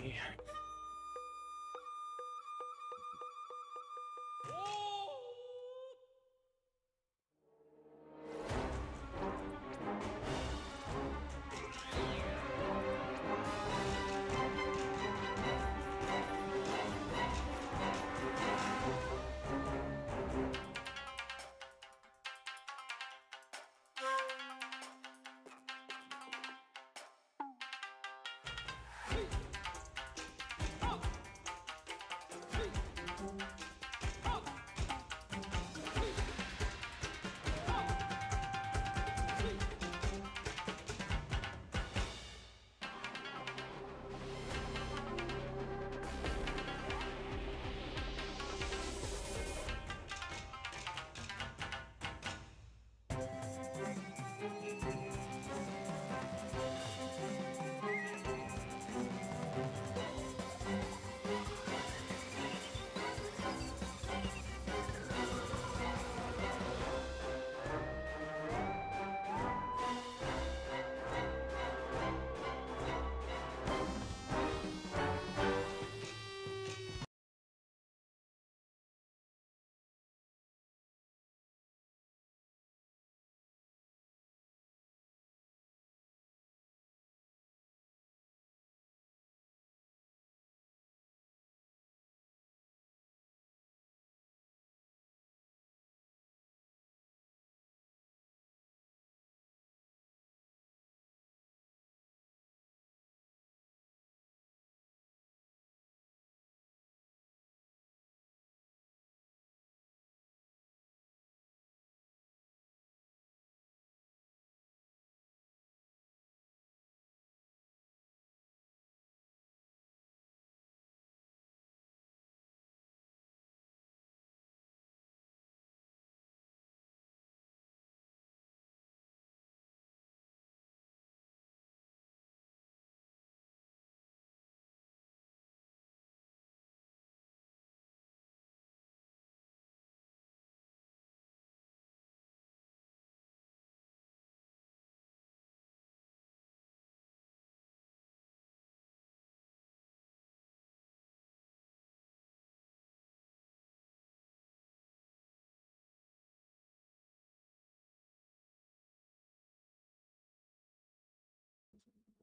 Alrighty.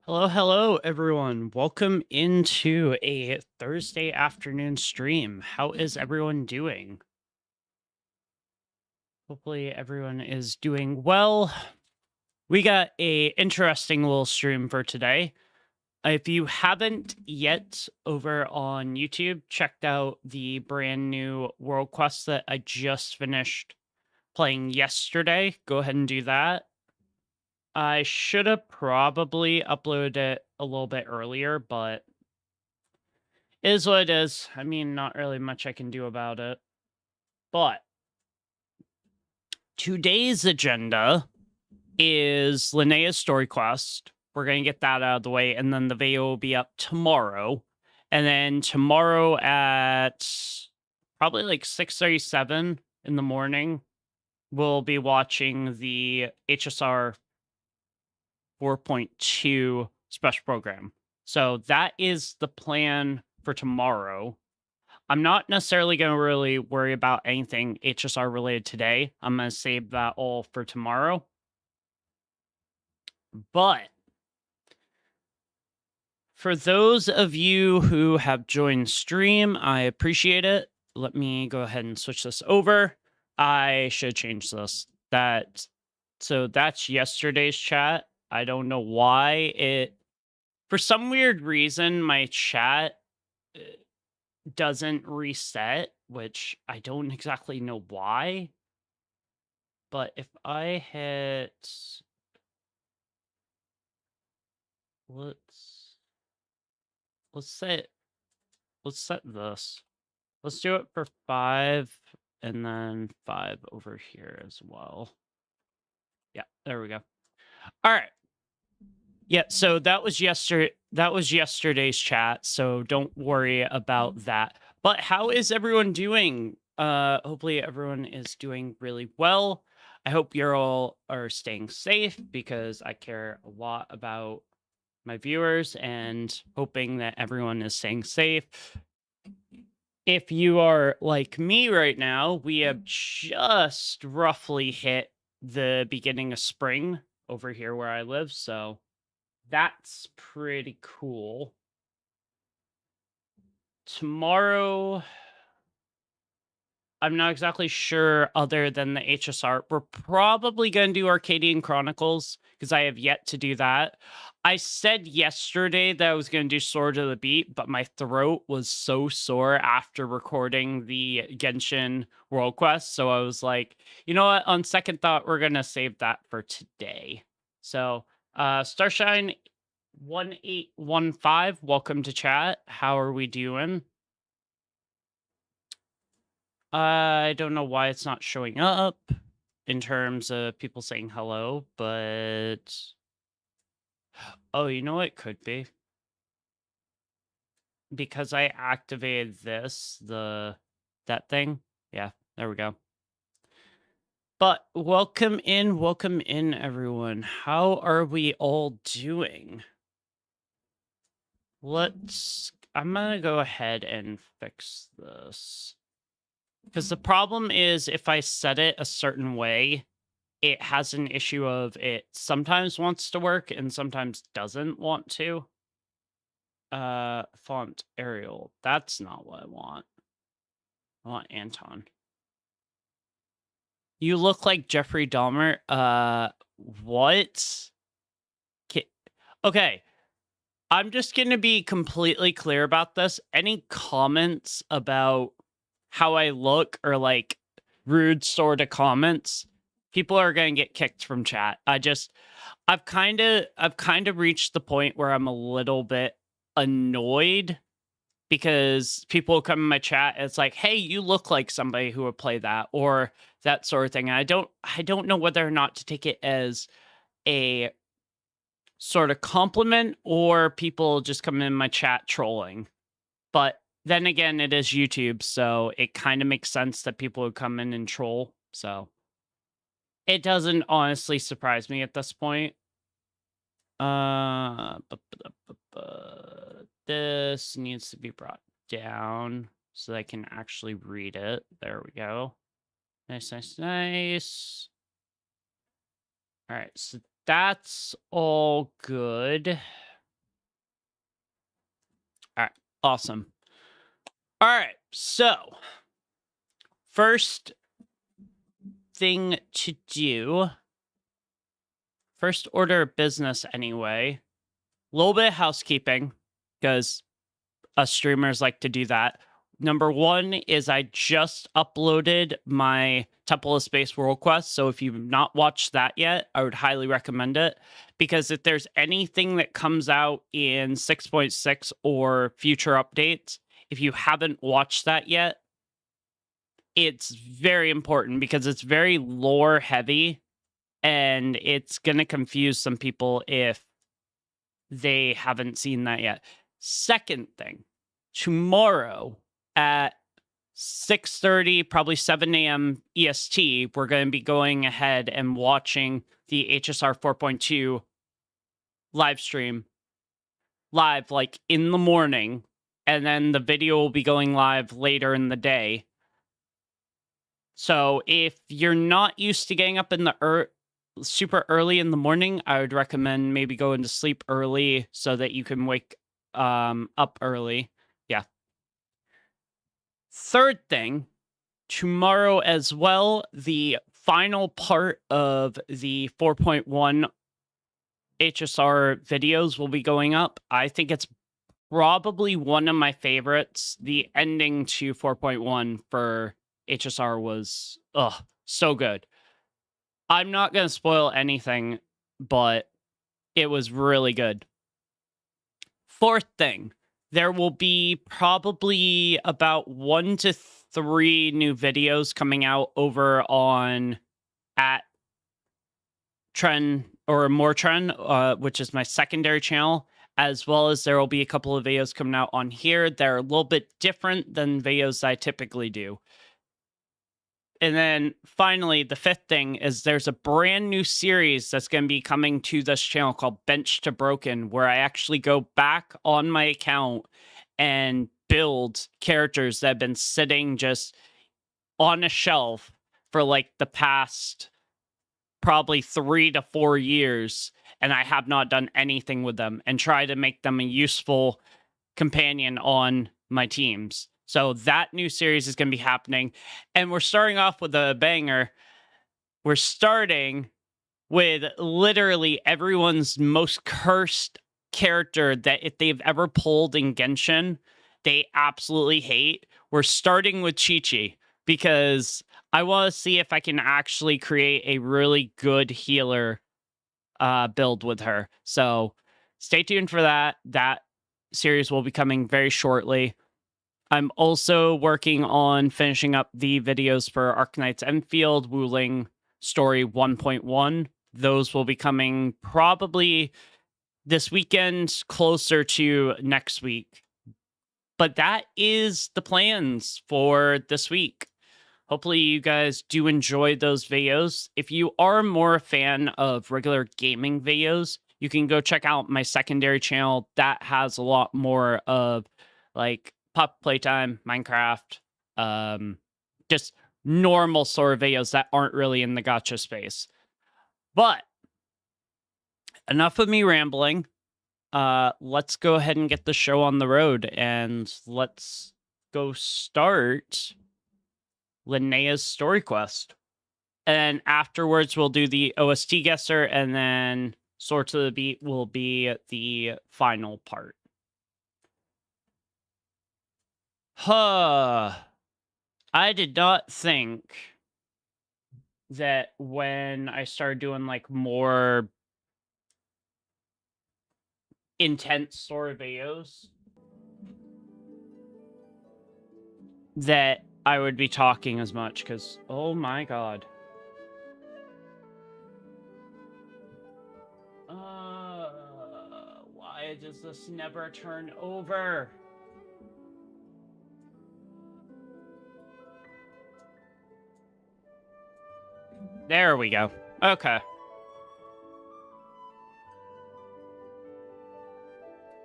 Hello, everyone. Welcome into a Thursday afternoon stream. How is everyone doing? Hopefully everyone is doing well. We got a interesting little stream for today. If you haven't yet over on YouTube checked out the brand new World Quest that I just finished playing yesterday, go ahead and do that. I should have probably uploaded it a little bit earlier, but it is what it is. I mean, not really much I can do about it. But today's agenda is Linnea's story quest. We're going to get that out of the way, and then the video will be up tomorrow. And then tomorrow at probably like 6:37 in the morning, we'll be watching the HSR 4.2 special program. So that is the plan for tomorrow. I'm not necessarily going to really worry about anything HSR related today. I'm going to save that all for tomorrow. But for those of you who have joined stream, I appreciate it. Let me go ahead and switch this over. I should change this. So that's yesterday's chat. I don't know why for some weird reason, my chat doesn't reset, which I don't exactly know why. But if I hit, let's set this. Let's do it for 5 and then 5 over here as well. Yeah, there we go. All right. Yeah, so that was yesterday's chat, so don't worry about that. But how is everyone doing? Hopefully everyone is doing really well. I hope you're all are staying safe because I care a lot about my viewers and hoping that everyone is staying safe. If you are like me right now, we have just roughly hit the beginning of spring over here where I live, so that's pretty cool. Tomorrow, I'm not exactly sure other than the HSR. We're probably going to do Arcadian Chronicles because I have yet to do that. I said yesterday that I was going to do Sword of the Beat, but my throat was so sore after recording the Genshin World Quest. So I was like, you know what? On second thought, we're going to save that for today. So Starshine 1815, welcome to chat. How are we doing? I don't know why it's not showing up in terms of people saying hello, but oh, you know what it could be? Because I activated this, that thing. Yeah, there we go. But welcome in, everyone. How are we all doing? I'm gonna go ahead and fix this. Because the problem is if I set it a certain way, it has an issue of it sometimes wants to work and sometimes doesn't want to. Font Arial. That's not what I want. I want Anton. You look like Jeffrey Dahmer. What? Okay. I'm just going to be completely clear about this. Any comments about how I look or like rude sort of comments, people are going to get kicked from chat. I've kind of reached the point where I'm a little bit annoyed because people come in my chat and it's like, hey, you look like somebody who would play that or that sort of thing. And I don't know whether or not to take it as a sort of compliment or people just come in my chat trolling. But then again, it is YouTube, so it kind of makes sense that people would come in and troll. So it doesn't honestly surprise me at this point. This needs to be brought down so that I can actually read it. There we go. Nice, nice, nice. All right, so that's all good. All right, awesome. All right, so first thing to do, first order of business anyway, a little bit of housekeeping because us streamers like to do that. Number one is I just uploaded my Temple of Space World Quest. So if you've not watched that yet, I would highly recommend it. Because if there's anything that comes out in 6.6 or future updates, if you haven't watched that yet, it's very important because it's very lore heavy. And it's going to confuse some people if they haven't seen that yet. Second thing, tomorrow at 6:30, probably 7 a.m. EST, we're going to be going ahead and watching the HSR 4.2 live stream live like in the morning, and then the video will be going live later in the day. So if you're not used to getting up in the super early in the morning, I would recommend maybe going to sleep early so that you can wake up early. Yeah. Third thing, tomorrow as well, the final part of the 4.1 HSR videos will be going up. I think it's probably one of my favorites. The ending to 4.1 for HSR was so good. I'm not going to spoil anything, but it was really good. Fourth thing, there will be probably about 1 to 3 new videos coming out over on at Tren or More Tren, which is my secondary channel, as well as there will be a couple of videos coming out on here. They're a little bit different than videos I typically do. And then finally, the fifth thing is there's a brand new series that's going to be coming to this channel called Bench to Broken, where I actually go back on my account and build characters that have been sitting just on a shelf for like the past probably 3 to 4 years, and I have not done anything with them, and try to make them a useful companion on my teams. So that new series is going to be happening, and we're starting off with a banger. We're starting with literally everyone's most cursed character that if they've ever pulled in Genshin, they absolutely hate. We're starting with Chi-Chi because I want to see if I can actually create a really good healer build with her. So stay tuned for that. That series will be coming very shortly. I'm also working on finishing up the videos for Arknights Enfield Wuling Story 1.1. Those will be coming probably this weekend, closer to next week. But that is the plans for this week. Hopefully you guys do enjoy those videos. If you are more a fan of regular gaming videos, you can go check out my secondary channel. That has a lot more of like pop playtime, Minecraft, just normal sort of videos that aren't really in the gacha space. But enough of me rambling. Let's go ahead and get the show on the road, and let's go start Linnea's story quest. And afterwards, we'll do the OST guesser, and then Swords of the Beat will be the final part. Huh. I did not think that when I started doing like more intense sort of videos that I would be talking as much, because oh my god. Why does this never turn over? There we go. Okay.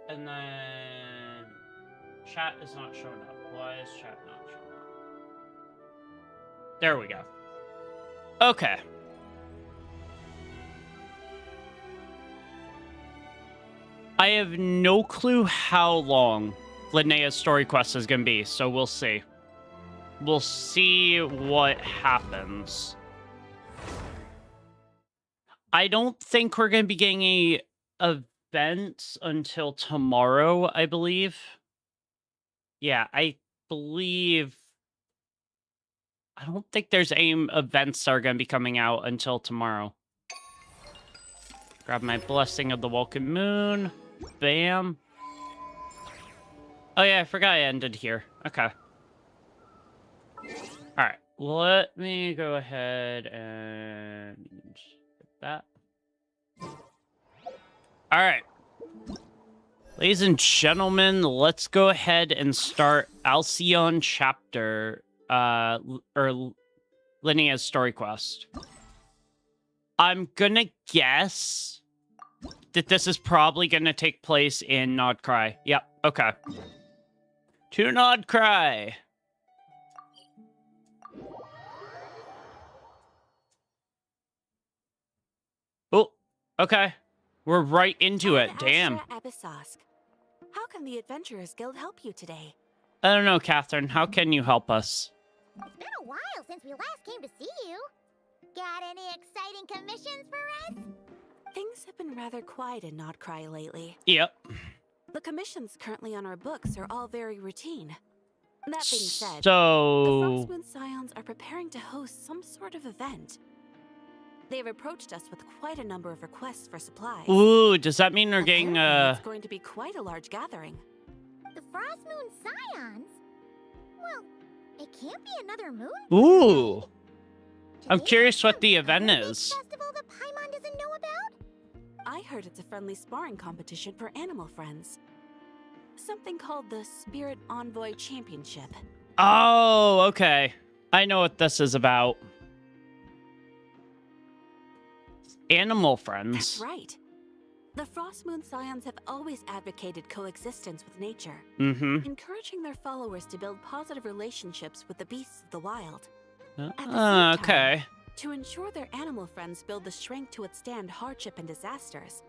And then chat is not showing up. Why is chat not showing up? There we go. Okay. I have no clue how long Linnea's story quest is going to be, so we'll see. We'll see what happens. I don't think we're going to be getting a event until tomorrow, I believe. Yeah, I believe... I don't think there's any events that are going to be coming out until tomorrow. Grab my Blessing of the Welcome Moon. Bam. Oh yeah, I forgot I ended here. Okay. Alright, let me go ahead and get that. Alright. Ladies and gentlemen, let's go ahead and start Alcyon chapter, or Linnea's story quest. I'm gonna guess that this is probably gonna take place in Nodcry. Yep, okay. To Nodcry! Oh, okay. We're right into it, damn. How can the Adventurers Guild help you today? I don't know, Catherine. How can you help us? It's been a while since we last came to see you. Got any exciting commissions for us? Things have been rather quiet in Nodcry lately. Yep. The commissions currently on our books are all very routine. That being said, so... the Frostmoon Scions are preparing to host some sort of event. They've approached us with quite a number of requests for supplies. Ooh, does that mean they're getting It's going to be quite a large gathering. The Frostmoon Scions? Well, it can't be another moon. Ooh. I'm Today curious what the some event other big is. Festival that Paimon doesn't know about? I heard it's a friendly sparring competition for animal friends. Something called the Spirit Envoy Championship. Oh, okay. I know what this is about. Animal friends. That's right. The Frost Moon Scions have always advocated coexistence with nature, encouraging their followers to build positive relationships with the beasts of the wild. At the same time, Okay. to ensure their animal friends build the strength to withstand hardship and disasters,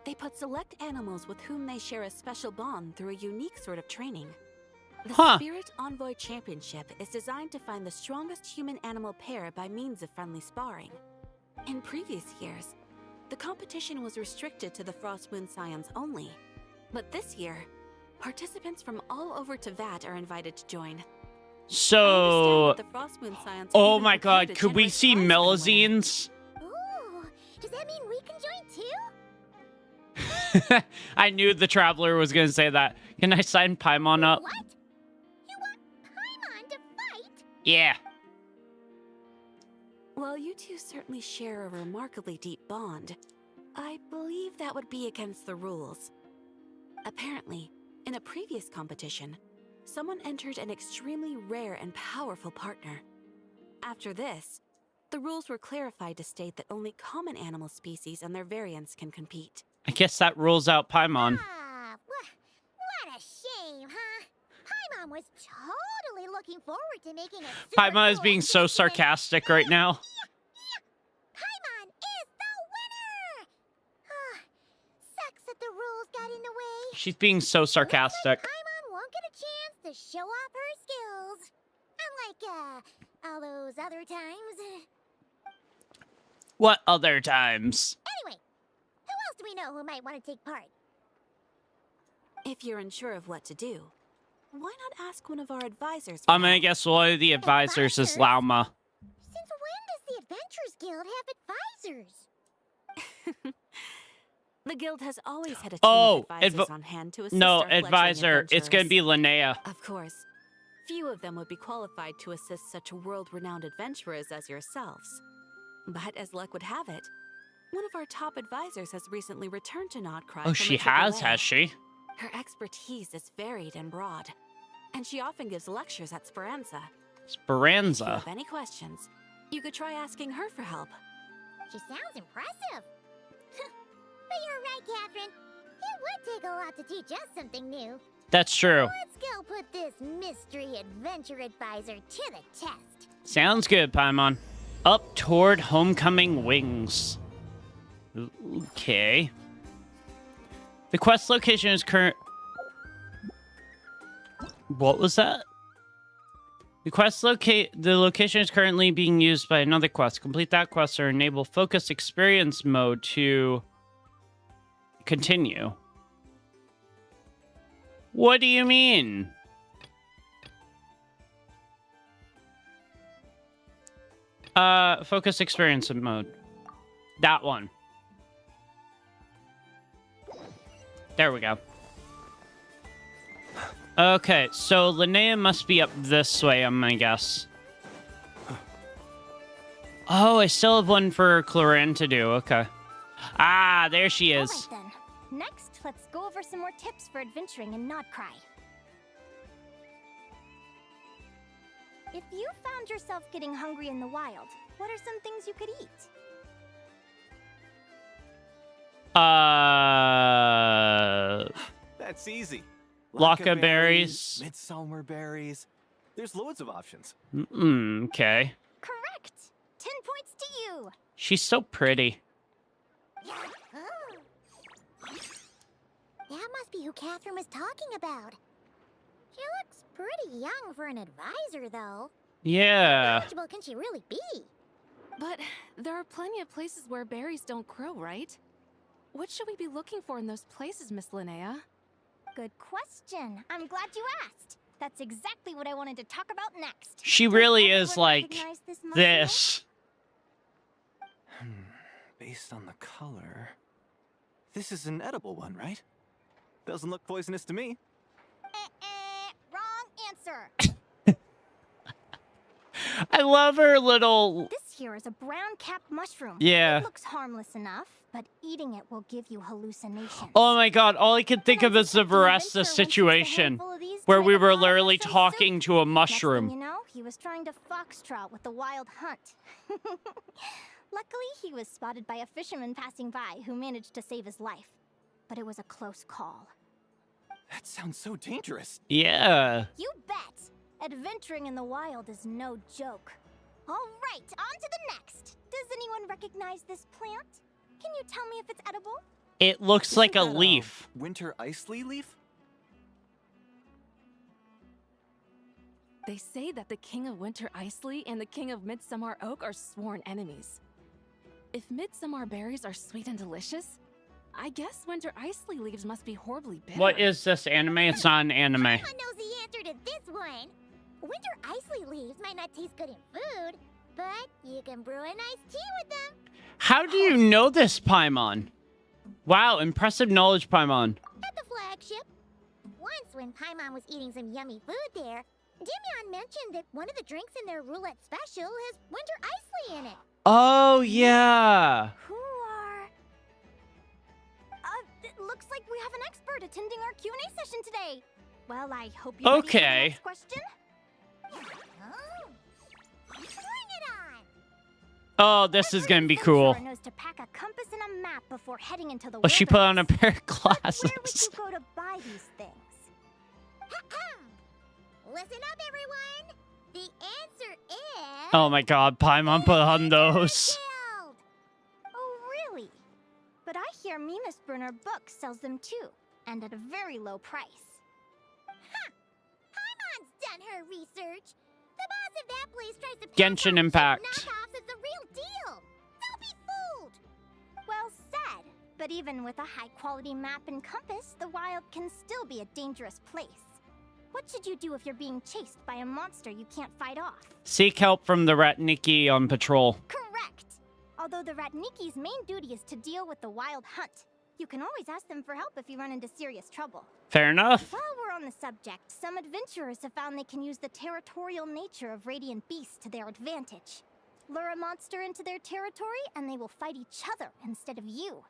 they put select animals with whom they share a special bond through a unique sort of training. The Spirit Envoy Championship is designed to find the strongest human-animal pair by means of friendly sparring. In previous years, the competition was restricted to the Frost Moon Scions only. But this year, participants from all over Teyvat are invited to join. So, The Frost Moon Scions oh even my prepared god, a could we generous see prize for the winner. Melazines? Ooh, does that mean we can join too? I knew the Traveler was going to say that. Can I sign Paimon up? What? You want Paimon to fight? Yeah. While you two certainly share a remarkably deep bond, I believe that would be against the rules. Apparently, in a previous competition, someone entered an extremely rare and powerful partner. After this, the rules were clarified to state that only common animal species and their variants can compete. I guess that rules out Paimon. Ah, what a shame, huh? Paimon was totally looking forward to making a super Paimon is cool being so adventure. sarcastic right now. Paimon is the winner! Ah, sucks that the rules got in the way. She's being so sarcastic. Paimon won't get a chance to show off her skills. Unlike, all those other times. What other times? Anyway, who else do we know who might want to take part? If you're unsure of what to do, why not ask one of our advisors? for I'm gonna help? guess one of the advisors is Advisors? Lauma. Since when does the Adventurers Guild have advisors? The guild has always had a team Oh, of advisors on hand to assist No, our fledgling advisor. It's gonna be adventurers. Linnea. Of course, few of them would be qualified to assist such world-renowned adventurers as yourselves. But as luck would have it, one of our top advisors has recently returned to Nodcry. Oh, from she a trip has away. she? Her expertise is varied and broad, and she often gives lectures at Speranza. If you Speranza. have any questions, you could try asking her for help. She sounds impressive. But you're right, Catherine. It would take a lot to teach us something new. That's true. Let's go put this mystery adventure advisor to the test. Sounds good, Paimon. Up toward homecoming wings. Okay. The quest location is current. What was that? The location is currently being used by another quest. Complete that quest or enable focused experience mode to continue. What do you mean? Focus experience mode. That one. There we go. Okay, so Linnea must be up this way, I'm gonna guess. Oh, I still have one for Claren to do. Okay. Ah, there she is. Alright then. Next, let's go over some more tips for adventuring in Nodcry. If you found yourself getting hungry in the wild, what are some things you could eat? That's easy. Laka berries. Midsummer berries. There's loads of options. Okay. Correct! 10 points to you! She's so pretty. Oh. That must be who Catherine was talking about. She looks pretty young for an advisor, though. How Yeah. knowledgeable can she really be? But there are plenty of places where berries don't grow, right? What should we be looking for in those places, Miss Linnea? Good question. I'm glad you asked. That's exactly what I wanted to talk about next. She Does really is everyone like recognize this mushroom? this. Based on the color... This is an edible one, right? Doesn't look poisonous to me. Wrong answer. I love her little... This here is a brown-capped mushroom. Yeah. It looks harmless enough, but eating it will give you hallucinations. Oh my god, all I can think When of I is the detected an adventurer Varesta once used a situation, handful of these to where make we a were pot of literally mushroom talking soup. to a Next thing mushroom. you know, he was trying to foxtrot with the wild hunt. Luckily, he was spotted by a fisherman passing by who managed to save his life. But it was a close call. That sounds so dangerous. Yeah. You bet! Adventuring in the wild is no joke. All right, on to the next. Does anyone recognize this plant? Can you tell me if it's edible? It looks like a Isn't that, leaf. Winter ice leaf? They say that the King of Winter Isley and the King of Midsummer Oak are sworn enemies. If Midsummer berries are sweet and delicious, I guess Winter Isley leaves must be horribly bitter. What is this anime? It's not an anime. Someone knows the answer to this one. Winter isley leaves might not taste good in food, but you can brew a nice tea with them. How do you know this, Paimon? Wow, impressive knowledge, Paimon. At the flagship. Once when Paimon was eating some yummy food there, Dimyon mentioned that one of the drinks in their roulette special has winter isley in it. Oh, yeah. Who are... it looks like we have an expert attending our Q&A session today. Well, I hope you're ready for the Okay. next question. Oh. Bring it on! Oh, this is gonna be cool. Adventurer knows to pack a compass and a map before heading into the Oh, she put on a wilderness. pair of But where would glasses. you go to buy these things? Listen up, everyone! The answer is... Oh my god, Paimon put on those. Guild. Oh, really? But I hear Mimas Burner Books sells them too, and at a very low price. Ha! Paimon's done her research. The boss of that place tries to pass Genshin off Impact. knockoffs as the real deal. Don't be fooled. Well said. But even with a high-quality map and compass, the wild can still be a dangerous place. What should you do if you're being chased by a monster you can't fight off? Seek help from the Ratniki on patrol. Correct! Although the Ratniki's main duty is to deal with the wild hunt. You can always ask them for help if you run into serious trouble. Fair enough. While we're on the subject, some adventurers have found they can use the territorial nature of radiant beasts to their advantage. Lure a monster into their territory and they will fight each other instead of you.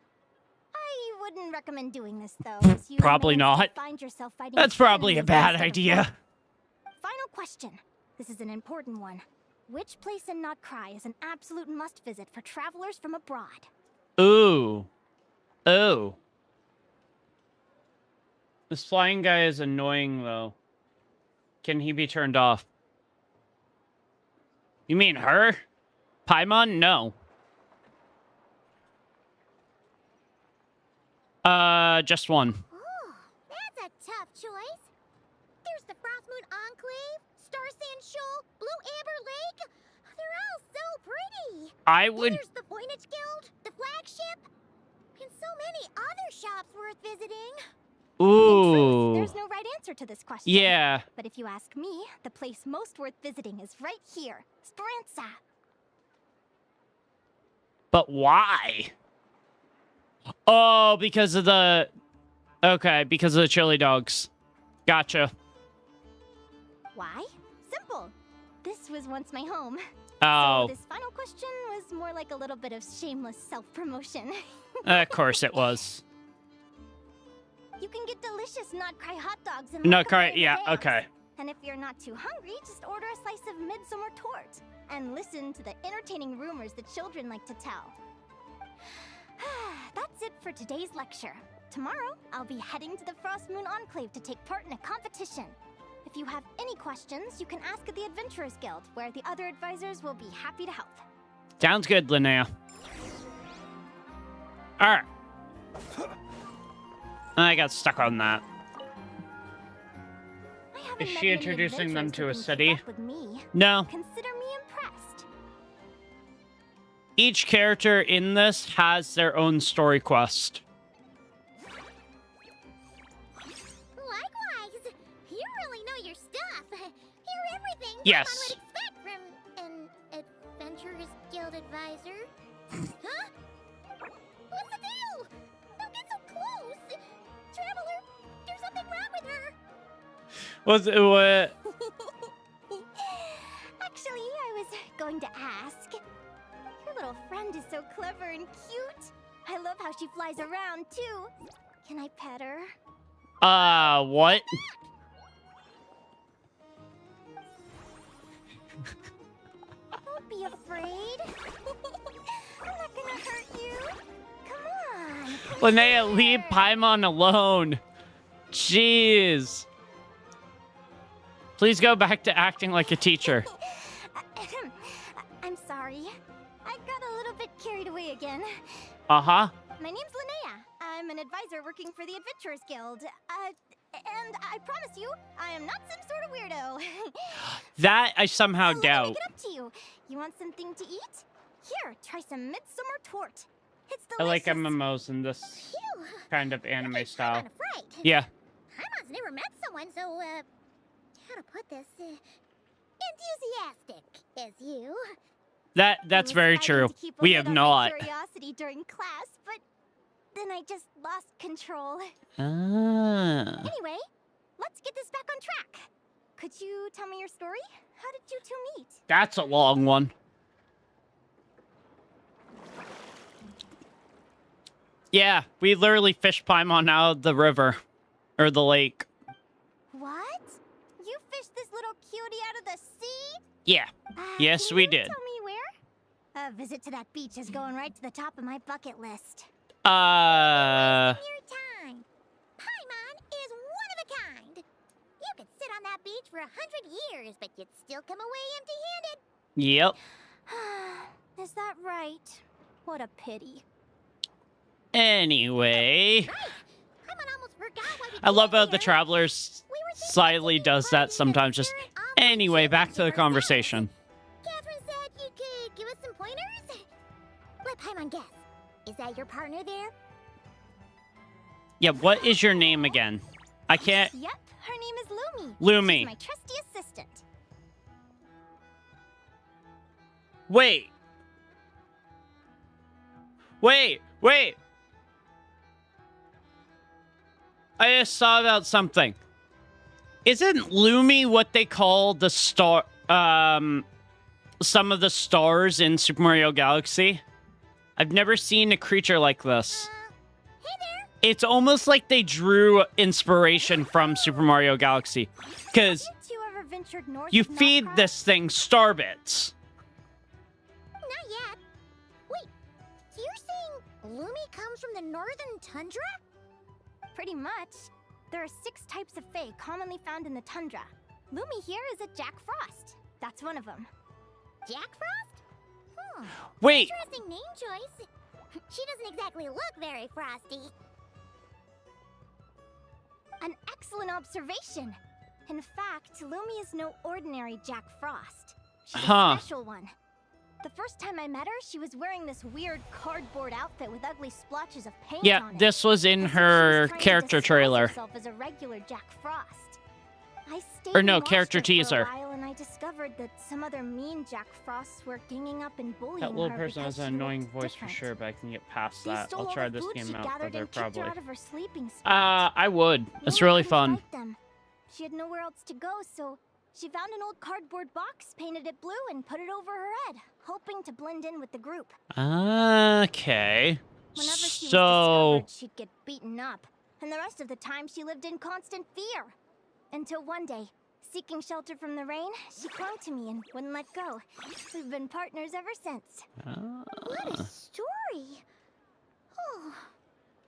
I wouldn't recommend doing this though, as you Probably may instead not. find yourself fighting That's probably a enemies bad instead of idea. them. Final question. This is an important one. Which place in Notcry is an absolute must visit for travelers from abroad? Ooh. Oh. This flying guy is annoying, though. Can he be turned off? You mean her? Paimon? No. Just one. Oh, that's a tough choice. There's the Frost Moon Enclave, Star Sand Shoal, Blue Amber Lake. They're all so pretty. I would... There's the Voynich Guild, the flagship, and so many other shops worth visiting. In Ooh. truth, there's no right answer to this question. Yeah. But if you ask me, the place most worth visiting is right here, Speranza. But why? Oh, because of the... Okay, because of the chili dogs. Gotcha. Why? Simple. This was once my home. Oh, So this final question was more like a little bit of shameless self-promotion. of course it was. You can get delicious Notcry hot dogs and Notcry, yeah, okay. And if you're not too hungry, just order a slice of midsummer tort and listen to the entertaining rumors the children like to tell. That's it for today's lecture. Tomorrow, I'll be heading to the Frost Moon Enclave to take part in a competition. If you have any questions, you can ask at the Adventurers Guild, where the other advisors will be happy to help. Sounds good, Linnea. Alright. I got stuck on that. I haven't Is met she many introducing them adventurers to a who can city? keep up with me. No. Consider me impressed. Each character in this has their own story quest. Likewise, you really know your stuff. You're everything Yes. someone would expect from an Adventurers Guild advisor. Huh? What's the deal? Don't get so close. Traveler, there's something wrong with her. Was it what? Actually, I was going to ask. Your little friend is so clever and cute. I love how she flies around, too. Can I pet her? What? Don't be afraid. I'm not gonna hurt you. Come on. Linnea, leave Paimon alone. Jeez. Please go back to acting like a teacher. I'm sorry. I got a little bit carried away again. Uh-huh. My name's Linnea. I'm an advisor working for the Adventurers Guild. And I promise you, I am not some sort of weirdo. That I somehow Let me doubt. make it up to you. You want something to eat? Here, try some midsummer tort. It's I delicious. like MMOs in this Phew. kind of anime style. Kind of right. Yeah. Paimon's never met someone so, how to put this, enthusiastic as you. That's very true. We have not. Curiosity during class, but then I just lost control. Ah. Anyway, let's get this back on track. Could you tell me your story? How did you two meet? That's a long one. Yeah, we literally fished Paimon out of the river. Or the lake. What? You fished this little cutie out of the sea? Yeah. Yes, Can we you did. Tell me where? A visit to that beach is going right to the top of my bucket list. Uh... Your time. Paimon is one of a kind. You could sit on that beach for 100 years, but you'd still come away empty-handed. Yep. Is that right? What a pity. Anyway. Right. Paimon almost forgot why we I love came how the here. Travelers We were thinking slightly of does taking part that in sometimes. the Just spirit envoy anyway, back to the ourselves. conversation. Catherine said you could give us some pointers. Let Paimon guess. Is that your partner there? Yeah, what is your name again? I can't... Yep, her name is Lumi. Lumi. She's my trusty assistant. Wait. Wait. I just thought about something. Isn't Lumi what they call the star... some of the stars in Super Mario Galaxy? I've never seen a creature like this. Hey there. It's almost like they drew inspiration from Super Mario Galaxy. Because Haven't you ever ventured north you of feed Nightcross? this thing star bits. Not yet. Wait, so you're saying Lumi comes from the northern tundra? Pretty much. There are 6 types of fae commonly found in the tundra. Lumi here is a Jack Frost. That's one of them. Jack Frost? Wait, Interesting name choice. She doesn't exactly look very frosty. An excellent observation. In fact, Lumi is no ordinary Jack Frost. She's a special one. The first time I met her, she was wearing this weird cardboard outfit with ugly splotches of paint yeah, on it. this was in As if she was her trying to character disguise trailer. herself as a regular Jack Frost. I stayed Or and no, watched character her for teaser. a while, and I discovered that some other mean Jack Frosts were ganging up and bullying That little her person because has an she annoying looked voice for different. sure, but I can get past They that. stole I'll all try the this food game she out gathered other and kicked her probably. out of her sleeping spot. I would. It's Lumi really didn't fun. like them. She had nowhere else to go, so she found an old cardboard box, painted it blue, and put it over her head, hoping to blend in with the group. Okay. Whenever she was So, discovered, she'd get beaten up, and the rest of the time she lived in constant fear. Until one day, seeking shelter from the rain, she clung to me and wouldn't let go. We've been partners ever since. What a story! Oh,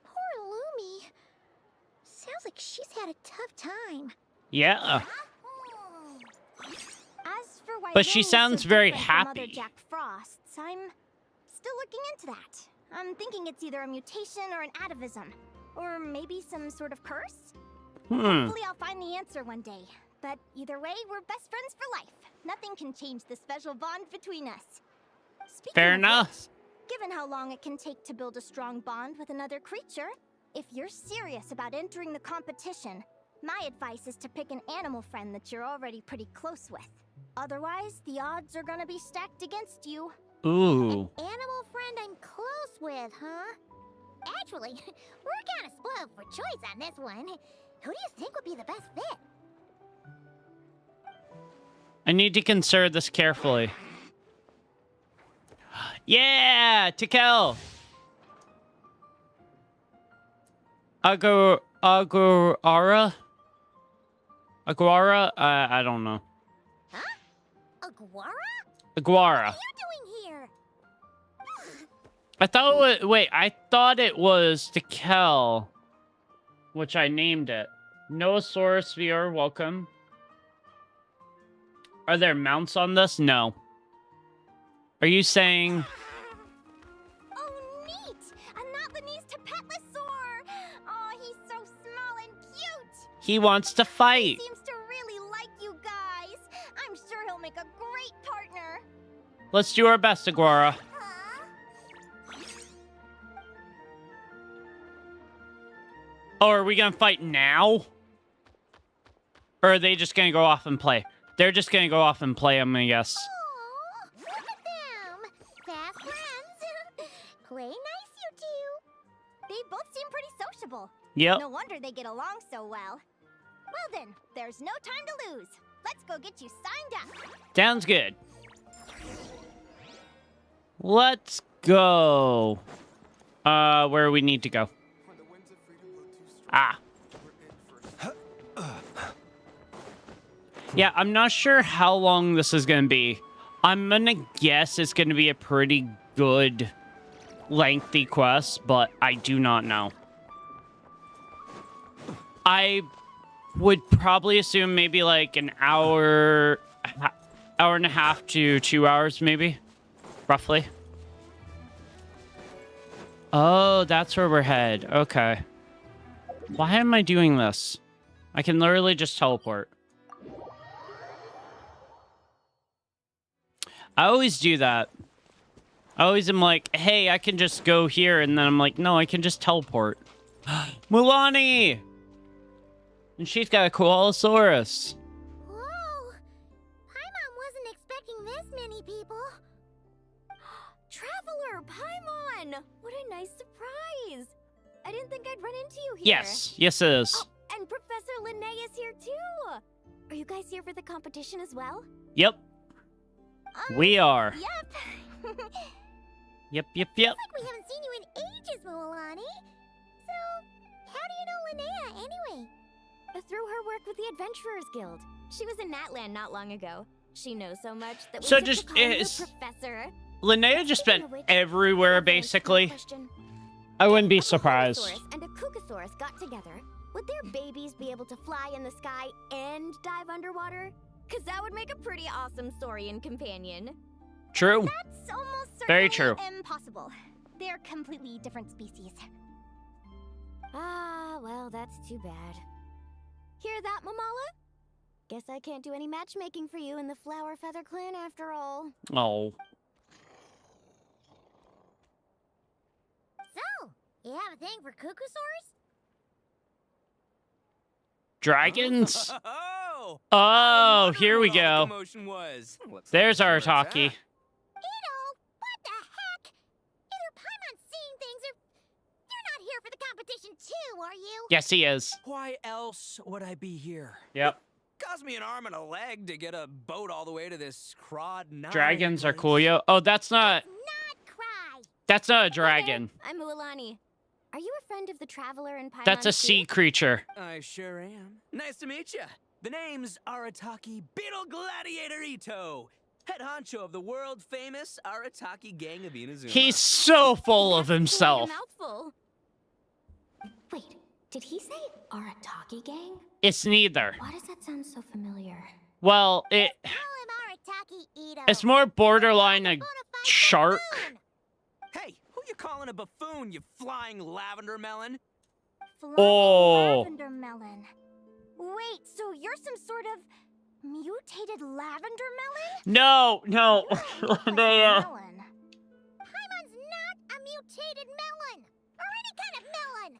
poor Lumi. Sounds like she's had a tough time. yeah. As for why But she Lumi is sounds so very different from other happy. Jack Frosts, I'm still looking into that. I'm thinking it's either a mutation or an atavism, or maybe some sort of curse. Hopefully I'll find the answer one day. But either way, we're best friends for life. Nothing can change the special bond between us. Speaking Fair of enough. which, given how long it can take to build a strong bond with another creature, if you're serious about entering the competition, my advice is to pick an animal friend that you're already pretty close with. Otherwise, the odds are gonna be stacked against you. Ooh. Animal friend I'm close with, huh? Actually, we're kind of spoiled for choice on this one. Who do you think would be the best fit? I need to consider this carefully. Yeah, Tikel. Aguara? I don't know. Huh? Aguara? Aguara. What are you doing here? I thought it was... Wait, I thought it was Dekel, which I named it. Noasaurus viewer, welcome. Are there mounts on this? No. Are you saying... Oh, neat! A Notlanese Tapetlosaur! Oh, he's so small and cute! He wants to He fight. seems to really like you guys. I'm sure he'll make a great partner. Let's do our best, Aguara. Oh, are we gonna fight now? Or are they just gonna go off and play? They're just gonna go off and play, I'm gonna guess. Aw, look at them! Fast friends! Play nice, you two! They both seem pretty sociable. Yep. No wonder they get along so well. Well then, there's no time to lose. Let's go get you signed up. Sounds good. Let's go. Where we need to go. Ah. Yeah, I'm not sure how long this is going to be. I'm going to guess it's going to be a pretty good, lengthy quest, but I do not know. I would probably assume maybe like an hour and a half to 2 hours, maybe, roughly. Oh, that's where we're headed. Okay. Why am I doing this? I can literally just teleport. I always do that. I always am like, hey, I can just go here, and then I'm like, no, I can just teleport. Mulani! And she's got a Koalosaurus. Whoa! Paimon wasn't expecting this many people. Traveler, Paimon! What a nice surprise! I didn't think I'd run into you here. Yes, yes it is. Oh, and Professor Linnea is here too! Are you guys here for the competition as well? Yep, we are. Yep. Yep. Like we haven't seen you in ages, Mulani. So, how do you know Linnea anyway? Through her work with the Adventurers Guild. She was in Natland not long ago. She knows so much that we So took to just call her is- Professor. Linnea just Speaking spent of which, everywhere, I've got a basically. question. I wouldn't be If a surprised. Koalosaurus and a Kookasaurus got together, would their babies be able to fly in the sky and dive underwater? Cause that would make a pretty awesome Saurian companion. True. That's almost Very certainly true. impossible. They're completely different species. Ah, well, that's too bad. Hear that, Mamala? Guess I can't do any matchmaking for you in the Flower Feather Clan after all. Oh. So, you have a thing for Kookasaurs? Dragons? Oh! Oh, here we What all the go. commotion was. Let's There's see our where it's Taki. at. Ito, what the heck? Either Paimon's seeing things or you're not here for the competition too, are you? Yes, he is. Why else would I be here? Yep. Cost me an arm and a leg to get a boat all the way to this Crod 9 Dragons are place. cool, yo. Oh, that's not... Not cry. That's not a Hi there, dragon. I'm Mualani. Are you a friend of the Traveler and Paimon That's a too? sea creature. I sure am. Nice to meet you. The name's Arataki Beetle Gladiator Ito, head honcho of the world-famous Arataki gang of Inazuma. He's so full of That's quite a himself. mouthful. Wait, did he say Arataki gang? It's neither. Why does that sound so familiar? Well, Call him Arataki Ito. it's more borderline a Bona fide shark. buffoon. Hey, who you calling a buffoon, you flying lavender melon? Flying Oh. lavender melon. Wait, so you're some sort of mutated lavender melon? No. Melon. Linnea. Paimon's not a mutated melon, or any kind of melon.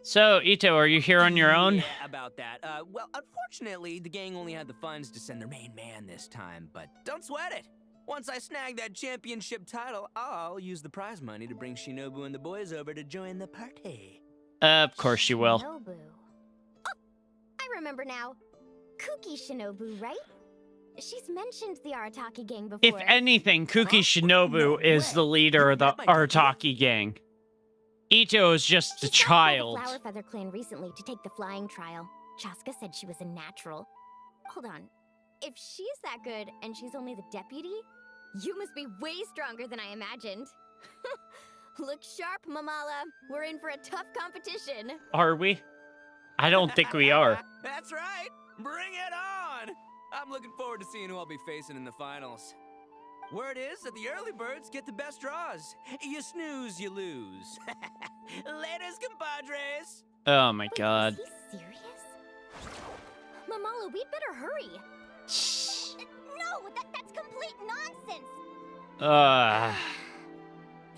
So, Ito, are you here on your own? Yeah, about that. Well, unfortunately, the gang only had the funds to send their main man this time, but don't sweat it. Once I snag that championship title, I'll use the prize money to bring Shinobu and the boys over to join the party. Of course you will. Shinobu. Oh, I remember now. Kuki Shinobu, right? She's mentioned the Arataki gang before. If anything, Kuki Shinobu No is way. the leader of the That might be Arataki gang. Ito is just a She stopped by child. the Flower Feather Clan recently to take the flying trial. Chaska said she was a natural. Hold on. If she's that good and she's only the deputy, you must be way stronger than I imagined. Look sharp, Mamala. We're in for a tough competition. Are we? I don't think we are. That's right. Bring it on. I'm looking forward to seeing who I'll be facing in the finals. Word is that the early birds get the best draws. You snooze, you lose. Laters, compadres. Oh my god. Is he serious? Mamala, we'd better hurry. No, that's complete nonsense.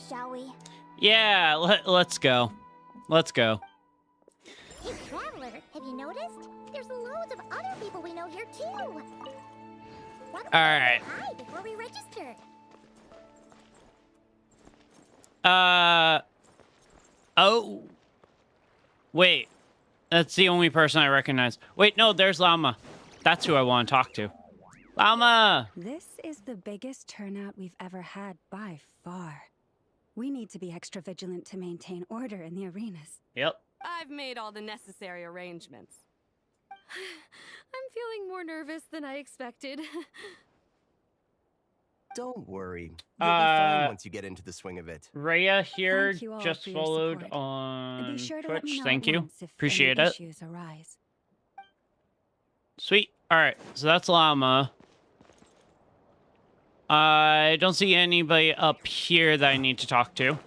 Shall we? Yeah, let's go. Let's go. Hey, Traveler, have you noticed? There's loads of other people we know here, too. Why don't we Alright. say hi before we register? Oh. Wait. That's the only person I recognize. Wait, no, there's Llama. That's who I want to talk to. Llama! This is the biggest turnout we've ever had by far. We need to be extra vigilant to maintain order in the arenas. Yep. I've made all the necessary arrangements. I'm feeling more nervous than I expected. Don't worry. You'll be fine once you get into the swing of it. Rhea here Thank you all just for your followed support. on And be sure to let me Twitch. know Thank at you. once if Appreciate any it. issues arise. Sweet. Alright, so that's Llama. I don't see anybody up here that I need to talk to.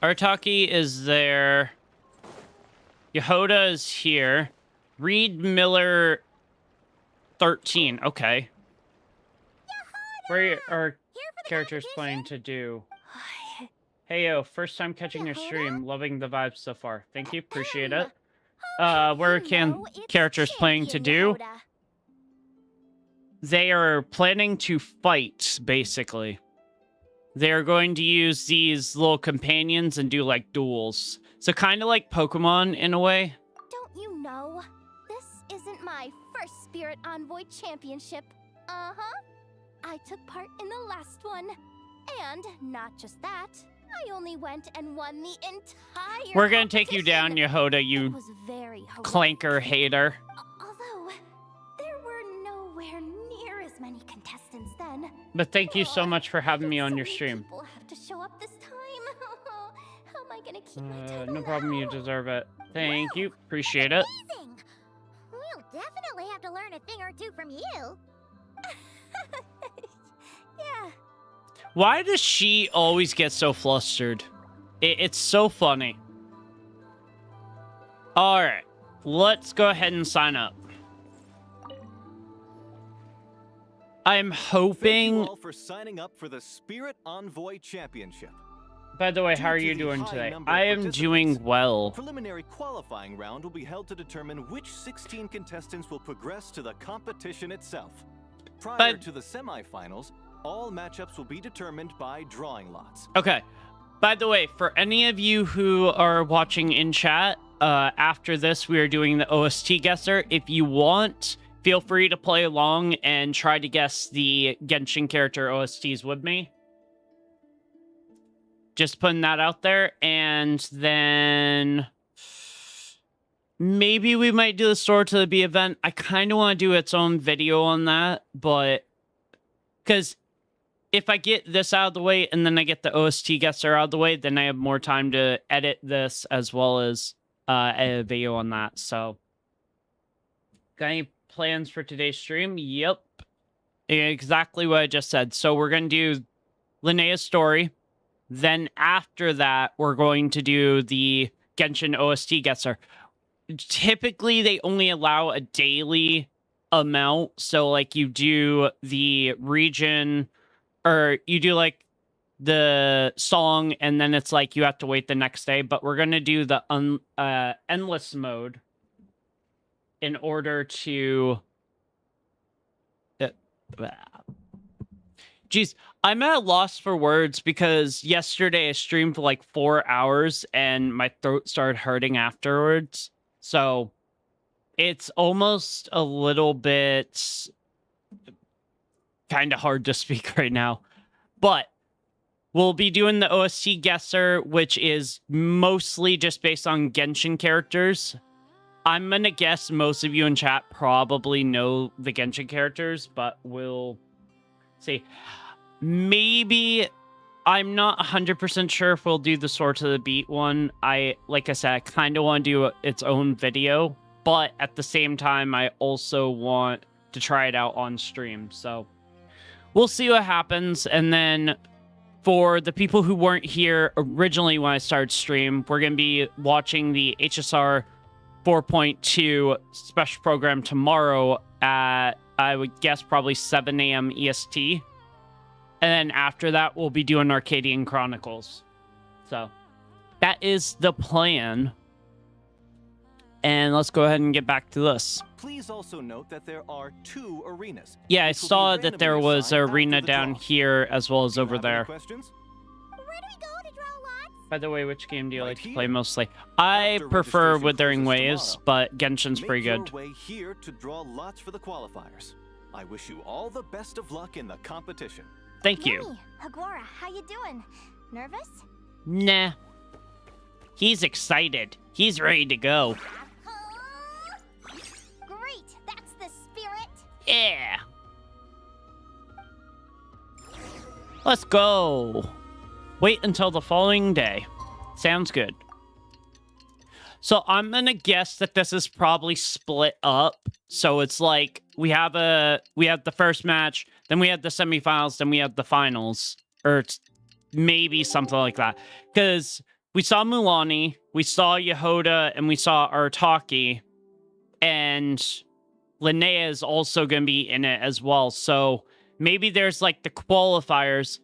Artaki is there. Yehoda is here. Reed Miller 13. Okay. Where are characters planning to do? Hey yo, first time catching your stream. Loving the vibes so far. Thank you, appreciate it. Where can characters planning to do? They are planning to fight, basically. They're going to use these little companions and do like duels. So kind of like Pokemon in a way. Don't you know? This isn't my first Spirit Envoy Championship. Uh-huh. I took part in the last one. And not just that, I only went and won the entire We're gonna take you competition. down, Yehoda, It you was very heroic. clanker hater. Although, there were nowhere near as many contestants then. But thank you so much for having me Did on so your many stream. people have to show up this time. How am I gonna keep my title No problem, you now? deserve it. Thank Wow, you, appreciate it. Amazing! We'll definitely have to learn a thing or two from you. Yeah. Why does she always get so flustered? It's so funny. Alright, let's go ahead and sign up. I'm Thank hoping... you all for signing up for the Spirit Envoy Championship. By the way, how are Due to you the doing high today? number of I am participants, doing well. Preliminary qualifying round will be held to determine which 16 contestants will progress to the competition itself. Prior But- to the semifinals, all matchups will be determined by drawing lots. Okay. By the way, for any of you who are watching in chat, after this, we are doing the OST guesser. If you want, feel free to play along and try to guess the Genshin character OSTs with me. Just putting that out there. And then maybe we might do the Store to the Bee event. I kind of want to do its own video on that, but because if I get this out of the way and then I get the OST guesser out of the way, then I have more time to edit this as well as edit a video on that. So, got any plans for today's stream? Yep. Exactly what I just said. So we're going to do Linnea's story. Then after that, we're going to do the Genshin OST guesser. Typically, they only allow a daily amount. So, like, you do the region, or you do, like, the song, and then it's like you have to wait the next day. But we're going to do the endless mode in order to... Jeez, I'm at a loss for words because yesterday I streamed for like 4 hours and my throat started hurting afterwards. So it's almost a little bit kind of hard to speak right now. But We'll be doing the OST guesser, which is mostly just based on Genshin characters. I'm gonna guess most of you in chat probably know the Genshin characters, but we'll see. Maybe, I'm not 100% sure if we'll do the Sword to the Beat one. Like I said, I kind of want to do its own video, but at the same time, I also want to try it out on stream. So we'll see what happens. And then for the people who weren't here originally when I started stream, we're going to be watching the HSR 4.2 special program tomorrow at, I would guess, probably 7 a.m. EST. And then after that, we'll be doing Arcadian Chronicles. So that is the plan. And let's go ahead and get back to this. Please also note that there are 2 arenas. Yeah, I which will be saw that there randomly was an assigned arena after the down draw. here as well as Do you over have any there. questions? Where do we go to draw lots? By the way, which game do you Right like to here. play mostly? I After prefer registration Withering closes Waves, tomorrow, but Genshin's Make pretty your good. way here to draw lots for the qualifiers. I wish you all the best of luck in the competition. Thank you. Yummy. Hagwara, how you doing? Nervous? Nah. He's excited. He's ready to go. Great, that's the spirit. Yeah. Let's go. Wait until the following day. Sounds good. So I'm gonna guess that this is probably split up. So it's like we have the first match, then we have the semifinals, then we have the finals, or it's maybe something like that. Because we saw Mulani, we saw Yehoda, and we saw Artaki, and Linnea is also gonna be in it as well. So maybe there's like the qualifiers.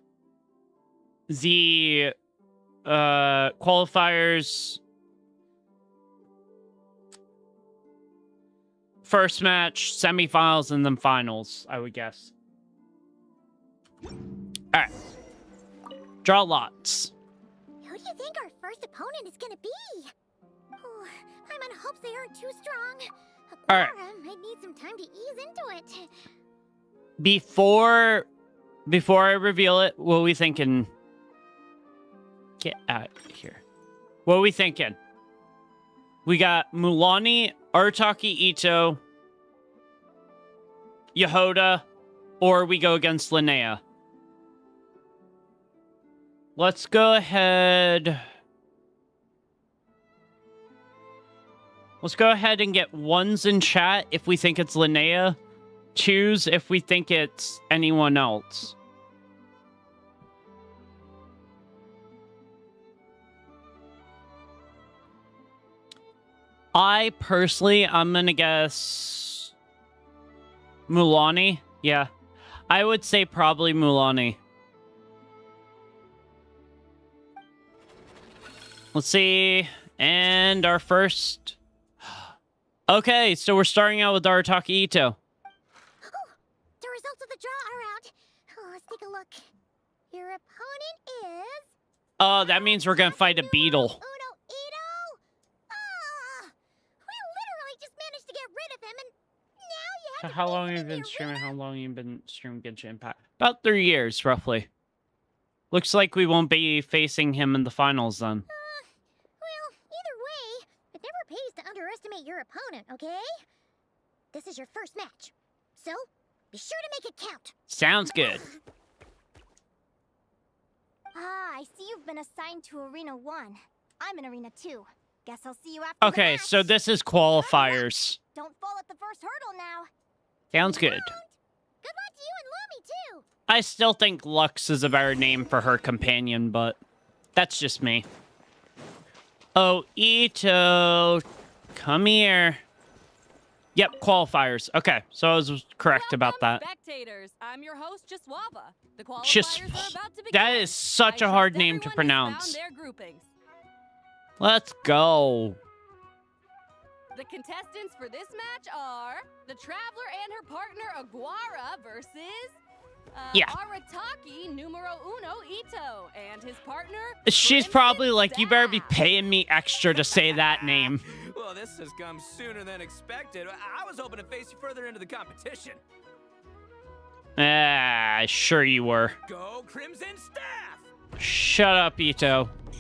The qualifiers, first match, semifinals, and then finals, I would guess. Alright. Draw lots. Who do you think our first opponent is gonna be? Oh, I'm in hopes they aren't too strong. All right. Hagwara might need some time to ease into it. Before I reveal it, what are we thinking? Get out of here. What are we thinking? We got Mulani, Artaki Ito, Yehoda, or we go against Linnea. Let's go ahead. Let's go ahead and get ones in chat if we think it's Linnea. Twos if we think it's anyone else. I personally, I'm gonna guess Mulani. Yeah, I would say probably Mulani. Let's see. And our first... Okay, so we're starting out with Artaki Ito. The results of the draw are out. Oh, let's take a look. Your opponent is... Oh, that means we're gonna fight a beetle. Uno Ito? Ah! We literally just managed to get rid of him, and now you have to How face long him have you in been the streaming? arena? How long have you been streaming Genshin Impact? About 3 years, roughly. Looks like we won't be facing him in the finals then. Well, either way, it never pays to underestimate your opponent, okay? This is your first match, so be sure to make it count. Sounds good. Ah, I see you've been assigned to Arena 1. I'm in Arena 2. Guess I'll see you after the Okay, match. so this is qualifiers. Don't fall at the first hurdle now. Sounds good. Good luck to you and Lumi, too. I still think Lux is a better name for her companion, but that's just me. Oh, Ito, come here. Yep, qualifiers. Okay, so I was correct about that. Spectators, I'm your host, WuWa. The qualifiers Just- are about to begin. that is such I a hard trust name to everyone has pronounce. found their groupings. Let's go. The contestants for this match are the Traveler and her partner Aguara versus Yeah. Arataki numero uno Ito and his partner. She's Crimson probably like, you better be Staff." paying me extra to say that name. Well, this has come sooner than expected. I was hoping to face you further into the competition. Ah, sure you were. Go Crimson Staff! Shut up, Ito. You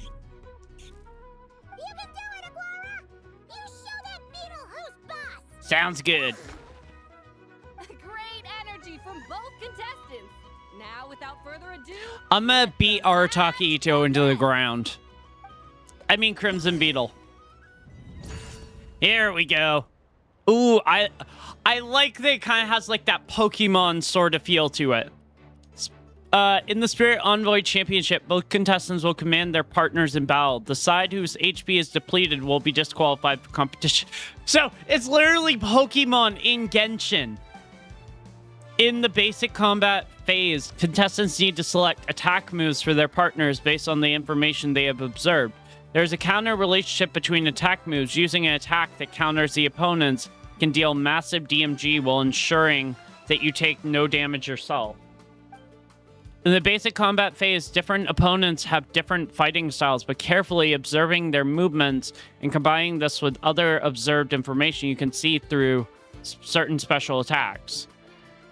can do it, Aguara! You show that beetle who's boss! Sounds good. Great energy from both contestants. Now, without further ado, I'm gonna beat Arataki Ito into the ground. I mean Crimson Beetle. Here we go. Ooh, I like that it kind of has like that Pokemon sort of feel to it. In the Spirit Envoy Championship, both contestants will command their partners in battle. The side whose HP is depleted will be disqualified for competition. So, it's literally Pokemon in Genshin. In the basic combat phase, contestants need to select attack moves for their partners based on the information they have observed. There's a counter relationship between attack moves. Using an attack that counters the opponent's can deal massive DMG while ensuring that you take no damage yourself. In the basic combat phase, different opponents have different fighting styles, but carefully observing their movements and combining this with other observed information, you can see through certain special attacks.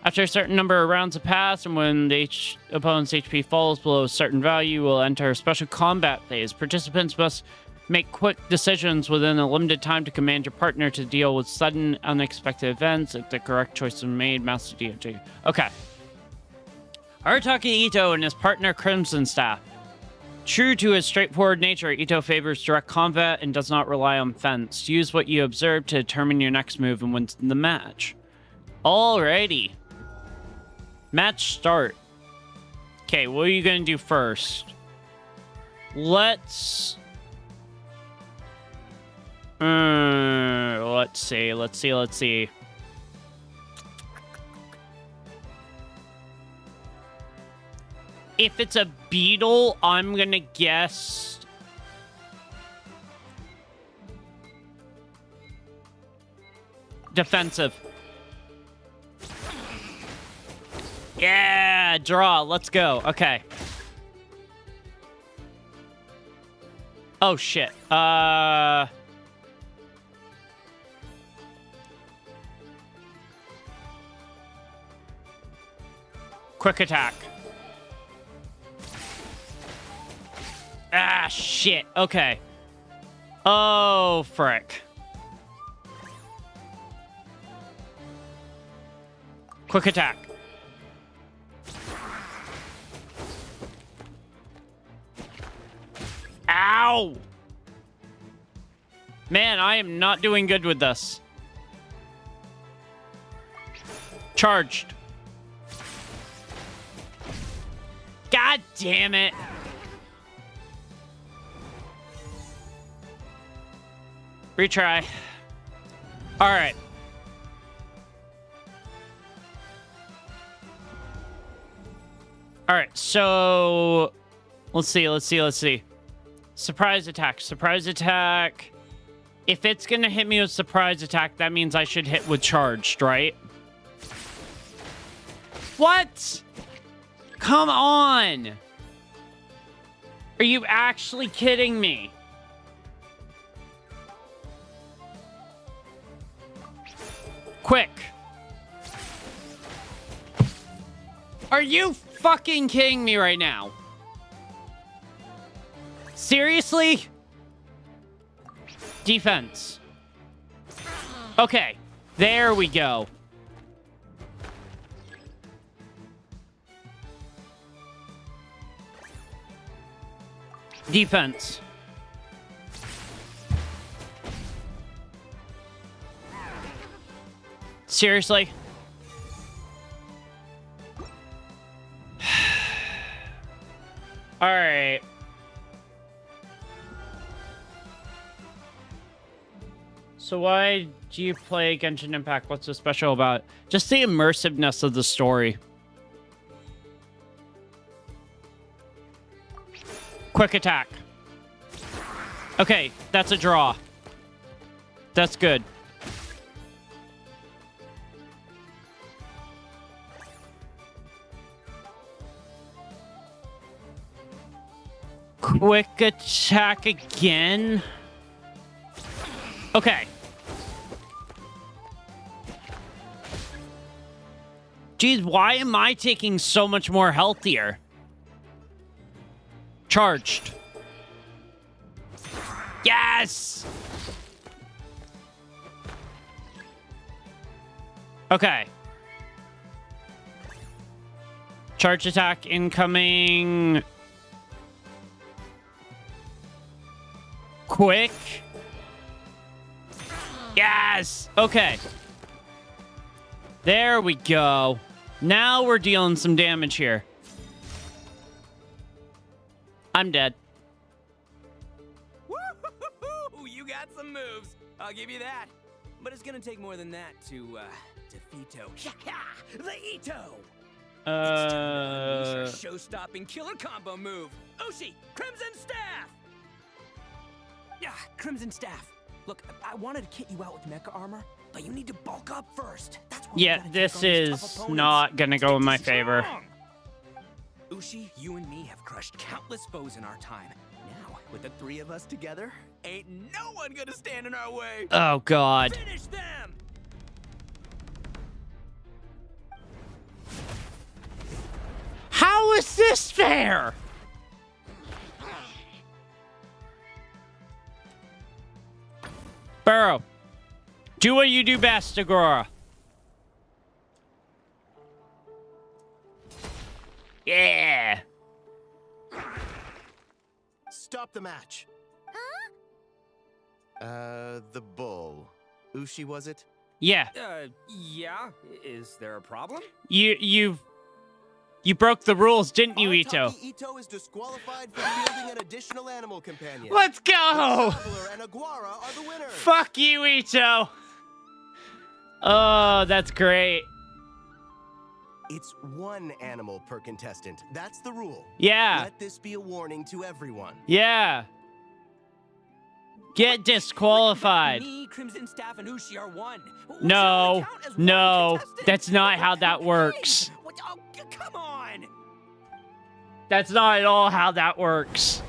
After a certain number of rounds have passed, and when the opponent's HP falls below a certain value, you will enter a special combat phase. Participants must make quick decisions within a limited time to command your partner to deal with sudden, unexpected events. If the correct choice is made, Master DMG. Okay. Arataki Ito and his partner Crimson Staff. True to his straightforward nature, Ito favors direct combat and does not rely on fence. Use what you observe to determine your next move and win the match. Alrighty. Match start. Okay, what are you going to do first? Let's see. If it's a beetle, I'm gonna guess defensive. Yeah, draw. Let's go. Okay. Oh shit. Quick attack. Ah, shit. Okay. Oh, frick. Quick attack. Ow! Man, I am not doing good with this. Charged. God damn it. Retry. All right. All right, so let's see. Surprise attack. If it's going to hit me with surprise attack, that means I should hit with charged, right? What? Come on. Are you actually kidding me? Quick. Are you fucking kidding me right now? Seriously? Defense. Okay, there we go. Defense. Seriously? All right. So why do you play Genshin Impact? What's so special about it? Just the immersiveness of the story. Quick attack. Okay, that's a draw. That's good. Quick attack again. Okay. Geez, why am I taking so much more health here? Charged. Yes! Okay. Charge attack incoming. Quick. Yes! Okay. There we go. Now we're dealing some damage here. I'm dead. Woo-hoo-hoo-hoo! You got some moves. I'll give you that. But it's gonna take more than that to defeat the Ito. It's our show-stopping killer combo move. Ushi, Crimson Staff. Yeah, Crimson Staff. Look, I wanted to kit you out with mecha armor, but you need to bulk up first. That's why yeah, this is not gonna go in my favor. Ushi, you and me have crushed countless foes in our time. Now, with the three of us together, ain't no one gonna stand in our way. Oh, God. Finish them! How is this fair? Burrow, do what you do best, Agora. Yeah. Stop the match. The bull. Ushi, was it? Yeah. Yeah? Is there a problem? You broke the rules, didn't you, Ito? Ito is disqualified for fielding an additional animal companion. Let's go! Traveler and Aguara are the winners. Fuck you, Ito! Oh, that's great. It's one animal per contestant. That's the rule. Yeah. Let this be a warning to everyone. Yeah. Get disqualified. Me, Crimson Staff, and Ushi are one. No, no, that's not how that works. Oh, come on! That's not at all how that works.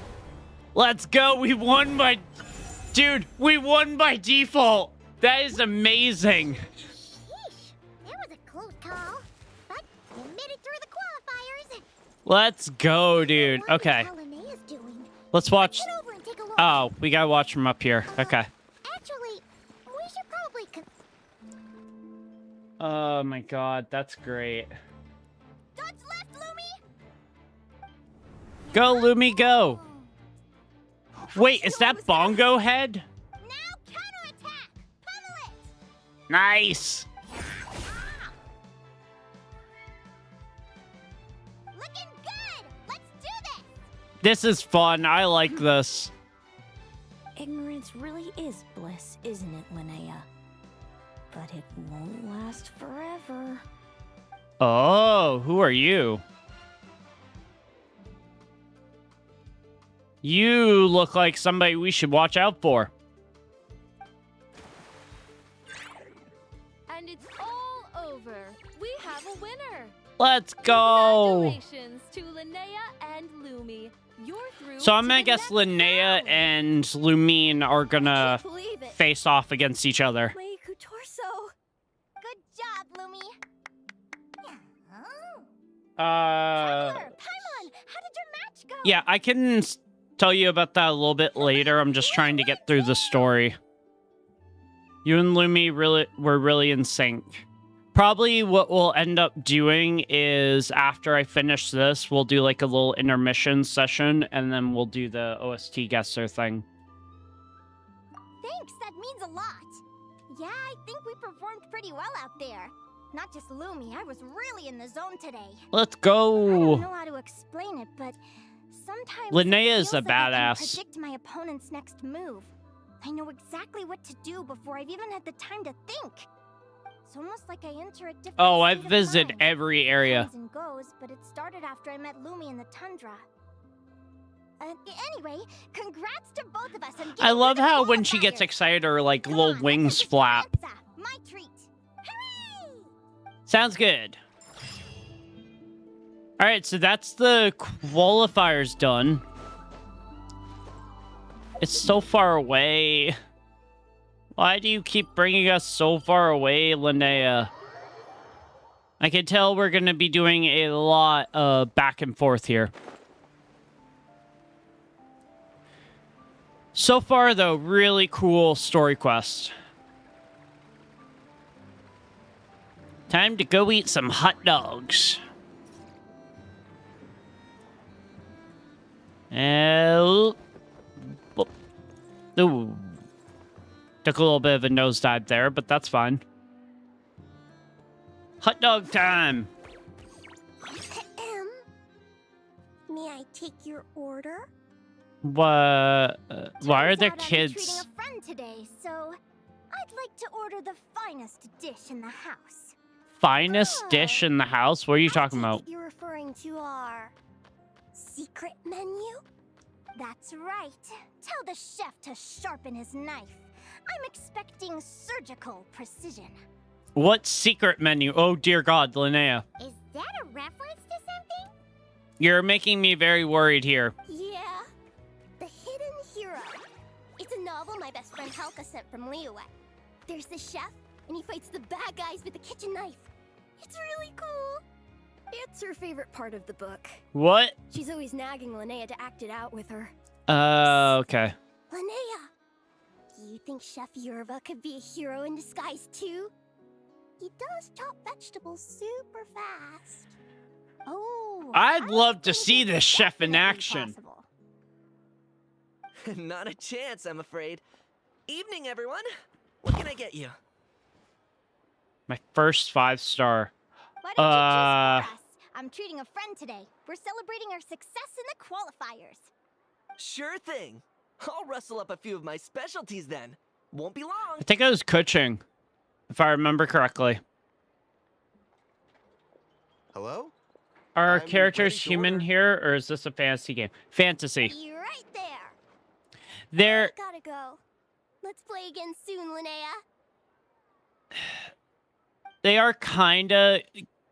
Let's go. We won by... Dude, we won by default. That is amazing. Sheesh, that was a close call, but we made it through the qualifiers. Let's go, dude. Okay. How Linnea's doing. Let's watch... Get over and take a look. Oh, we gotta watch from up here. Okay. Actually, we should probably... Oh my god, that's great. Dodge left, Lumi! Go, Lumi, go. Wait, is that Bongo Head? Now counterattack! Pummel it! Nice. Looking good! Let's do this! This is fun. I like this. Ignorance really is bliss, isn't it, Linnea? But it won't last forever. Oh, who are you? You look like somebody we should watch out for. And it's all over. We have a winner. Let's go. Congratulations to Linnea and Lumi. You're through. So I'm to gonna the guess next Linnea round. and Lumine are gonna Can't believe it. face off against each other. Leiku Torso. Good job, Lumi! Oh. Uh, Tyler, Paimon, how did your match go? yeah, I can tell you about that a little bit later. I'm just trying to get through the story. You and Lumi were really in sync. Probably what we'll end up doing is after I finish this, we'll do like a little intermission session, and then we'll do the OST guesser thing. Thanks, that means a lot. Yeah, I think we performed pretty well out there. Not just Lumi, I was really in the zone today. Let's I don't go. know how to explain it, but sometimes Linnea it is feels a like I can badass. predict my opponent's next move. I know exactly what to do before I've even had the time to think. It's almost like I enter a different Oh, state I've of visited mind. every area. Comes and goes, but it started after I met Lumi in the tundra. Anyway, congrats to both of us on getting I love through the how when she gets qualifiers. excited, her like Come little on, wings let's get flap. pizza. My treat. Hooray! Sounds good. All right, so that's the qualifiers done. It's so far away. Why do you keep bringing us so far away, Linnea? I can tell we're going to be doing a lot of back and forth here. So far, though, really cool story quest. Time to go eat some hot dogs. Ooh. Took a little bit of a nosedive there, but that's fine. Hot dog time. May I take your order? What? Why are there Turns out I'm treating kids? a friend today, so I'd like to order the finest dish in the house. Finest dish in the house? What are you I talking take about? it you're referring to our secret menu? That's right. Tell the chef to sharpen his knife. I'm expecting surgical precision. What secret menu? Oh, dear God, Linnea. Is that a reference to something? You're making me very worried here. Yeah. The Hidden Hero. It's a novel my best friend Halka sent from WuWa. There's the chef, and he fights the bad guys with a kitchen knife. It's really cool. It's her favorite part of the book. What? She's always nagging Linnea to act it out with her. Okay. Linnea, do you think Chef Yerba could be a hero in disguise too? He does chop vegetables super fast. Oh, I'd I love to think see it's this chef in definitely action. possible. Not a chance, I'm afraid. Evening, everyone. What can I get you? My first 5-star. Why don't you choose for us? I'm treating a friend today. We're celebrating our success in the qualifiers. Sure thing. I'll rustle up a few of my specialties then. Won't be long. I think I was coaching, if I remember correctly. Hello? Are I'm characters ready to human order. here, or is this a fantasy game? Fantasy. You're right there. They're... Gotta go. Let's play again soon, Linnea. They are kind of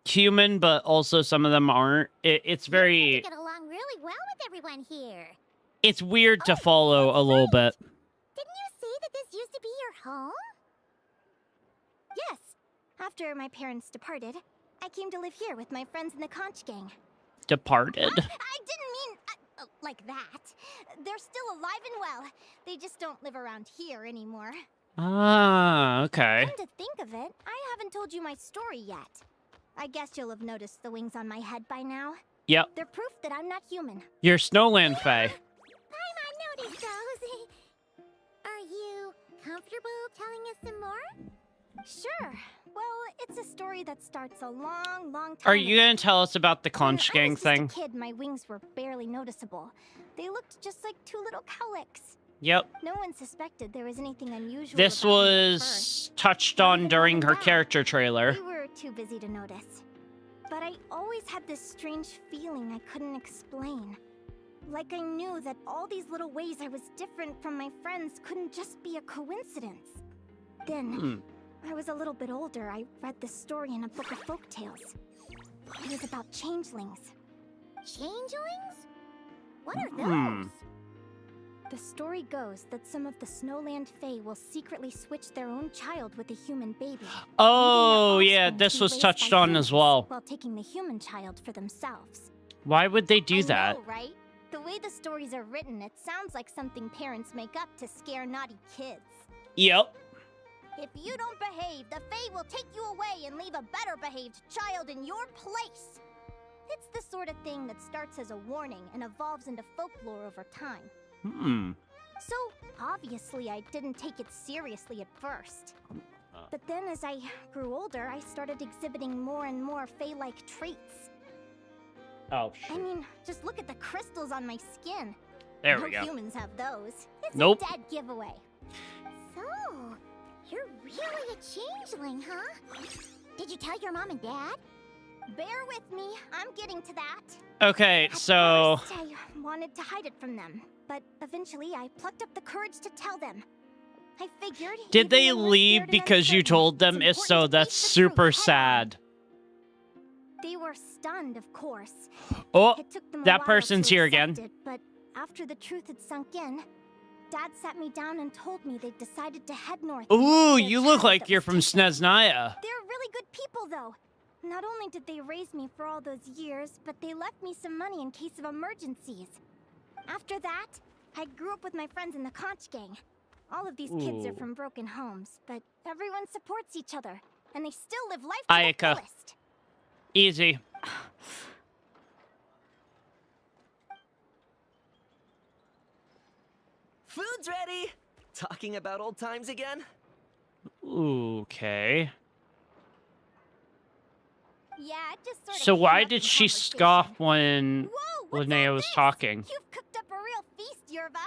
human, but also some of them aren't. It's very... You get along really well with everyone here. It's weird to follow a little bit. Didn't you say that this used to be your home? Yes. After my parents departed, I came to live here with my friends in the conch gang. Departed. I didn't mean like that. They're still alive and well. They just don't live around here anymore. Ah, okay. Come to think of it, I haven't told you my story yet. I guess you'll have noticed the wings on my head by now. Yep. They're proof that I'm not human. You're Snowland Fae. I noticed those. Are you comfortable telling us some more? Sure. Well, it's a story that starts a long, long time Are you ago. going to tell us about the conch When I gang was just a thing? kid, my wings were barely noticeable. They looked just like two little cowlicks. Yep. No one suspected there was anything unusual This about me at was first. touched on during her character trailer. We were too busy to notice. But I always had this strange feeling I couldn't explain. Like I knew that all these little ways I was different from my friends couldn't just be a coincidence. Then, I was a little bit older, I read this story in a book of folktales. It was about changelings. Changelings? What are those? The story goes that some of the Snowland Fae will secretly switch their own child with a human baby. Oh, leaving their yeah, offspring to this be was raised touched by on as humans, well. While taking the human child for themselves. Why would they do I that? know, right? The way the stories are written, it sounds like something parents make up to scare naughty kids. Yep. If you don't behave, the Fae will take you away and leave a better behaved child in your place. It's the sort of thing that starts as a warning and evolves into folklore over time. So, obviously, I didn't take it seriously at first. But then as I grew older, I started exhibiting more and more Fae-like traits. Oh, I mean, just look at the crystals on my skin. There No we go. humans have those. It's Nope. a dead giveaway. So, you're really a changeling, huh? Did you tell your mom and dad? Bear with me, I'm getting to that. Okay, At so... first, I wanted to hide it from them, but eventually I plucked up the courage to tell them. I figured. Did even they when we're leave scared and because you uncertain, told them? it's If so, important to that's face the truth super head on. sad. They were stunned, of course. Oh, It took them a that while person's to here accept again. it, but after the truth had sunk in, Dad sat me down and told me they decided to head north. and look Ooh, for their you look child like that you're was from taken. Sneznaya. They're really good people, though. Not only did they raise me for all those years, but they left me some money in case of emergencies. After that, I grew up with my friends in the Conch gang. All of these kids are Ooh. from broken homes, but everyone supports each other, and they still live life to the Ayaka. fullest. Easy. Food's ready! Talking about old times again? Okay. Yeah, it just sort of So came why up did in she conversation. scoff when Whoa, what's Linnea all was this? talking? You've cooked up a real feast, Yerva.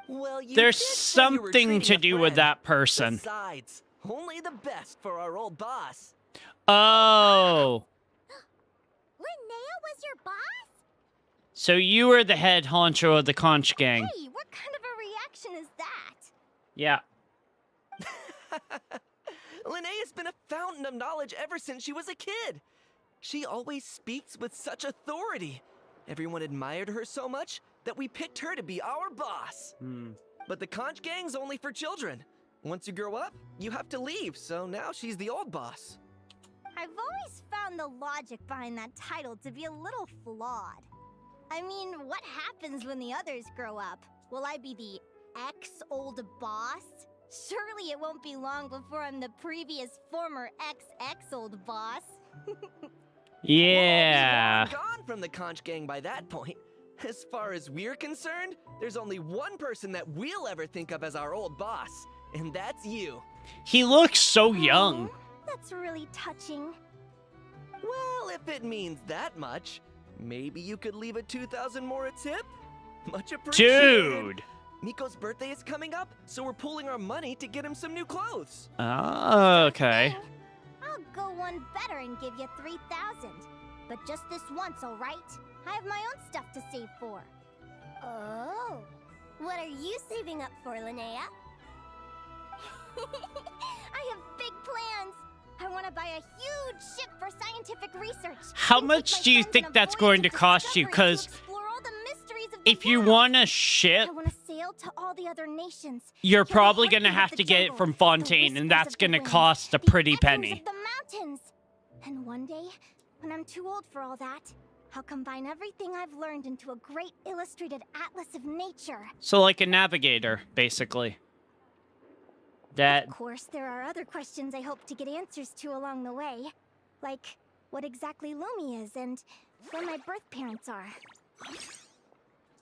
Well, you There's did say you were something treating to a do with friend. that person. Besides, only the best for our old boss. Oh. Linnea was your boss? So you were the head honcho of the Conch gang. Hey, what kind of a reaction is that? Yeah. Linnea's been a fountain of knowledge ever since she was a kid. She always speaks with such authority. Everyone admired her so much that we picked her to be our boss. But the Conch gang's only for children. Once you grow up, you have to leave, so now she's the old boss. I've always found the logic behind that title to be a little flawed. I mean, what happens when the others grow up? Will I be the ex-old boss? Surely it won't be long before I'm the previous former ex-old boss. Yeah. We're gone from the Conch gang by that point. As far as we're concerned, there's only one person that we'll ever think of as our old boss, and that's you. He looks so young. Oh, that's really touching. Well, if it means that much, maybe you could leave a 2,000 more a tip? Much appreciated. Dude. Miko's birthday is coming up, so we're pooling our money to get him some new clothes. Oh, okay. I'll go one better and give you 3,000. But just this once, all right? I have my own stuff to save for. Oh. What are you saving up for, Linnea? I have big plans. I want to buy a huge ship for scientific research. How and take much my do you friends think on a that's voyage going to of cost you? discovery to 'Cause explore all the mysteries of the if you world. want a ship, I want to sail to all the other nations. you're Hear the probably going to heartbeat of have the to get it jungle, from the Fontaine, and whispers that's of the going to wind, cost a the pretty echoes penny. of the mountains. And one day, when I'm too old for all that, I'll combine everything I've learned into a great illustrated atlas of nature. So like a navigator, basically. That Of course, there are other questions I hope to get answers to along the way. Like, what exactly Lumi is and where my birth parents are.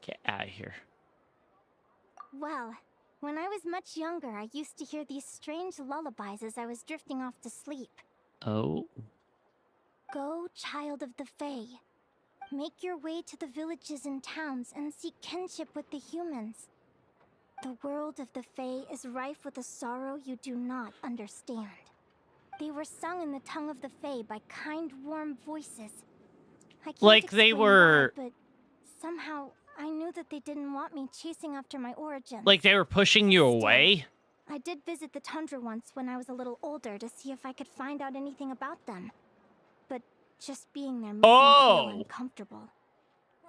get out of here. Well, when I was much younger, I used to hear these strange lullabies as I was drifting off to sleep. Oh. Go, child of the Fae. Make your way to the villages and towns and seek kinship with the humans. The world of the Fae is rife with a sorrow you do not understand. They were sung in the tongue of the Fae by kind, warm voices. I can't Like they explain were- why, but somehow I knew that they didn't want me chasing after my origins. Like they were pushing you away? I did visit the tundra once when I was a little older to see if I could find out anything about them. But just being there made me Oh! feel uncomfortable.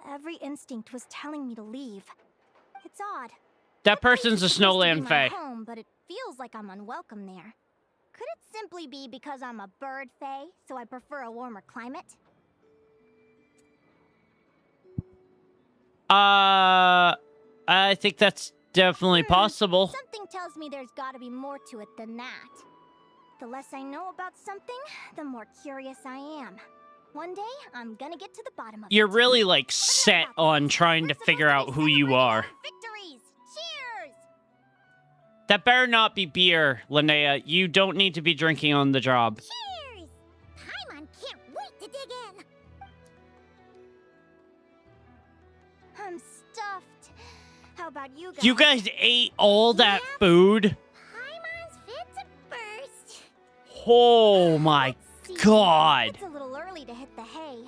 Every instinct was telling me to leave. It's odd. That person's a It's supposed to be Snowland my Fae. home, but it feels like I'm unwelcome there. Could it simply be because I'm a bird Fae, so I prefer a warmer climate? I think that's definitely possible. Something tells me there's gotta be more to it than that. The less I know about something, the more curious I am. One day, I'm gonna get to the bottom of You're it. really like set on trying to figure out who you are. Victories! Cheers! That better not be beer, Linnea. You don't need to be drinking on the job. Cheers! Paimon can't wait to dig in! I'm stuffed. How about you guys? You guys ate all that food? Paimon's fit to burst. Oh my See, god. It's a little early to hit the hay.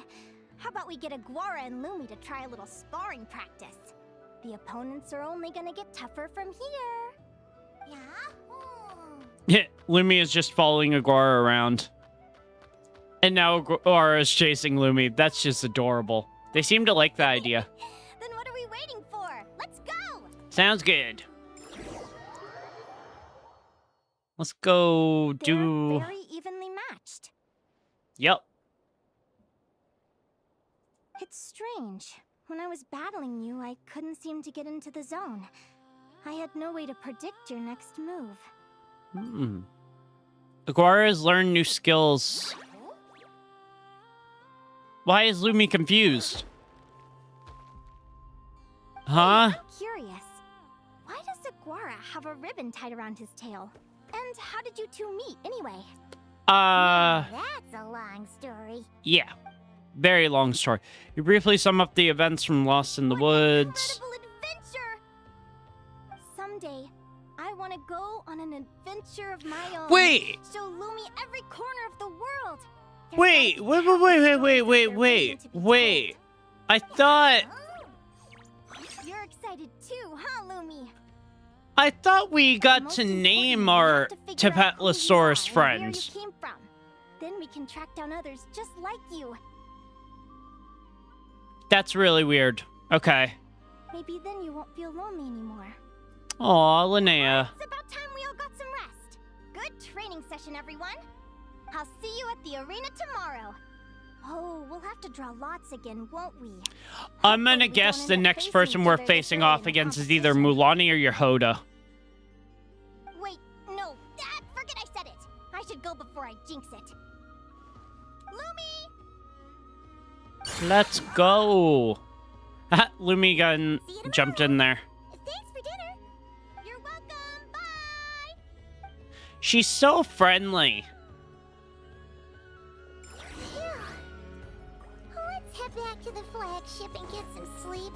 How about we get Aguara and Lumi to try a little sparring practice? The opponents are only gonna get tougher from here. Yeah? Yeah, Lumi is just following Aguara around. And now Aguara is chasing Lumi. That's just adorable. They seem to like the idea. Then what are we waiting for? Let's go! Sounds good. Let's go They're do... very evenly matched. Yep. It's strange. When I was battling you, I couldn't seem to get into the zone. I had no way to predict your next move. Aguara has learned new skills. Why is Lumi confused? Huh? I'm curious. Why does Aguara have a ribbon tied around his tail? And how did you two meet, anyway? That's a long story. Yeah. Very long story. You briefly sum up the events from Lost in the Woods. Incredible adventure! Someday, I want to go on an adventure of my own. Wait! Show Lumi every corner of the world. Wait. I thought... You're excited too, huh, Lumi? I thought we got to name our Tapatlosaurus friends. Where you came from. Then we can track down others just like you. That's really weird. Okay. Maybe then you won't feel lonely anymore. Aw, Linnea. It's about time we all got some rest. Good training session, everyone. I'll see you at the arena tomorrow. Oh, we'll have to draw lots again, won't we? I'm gonna guess the next person we're facing off against is either Mulani or Yehoda. Wait, no. Forget I said it. I should go before I jinx it. Lumi! Let's go. Lumi jumped in there. Thanks for dinner. You're welcome. Bye. She's so friendly. Let's head back to the flagship and get some sleep.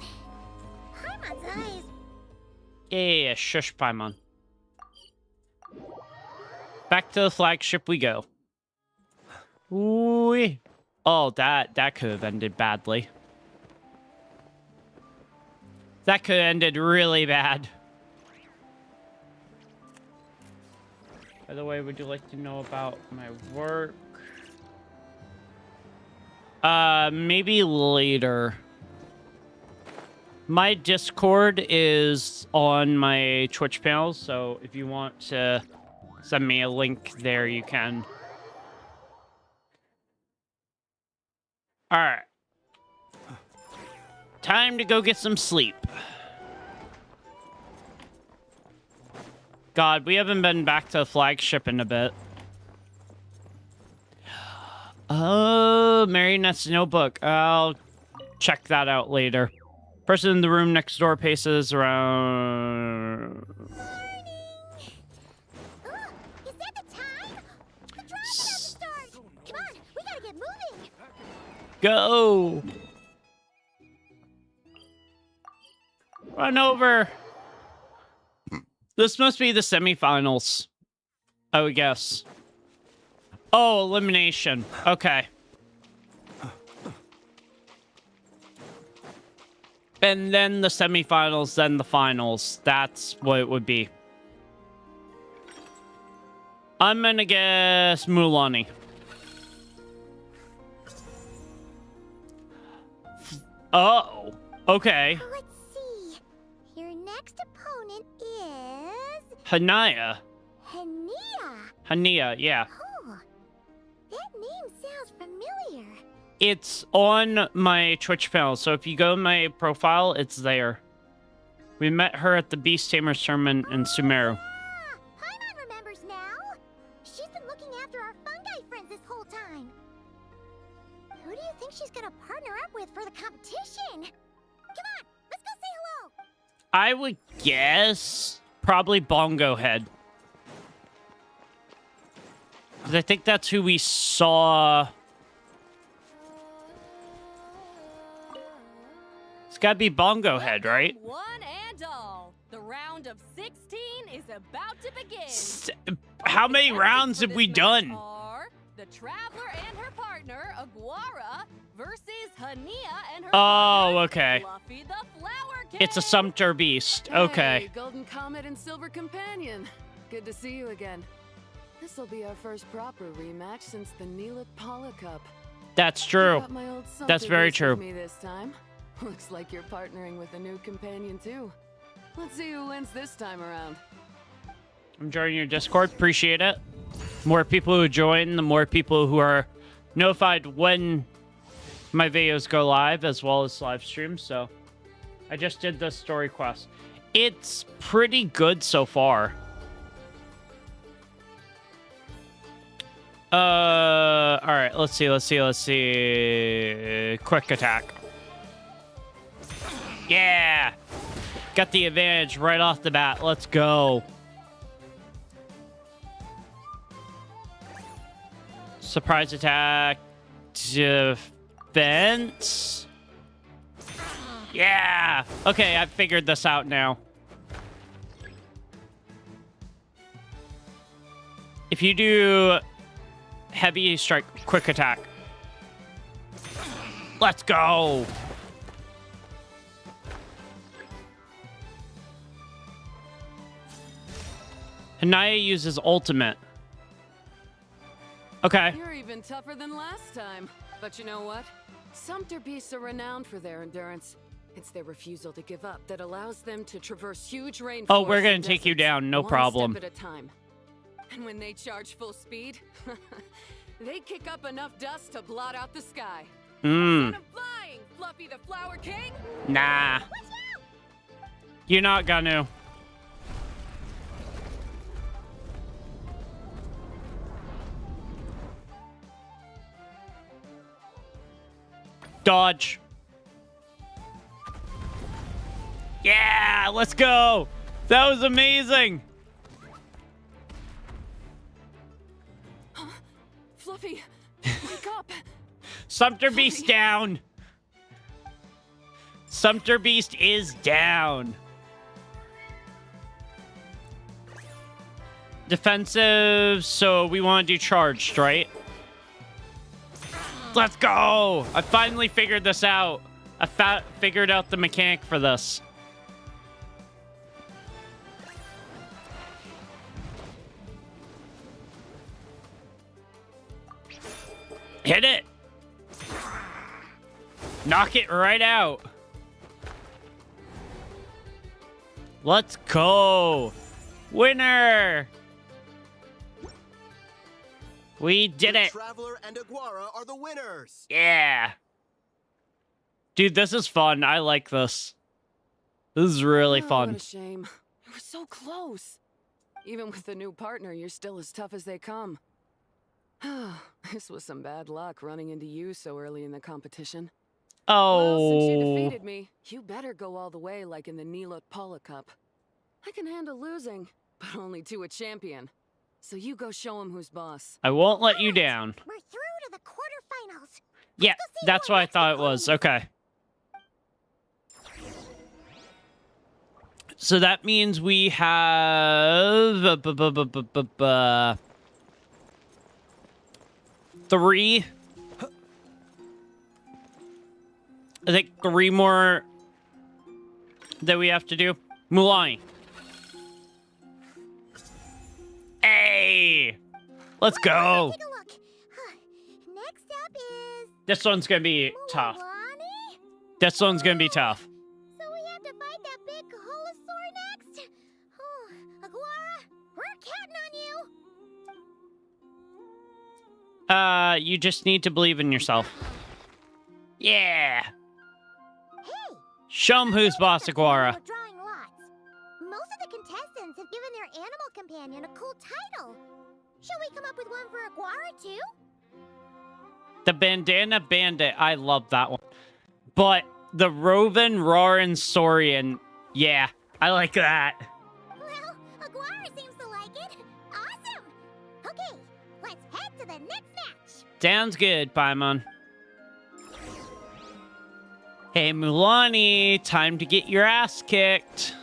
Paimon's eyes. Yeah, shush, Paimon. Back to the flagship we go. Ooh. Oh, that could have ended badly. That could have ended really bad. By the way, would you like to know about my work? Maybe later. My Discord is on my Twitch panel, so if you want to send me a link there, you can. Alright. Time to go get some sleep. God, we haven't been back to the flagship in a bit. Oh, Marionette's notebook. I'll check that out later. Person in the room next door paces around... Is that the time? The drive's about to start. Come on, we gotta get moving. Go! Run over! This must be the semifinals. I would guess. Oh, elimination. Okay. And then the semifinals, then the finals. That's what it would be. I'm gonna guess Mulani. Oh, okay. Let's see. Your next opponent is... Hanaya. Linnea. Yeah. Oh, that name sounds familiar. It's on my Twitch panel, so if you go to my profile, it's there. We met her at the Beast Tamers tournament in Sumeru. Paimon remembers now. She's been looking after our fungi friends this whole time. Who do you think she's gonna partner up with for the competition? Come on, let's go say hello. I would guess probably Bongo Head. 'Cause I think that's who we saw. It's gotta be Bongo Head, right? One and all, the round of 16 is about to begin. How many rounds have we done? Are the Traveler and her partner, Aguara, versus Linnea and her Oh, partner, okay. Fluffy the Flower King. It's a Sumpter Beast. Okay. Hey, Golden Comet and Silver Companion. Good to see you again. This'll be our first proper rematch since the Neela Paula Cup. That's true. Got my old That's Sumpter very Beast true. with me this time. Looks like you're partnering with a new companion too. Let's see who wins this time around. I'm joining your Discord. Appreciate it. More people who join, the more people who are notified when my videos go live, as well as live streams. So I just did the story quest. It's pretty good so far. All right, let's see. Quick attack. Yeah! Got the advantage right off the bat. Let's go. Surprise attack. Defense. Yeah! Okay, I've figured this out now. If you do heavy strike, quick attack. Let's go! Linnea uses ultimate. Okay. You're even tougher than last time. But you know what? Sumpter beasts are renowned for their endurance. It's their refusal to give up that allows them to traverse huge rainforests. Oh, we're gonna take you down, no problem. One step at a time. And when they charge full speed, they kick up enough dust to blot out the sky. Instead of flying, Fluffy the Flower King? Nah. You're not gonna. Dodge. Yeah, let's go. That was amazing. Fluffy, wake up. Sumpter Beast down. Sumpter Beast is down. Defensive, so we want to do charged, right? Let's go! I finally figured this out. I figured out the mechanic for this. Hit it! Knock it right out. Let's go! Winner! We did it! Traveler and Aguara are the winners! Yeah! Dude, this is fun. I like this. This is really fun. What a shame. It was so close. Even with the new partner, you're still as tough as they come. This was some bad luck running into you so early in the competition. Oh. Well, since you defeated me, you better go all the way like in the Neela Paula Cup. I can handle losing, but only to a champion. So you go show him who's boss. I won't let you down. We're through to the quarterfinals. Yeah, that's what I thought it was. Okay. So that means we have... 3. I think 3 more that we have to do. Mulani. Hey! Let's go! Take a look. Next up is... This one's gonna be tough. Mulani? This one's gonna be tough. So we have to fight that big holosaur next? Oh, Aguara, we're counting on you. You just need to believe in yourself. Yeah! Hey! Show 'em who's boss, Aguara. We're drawing lots. Most of the contestants have given their animal companion a cool title. Shall we come up with one for Aguara, too? The Bandana Bandit, I love that one. But the Rovin, Roarin, Saurian, yeah, I like that. Well, Aguara seems to like it. Awesome! Okay, let's head to the next match. Sounds good, Paimon. Hey, Mulani, time to get your ass kicked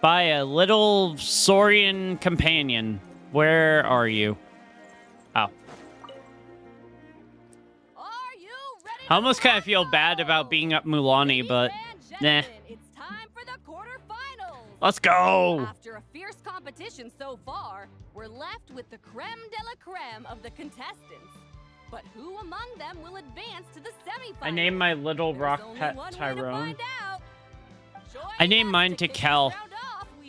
by a little Saurian companion. Where are you? Oh. I almost kind of feel bad about beating up Mulani, but nah. It's time for the quarterfinals. Let's go. After a fierce competition so far, we're left with the creme de la creme of the contestants. But who among them will advance to the semifinals? I named my little rock pet Tyrone. I named mine to Kel.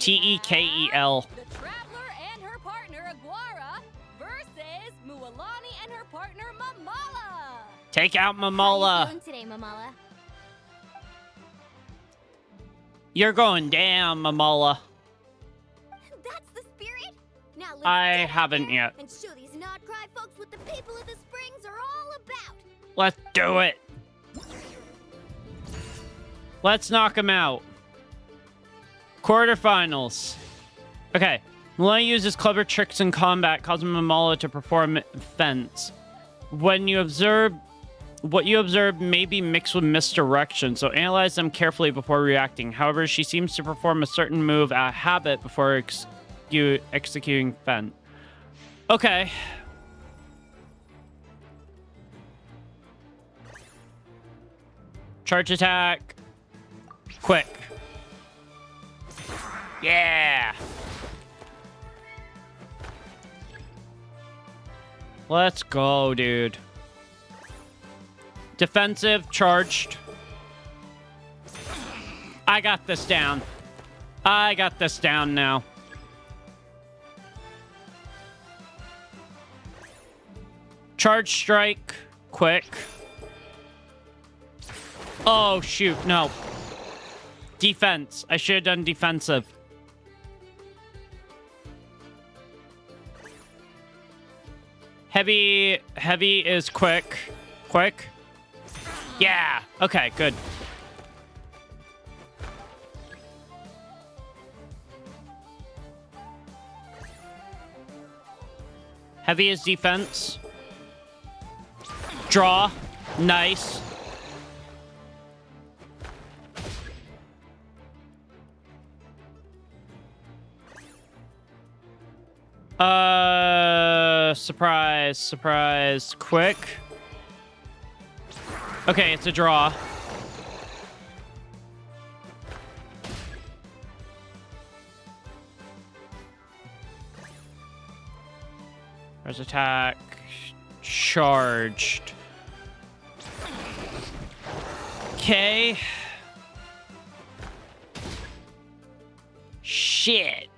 T-E-K-E-L. The Traveler and her partner Aguara versus Mualani and her partner Mamala. Take out How Mamala. are you doing today, Mamala? You're going down, Mamala. That's the spirit. Now let's I get out haven't there yet. and show these Nodcry folks what the people of the Springs are all about. Let's do it. Let's knock him out. Quarterfinals. Okay. Linnea uses clever tricks in combat, causing Mamala to perform fence. What you observe may be mixed with misdirection, so analyze them carefully before reacting. However, she seems to perform a certain move at habit before executing fence. Okay. Charge attack. Quick. Yeah. Let's go, dude. Defensive, charged. I got this down. I got this down now. Charge strike, quick. Oh, shoot, no. Defense. I should have done defensive. Heavy is quick. Quick. Yeah. Okay, good. Heavy is defense. Draw. Nice. Surprise, surprise, quick. Okay, it's a draw. There's attack. Charged. Okay. Shit.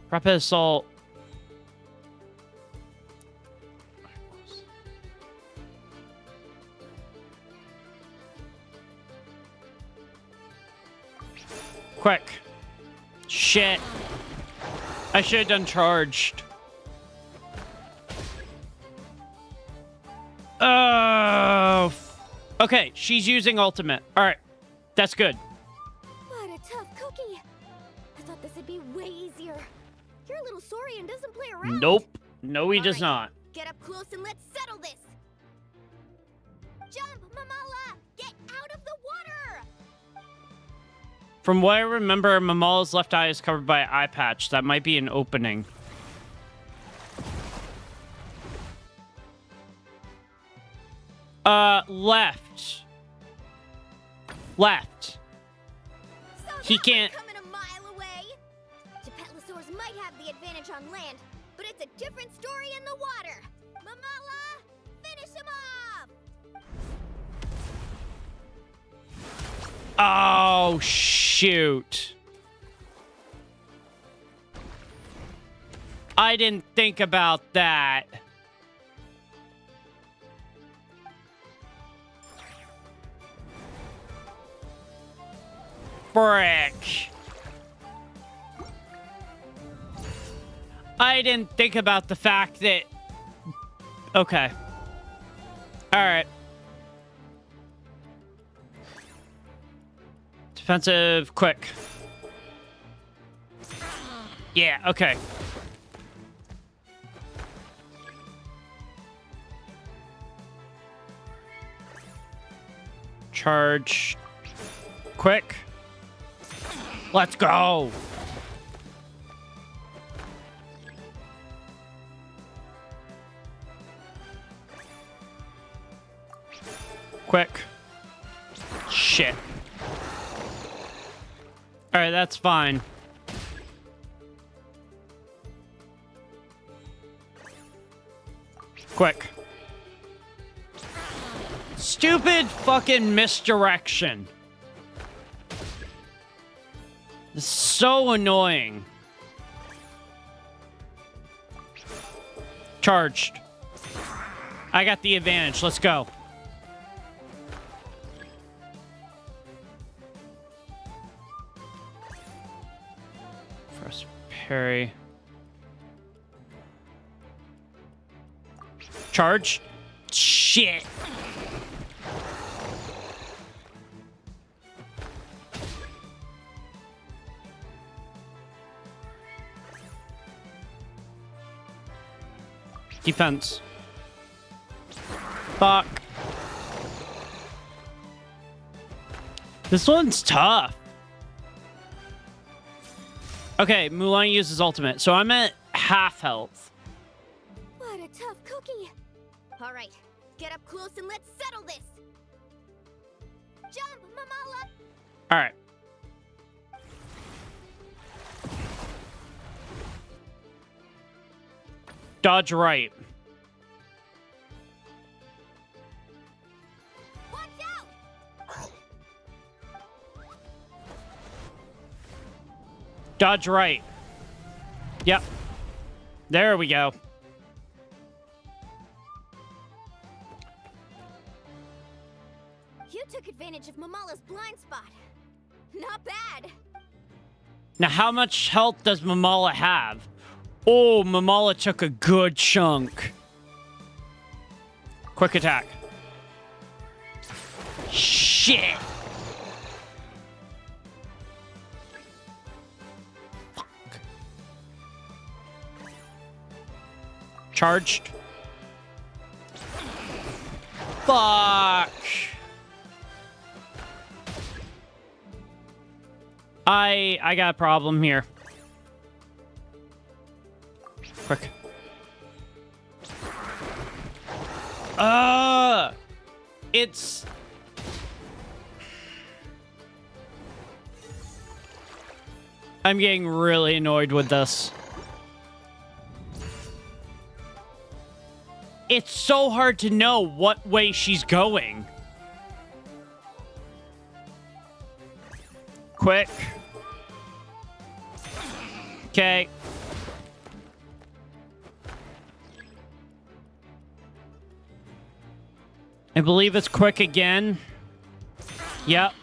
Rapid assault. Quick. Shit. I should have done charged. Oh. Okay, she's using ultimate. All right. That's good. What a tough cookie. I thought this would be way easier. Your little Saurian doesn't play around. Nope. No, he does Alright, not. Get up close and let's settle this. Jump, Mamala! Get out of the water! From what I remember, Mamala's left eye is covered by an eye patch. That might be an opening. Left. Left. So He can't... coming a mile away. Gepetlosaurs might have the advantage on land, but it's a different story in the water. Mamala, finish him off! Oh, shoot. I didn't think about that. Frick. I didn't think about the fact that... Okay. Alright. Defensive, quick. Yeah, okay. Charge. Quick. Let's go. Quick. Shit. Alright, that's fine. Quick. Stupid fucking misdirection. It's so annoying. Charged. I got the advantage. Let's go. Press parry. Charge. Shit. Defense. Fuck. This one's tough. Okay, Mulan uses ultimate, so I'm at half health. What a tough cookie. All right, get up close and let's settle this. Jump, Mamala. All right. Dodge right. Watch out. Dodge right. Yep. There we go. You took advantage of Mamala's blind spot. Not bad. Now, how much health does Mamala have? Oh, Mamala took a good chunk. Quick attack. Shit. Fuck. Charged. Fuck. I got a problem here. Quick. It's... I'm getting really annoyed with this. It's so hard to know what way she's going. Quick. Okay. I believe it's quick again. Yep.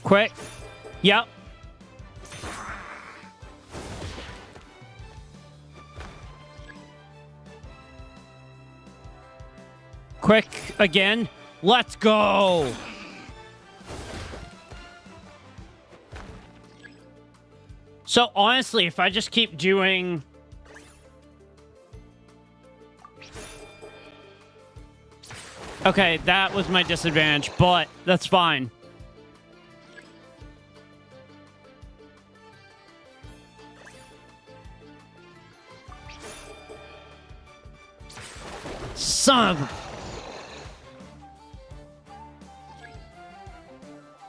Quick. Yep. Quick again. Let's go. So honestly, if I just keep doing... Okay, that was my disadvantage, but that's fine. Son of a...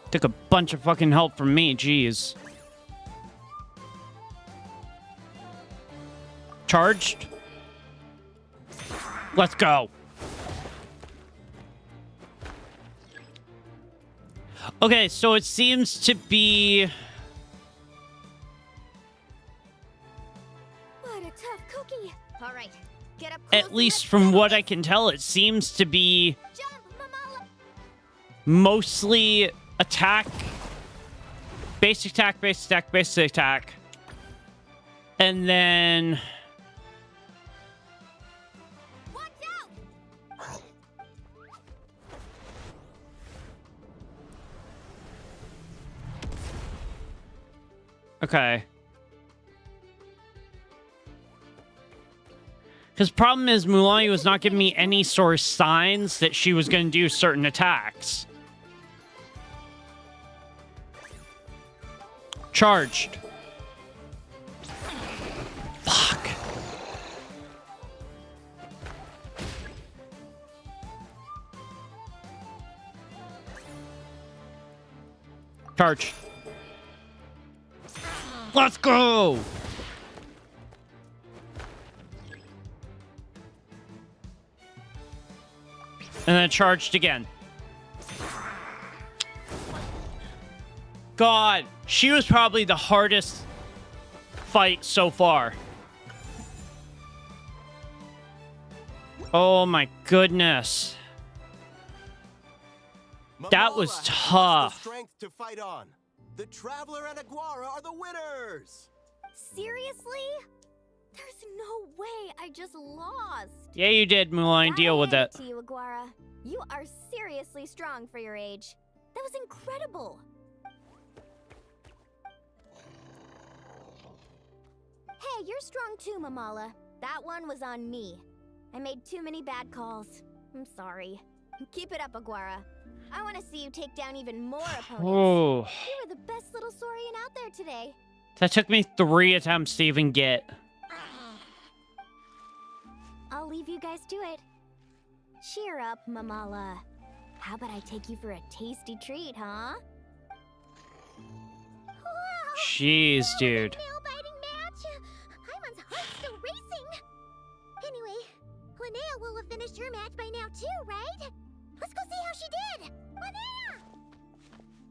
Took a bunch of fucking help from me, jeez. Charged. Let's go. Okay, so it seems to be... What a tough cookie. All right, get up close. At least from what I can tell, it seems to be... Jump, Mamala. Mostly attack. Basic attack, basic attack, basic attack. And then... Okay. Because problem is, Mulan was not giving me any sort of signs that she was going to do certain attacks. Charged. Fuck. Charge. Let's go! And then charged again. God, she was probably the hardest fight so far. Oh my goodness. That was Mamala has tough. the strength to fight on. The Traveler and Aguara are the winners. Seriously? There's no way I just lost. Yeah, you did, Mulan. Deal with it. To you, Aguara. You are seriously strong for your age. That was incredible. Hey, you're strong too, Mamala. That one was on me. I made too many bad calls. I'm sorry. Keep it up, Aguara. I want to see you take down even more opponents. Oh. You were the best little Saurian out there today. That took me 3 attempts to even get. I'll leave you guys to it. Cheer up, Mamala. How about I take you for a tasty treat, huh? Jeez, dude. Nail-biting match. Paimon's heart's still racing. Anyway, Linnea will have finished her match by now too, right? Let's go see how she did. Linnea!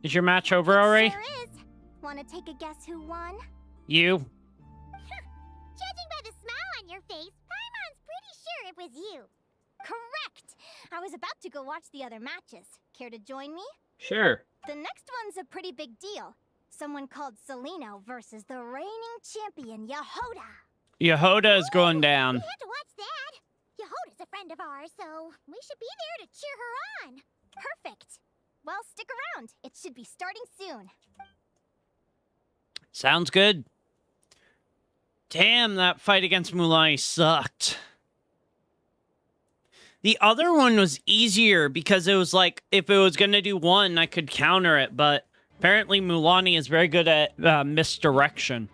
Is your match over already? Sure is. Want to take a guess who won? You. Judging by the smile on your face, Paimon's pretty sure it was you. Correct! I was about to go watch the other matches. Care to join me? Sure. The next one's a pretty big deal. Someone called Celino versus the reigning champion, Yehoda. Yehoda is going down. We had to watch that. Yehoda's a friend of ours, so we should be there to cheer her on. Perfect. Well, stick around. It should be starting soon. Sounds good. Damn, that fight against Mulani sucked. The other one was easier because it was like, if it was going to do one, I could counter it, but apparently Mulani is very good at misdirection.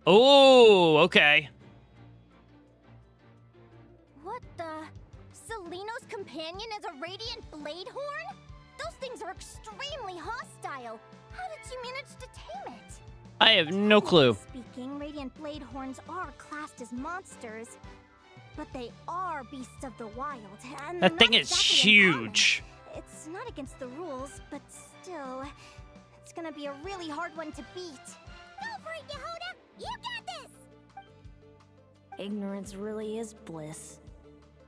Oh, okay. What the? Celino's companion is a radiant blade horn? Those things are extremely hostile. How did you manage to tame it? I have no clue. Speaking, radiant blade horns are classed as monsters, but they are beasts of the wild. And That thing not is exactly huge. uncommon. It's not against the rules, but still, it's gonna be a really hard one to beat. Go for it, Yehoda! You got this! Ignorance really is bliss,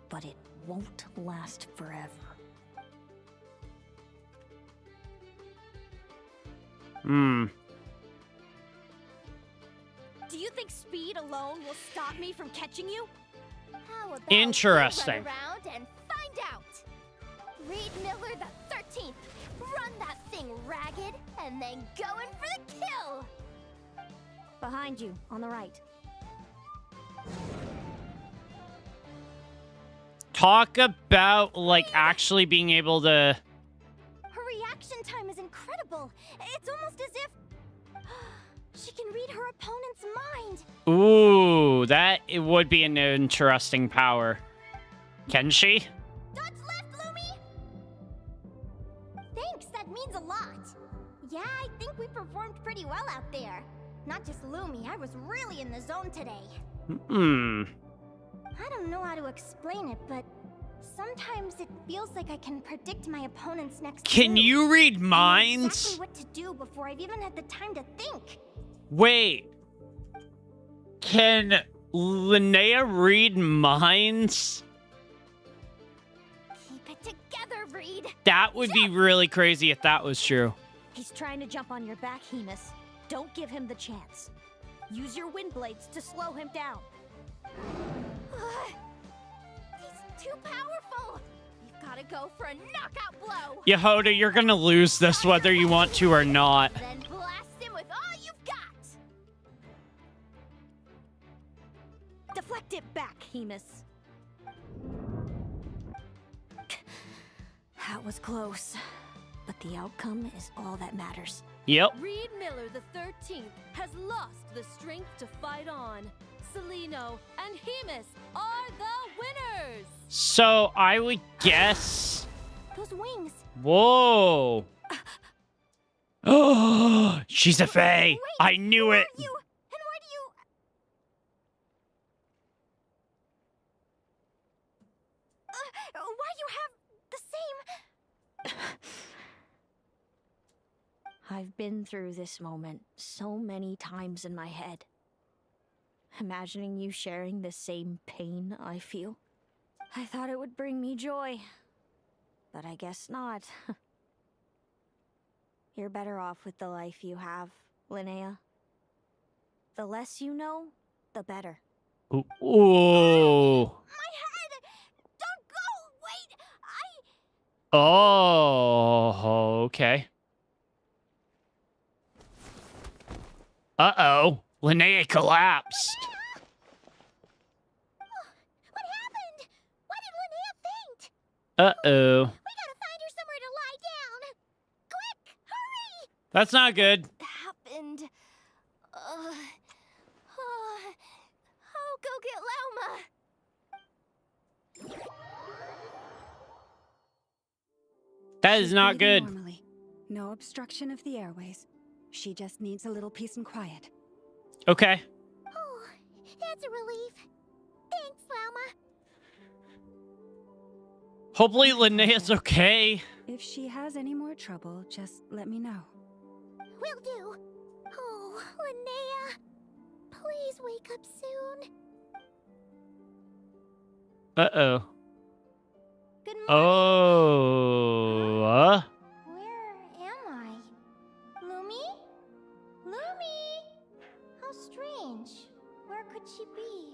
but it won't last forever. Do you think speed alone will stop me from catching you? How about Interesting. you run around and find out? Reed Miller the 13th. Run that thing ragged, and then go in for the kill! Behind you, on the right. Talk about, like, actually being able to... Her reaction time is incredible. It's almost as if she can read her opponent's mind. Ooh, that it would be an interesting power. Can she? Dodge left, Lumi! Thanks, that means a lot. Yeah, I think we performed pretty well out there. Not just Lumi, I was really in the zone today. I don't know how to explain it, but sometimes it feels like I can predict my opponent's next Can move. you read I know minds? exactly what to do before I've even had the time to think. Wait. Can Linnea read minds? Keep it together, Reed. That would be really crazy if that was true. He's trying to jump on your back, Hemus. Don't give him the chance. Use your wind blades to slow him down. He's too powerful. You've got to go for a knockout blow. Yehoda, you're gonna lose this whether you want to or not. Then blast him with all you've got. Deflect it back, Hemus. That was close, but the outcome is all that matters. Yep. Reed Miller the 13th has lost the strength to fight on. Celino and Hemus are the winners. So I would guess... Those wings. Whoa. Oh, she's a fae. I knew it. You, and why do you... why you have the same... I've been through this moment so many times in my head. Imagining you sharing the same pain I feel. I thought it would bring me joy, but I guess not. You're better off with the life you have, Linnea. The less you know, the better. Ooh. Ooh. My head! Don't go! Wait! Oh, okay. Uh-oh. Linnea collapsed. What happened? Why did Linnea faint? Uh-oh. We gotta find her somewhere to lie down. Quick! Hurry! That's not good. Happened. Oh, go get Lauma. That is She's not breathing good. Normally. No obstruction of the airways. She just needs a little peace and quiet. Okay. Oh, that's a relief. Thanks, Lauma. Hopefully Linnea's okay. If she has any more trouble, just let me know. Will do. Oh, Linnea. Please wake up soon. Uh-oh. Good morning. Oh. Where am I? Lumi? Lumi! How strange. Where could she be?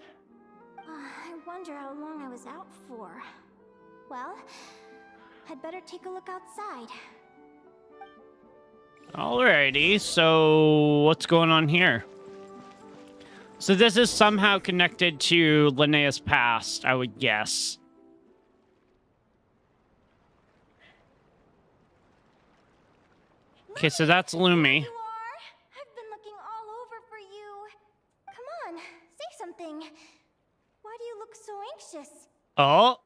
I wonder how long I was out for. Well, I'd better take a look outside. Alrighty, so what's going on here? So this is somehow connected to Linnea's past, I would guess. Okay, so that's Lumi. You are. I've been looking all over for you. Come on, say something. Why do you look so anxious? Oh,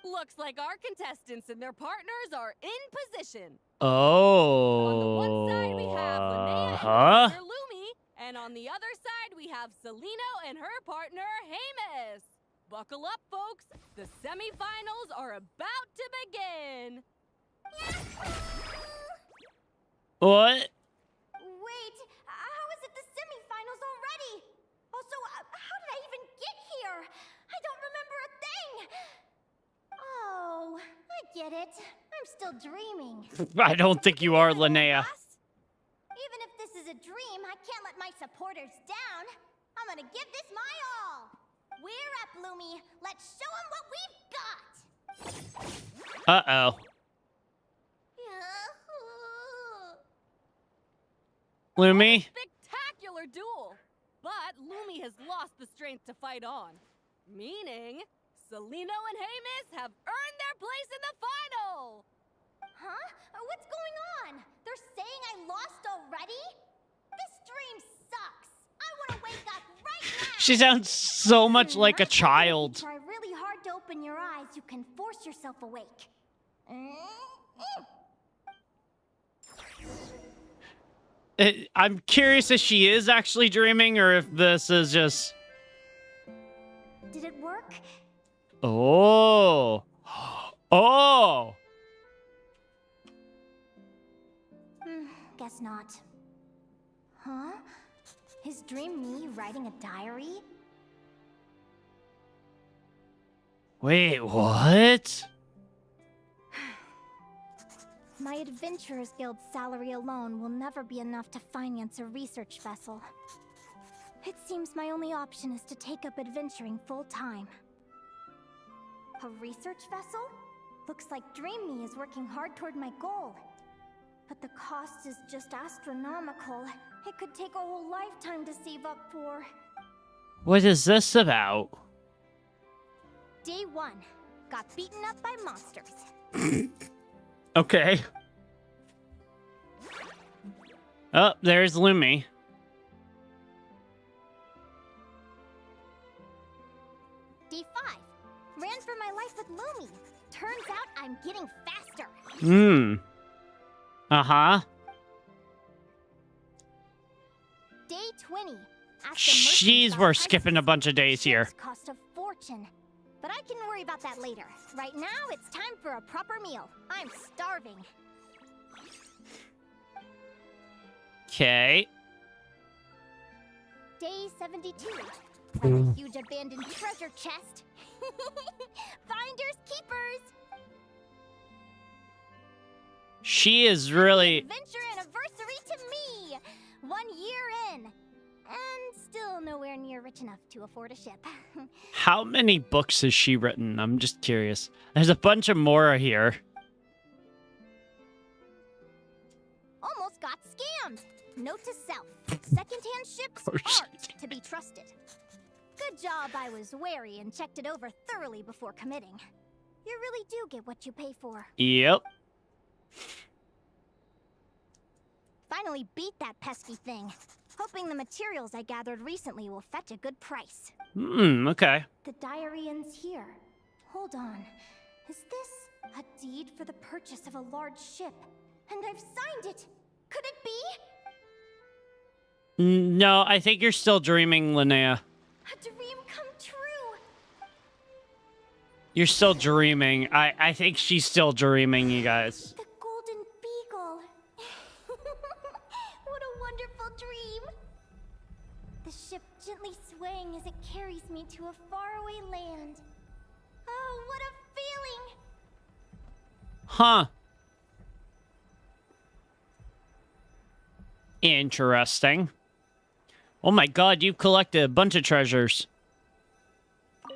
Looks like our contestants and their partners are in position. oh. On the one side we have Linnea and her Uh-huh. partner Lumi, and on the other side we have Celino and her partner Hamus. Buckle up, folks. The semifinals are about to begin. What? Wait, how is it the semifinals already? Also, how did I even get here? I don't remember a thing. Oh, I get it. I'm still dreaming. I don't think you are, Linnea. Even if this is a dream, I can't let my supporters down. I'm gonna give this my all. We're up, Lumi. Let's show them what we've got. Uh-oh. Lumi? Spectacular duel! But Lumi has lost the strength to fight on. Meaning, Celino and Hamus have earned their place in the final! Huh? What's going on? They're saying I lost already? This dream sucks. I want to wake up right now. She sounds so much like a child. If you try really hard to open your eyes, you can force yourself awake. I'm curious if she is actually dreaming or if this is just... Did it work? Oh. Oh. Guess not. Huh? Is dream me writing a diary? Wait, what? My Adventurers Guild salary alone will never be enough to finance a research vessel. It seems my only option is to take up adventuring full-time. A research vessel? Looks like Dream Me is working hard toward my goal. But the cost is just astronomical. It could take a whole lifetime to save up for. What is this about? Day 1. Got beaten up by monsters. Okay. Oh, there's Lumi. Day 5. Ran for my life with Lumi. Turns out I'm getting faster. Uh-huh. Day 20. Jeez, we're skipping a bunch of days here. Cost a fortune. But I can worry about that later. Right now, it's time for a proper meal. I'm starving. Okay. Day 72. Found a huge abandoned treasure chest. Finders keepers. She is really... Adventure anniversary to me! 1 year in. And still nowhere near rich enough to afford a ship. How many books has she written? I'm just curious. There's a bunch of Mora here. Almost got scammed. Note to self. Secondhand ships aren't to be trusted. Good job I was wary and checked it over thoroughly before committing. You really do get what you pay for. Yep. Finally beat that pesky thing. Hoping the materials I gathered recently will fetch a good price. Okay. The diary ends here. Hold on. Is this a deed for the purchase of a large ship? And I've signed it! Could it be? No, I think you're still dreaming, Linnea. A dream come true! You're still dreaming. I think she's still dreaming, you guys. The Golden Beagle. What a wonderful dream! The ship gently swaying as it carries me to a faraway land. Oh, what a feeling! Huh. Interesting. Oh my god, you've collected a bunch of treasures. Let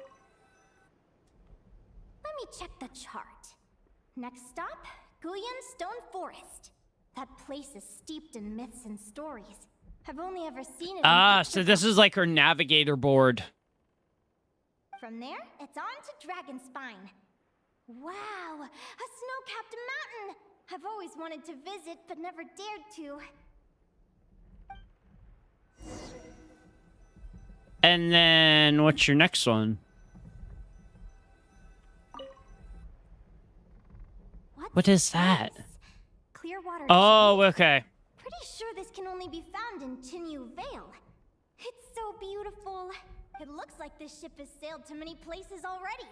me check the chart. Next stop, Guyan Stone Forest. That place is steeped in myths and stories. I've only ever seen it. So this is like her navigator board. From there, it's on to Dragonspine. Wow, a snow-capped mountain! I've always wanted to visit, but never dared to. And then, what's your next one? What is that? Clearwater. Oh, okay. Pretty sure this can only be found in Chinyu Vale. It's so beautiful. It looks like this ship has sailed to many places already.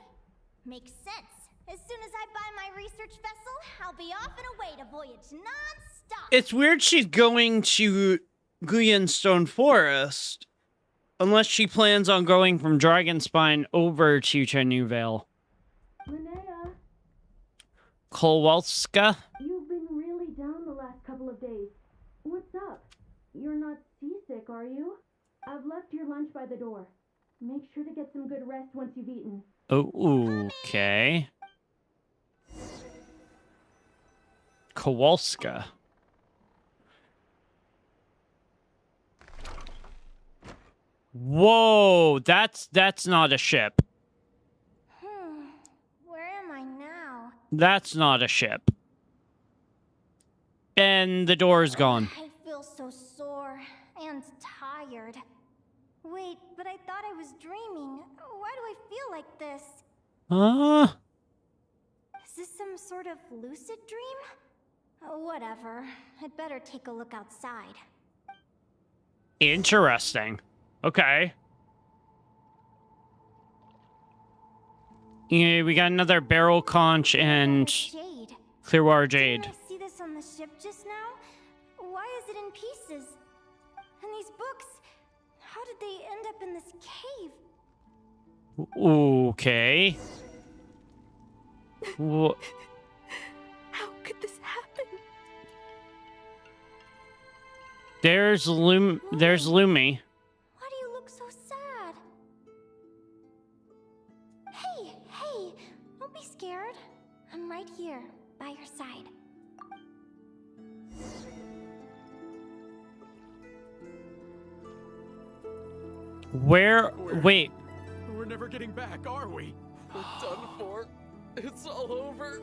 Makes sense. As soon as I buy my research vessel, I'll be off and away to voyage non-stop. It's weird she's going to Guyan Stone Forest. Unless she plans on going from Dragonspine over to Chenyu Vale. Linnea, Kowalska? you've been really down the last couple of days. What's up? You're not seasick, are you? I've left your lunch by the door. Make sure to get some good rest once you've eaten. Oh, okay. Kowalska. Whoa, that's not a ship. Where am I now? That's not a ship. And the door is gone. I feel so sore and tired. Wait, but I thought I was dreaming. Why do I feel like this? Is this some sort of lucid dream? Whatever. I'd better take a look outside. Interesting. Okay. Yeah, we got another barrel conch and Jade. Clearwater Jade. Didn't I see this on the ship just now? Why is it in pieces? And these books, how did they end up in this cave? Okay. How could this happen? There's Lumi. Why do you look so sad? Hey, don't be scared. I'm right here, by your side. Wait. We're never getting back, are we? We're done for. It's all over.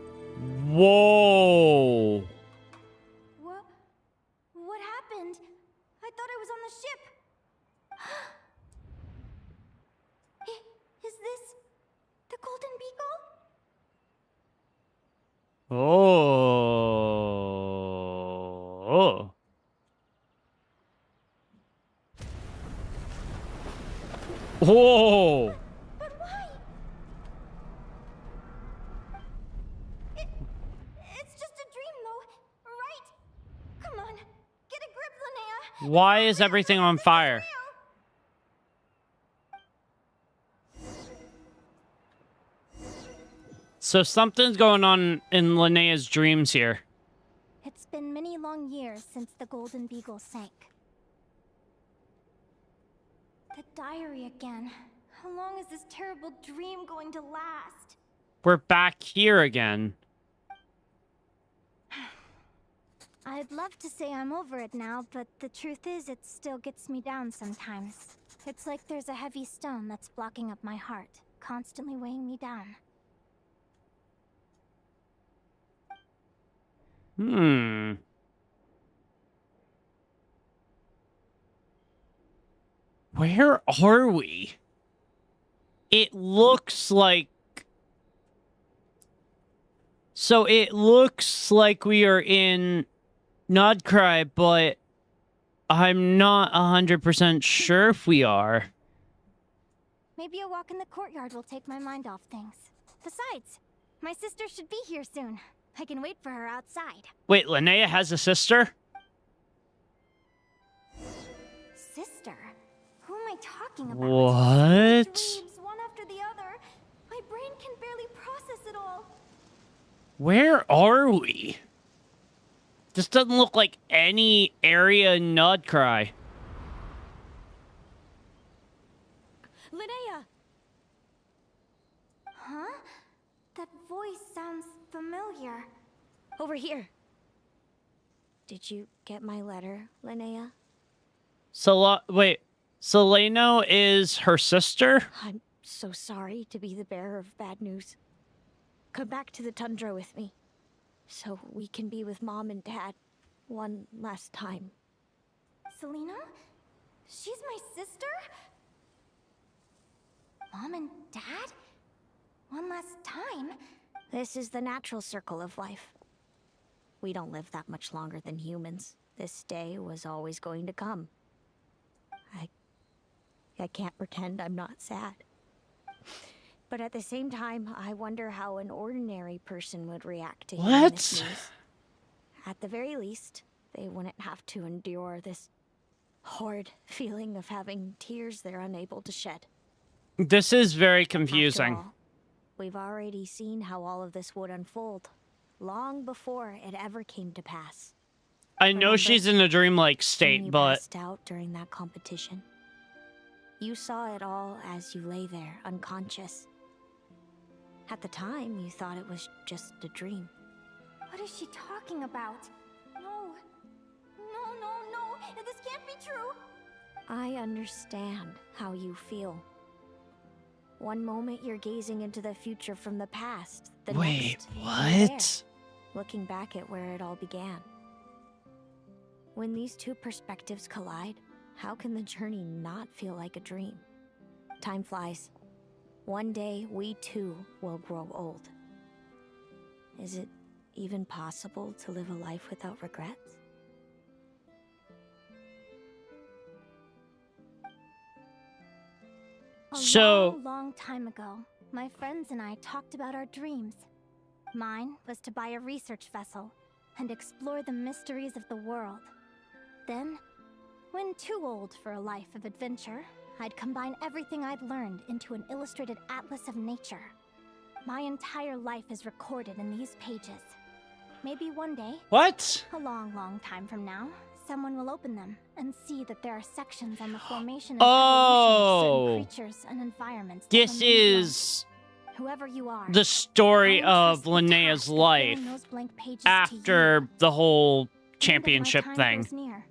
Whoa. What happened? I thought I was on the ship. Is this the Golden Beagle? Oh. Whoa. But why? It's just a dream, though, right? Come on, get a grip, Linnea. Why is everything on fire? So something's going on in Linnea's dreams here. been many long years since the Golden Beagle sank. The diary again. How long is this terrible dream going to last? We're back here again. I'd love to say I'm over it now, but the truth is it still gets me down sometimes. It's like there's a heavy stone that's blocking up my heart, constantly weighing me down. Where are we? It looks like... So it looks like we are in Nodcry, but I'm not 100% sure if we are. Maybe a walk in the courtyard will take my mind off things. Besides, my sister should be here soon. I can wait for her outside. Wait, Linnea has a sister? Sister? Who am I talking about? What? Dreams, one after the other. My brain can barely process it all. Where are we? This doesn't look like any area in Nodcry. Linnea! Huh? That voice sounds familiar. Over here. Did you get my letter, Linnea? Wait. Seleno is her sister? I'm so sorry to be the bearer of bad news. Come back to the tundra with me, so we can be with Mom and Dad one last time. Selena? She's my sister? Mom and Dad? One last time? This is the natural circle of life. We don't live that much longer than humans. This day was always going to come. I can't pretend I'm not sad. But at the same time, I wonder how an ordinary person would react to hearing this news. At the very least, they wouldn't have to endure this horrid feeling of having tears they're unable to shed. This is very confusing. After all, we've already seen how all of this would unfold, long before it ever came to pass. I know she's in a dreamlike When state, you but... passed out during that competition. You saw it all as you lay there, unconscious. At the time, you thought it was just a dream. What is she talking about? No. No. This can't be true. I understand how you feel. One moment you're gazing into the future from the past. The Wait, next, you're what? there, looking back at where it all began. When these two perspectives collide, how can the journey not feel like a dream? Time flies. One day, we too will grow old. Is it even possible to live a life without regrets? A long time ago, my friends and I talked about our dreams. Mine was to buy a research vessel and explore the mysteries of the world. Then, when too old for a life of adventure, I'd combine everything I'd learned into an illustrated atlas of nature. My entire life is recorded in these pages. Maybe one day, a long time from now, someone will open them and see that there are sections on the formation and evolution of certain creatures and environments. This is whoever you are, the story of Linnea's life after the whole championship thing. Near,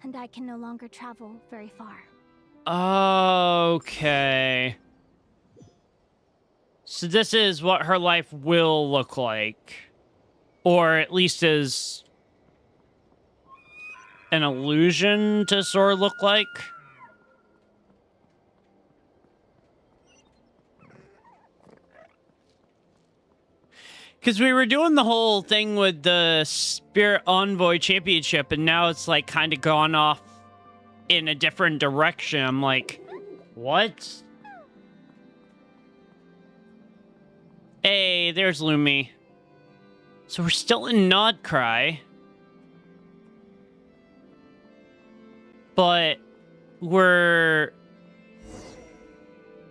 and I can no longer travel very far. Okay. So this is what her life will look like. Or at least is an illusion to sort of look like. Because we were doing the whole thing with the Spirit Envoy Championship, and now it's like kind of gone off in a different direction. I'm like, what? Hey, there's Lumi. So we're still in Nodcry. But we're,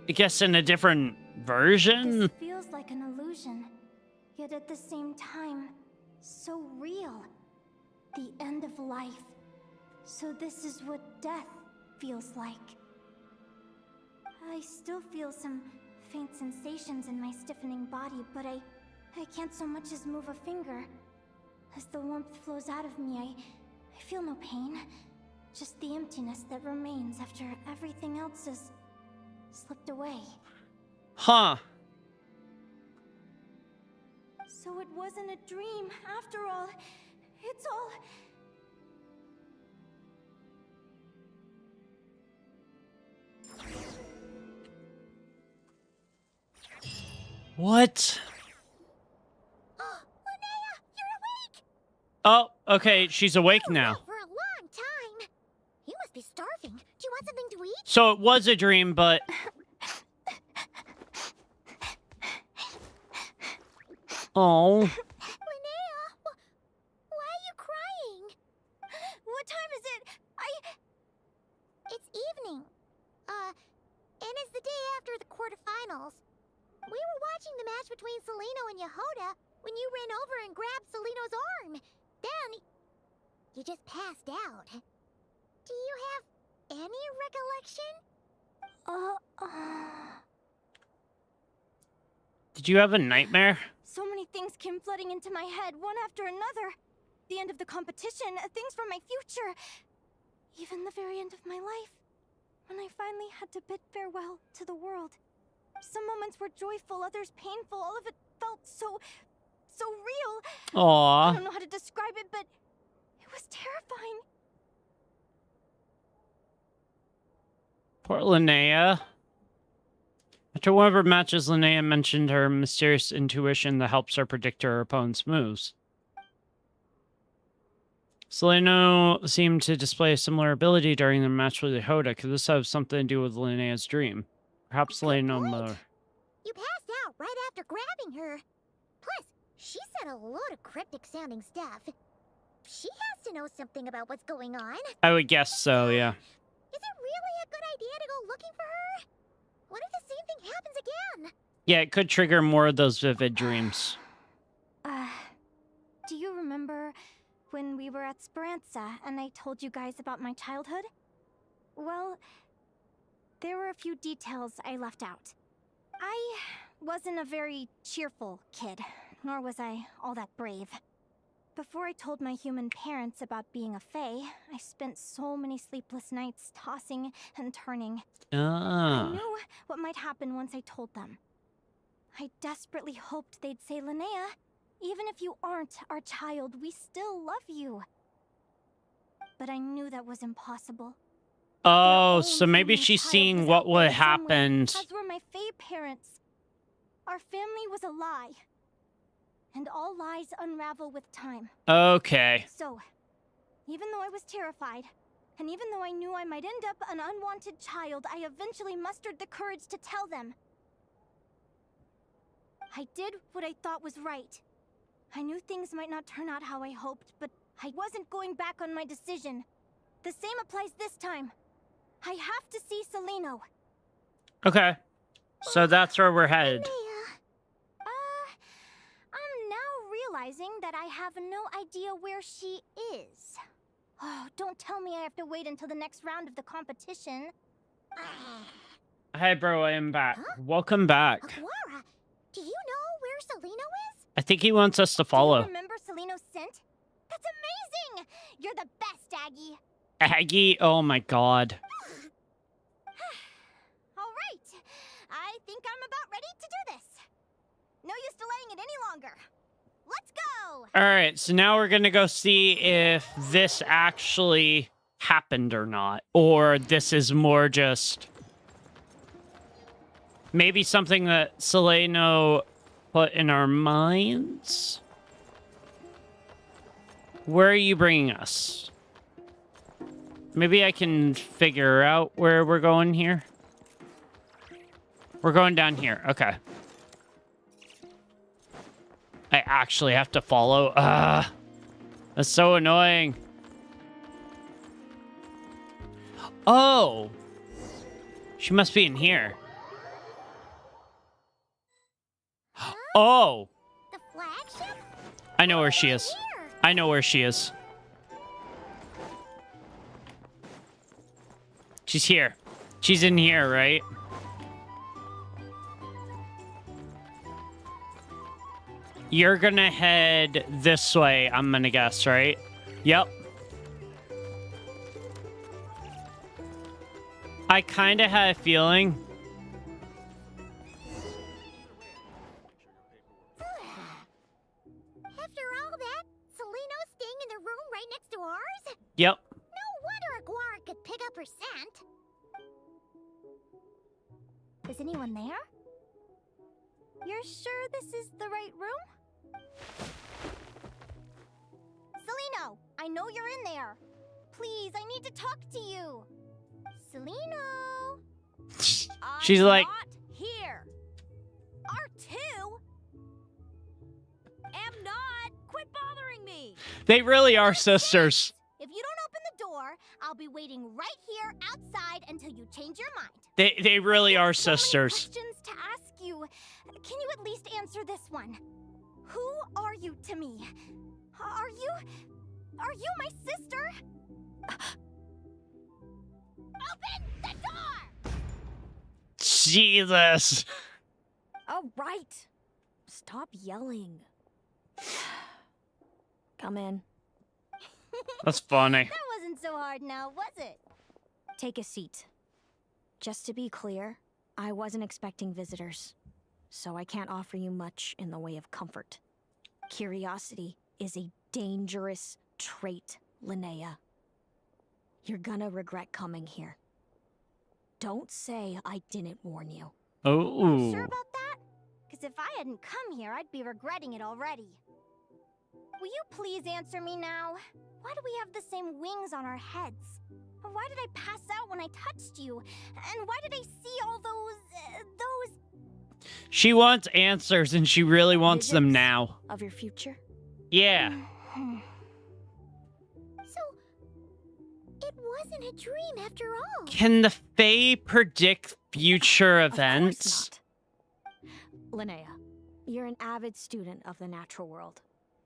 I guess, in a different version? This feels like an illusion, yet at the same time, so real. The end of life. So this is what death feels like. I still feel some faint sensations in my stiffening body, but I can't so much as move a finger. As the warmth flows out of me, I feel no pain. Just the emptiness that remains after everything else has slipped away. Huh. So it wasn't a dream, after all. It's all... What? Linnea, you're awake! Oh, okay, she's awake now. For a long time. You must be starving. Do you want something to eat? So it was a dream, but... Oh. Linnea, why are you crying? What time is it? It's evening. And it's the day after the quarterfinals. We were watching the match between Celino and Yehoda when you ran over and grabbed Celino's arm. Then, you just passed out. Do you have any recollection? Did you have a nightmare? So many things came flooding into my head, one after another. The end of the competition, things from my future. Even the very end of my life. When I finally had to bid farewell to the world. Some moments were joyful, others painful. All of it felt so real. Aww. I don't know how to describe it, but it was terrifying. Poor Linnea. After one of her matches, Linnea mentioned her mysterious intuition that helps her predict her opponent's moves. Celino seemed to display a similar ability during the match with Yehoda. Could this have something to do with Linnea's dream? Perhaps Celino more. You passed out right after grabbing her. Plus, she said a load of cryptic-sounding stuff. She has to know something about what's going on. I would guess so, yeah. Is it really a good idea to go looking for her? What if the same thing happens again? Yeah, it could trigger more of those vivid dreams. Do you remember when we were at Speranza and I told you guys about my childhood? Well, there were a few details I left out. I wasn't a very cheerful kid, nor was I all that brave. Before I told my human parents about being a fae, I spent so many sleepless nights tossing and turning. I knew what might happen once I told them. I desperately hoped they'd say, Linnea, even if you aren't our child, we still love you. But I knew that was impossible. Oh, so maybe she's seeing what would happen. As were my fae parents. Our family was a lie. And all lies unravel with time. Okay. So, even though I was terrified, and even though I knew I might end up an unwanted child, I eventually mustered the courage to tell them. I did what I thought was right. I knew things might not turn out how I hoped, but I wasn't going back on my decision. The same applies this time. I have to see Celino. Okay. So that's where we're headed. I'm now realizing that I have no idea where she is. Oh, don't tell me I have to wait until the next round of the competition. Hi, bro, I am back. Welcome back. Aguara, do you know where Celino is? I think he wants us to follow. Do you remember Celino's scent? That's amazing! You're the best, Aggie. Aggie? Oh my god. All right. I think I'm about ready to do this. No use delaying it any longer. Let's go! Alright, so now we're gonna go see if this actually happened or not. Or this is more just... maybe something that Celino put in our minds? Where are you bringing us? Maybe I can figure out where we're going here. We're going down here. Okay. I actually have to follow. That's so annoying. Oh! She must be in here. Oh! The flagship? I know where she is. I know where she is. She's here. She's in here, right? You're gonna head this way, I'm gonna guess, right? Yep. I kind of had a feeling. After all that, Seleno's staying in the room right next to ours? Yep. No wonder a Guar could pick up her scent. Is anyone there? You're sure this is the right room? Seleno, I know you're in there. Please, I need to talk to you. Seleno. She's like, Not here. R2? Am not. Quit bothering me. they really are sisters. If you don't open the door, I'll be waiting right here outside until you change your mind. They really are So many sisters. questions to ask you. Can you at least answer this one? Who are you to me? Are you my sister? Open the door! Jesus. All right. Stop yelling. Come in. That's funny. That wasn't so hard now, was it? Take a seat. Just to be clear, I wasn't expecting visitors, so I can't offer you much in the way of comfort. Curiosity is a dangerous trait, Linnea. You're gonna regret coming here. Don't say I didn't warn you. Oh. Sure about that? Because if I hadn't come here, I'd be regretting it already. Will you please answer me now? Why do we have the same wings on our heads? Why did I pass out when I touched you? And why did I see all those... She wants answers, and she really wants them Visions now. Of your future? Yeah. So, it wasn't a dream after all. Can the Fae predict future Of events? course not. Linnea, you're an avid student of the natural world.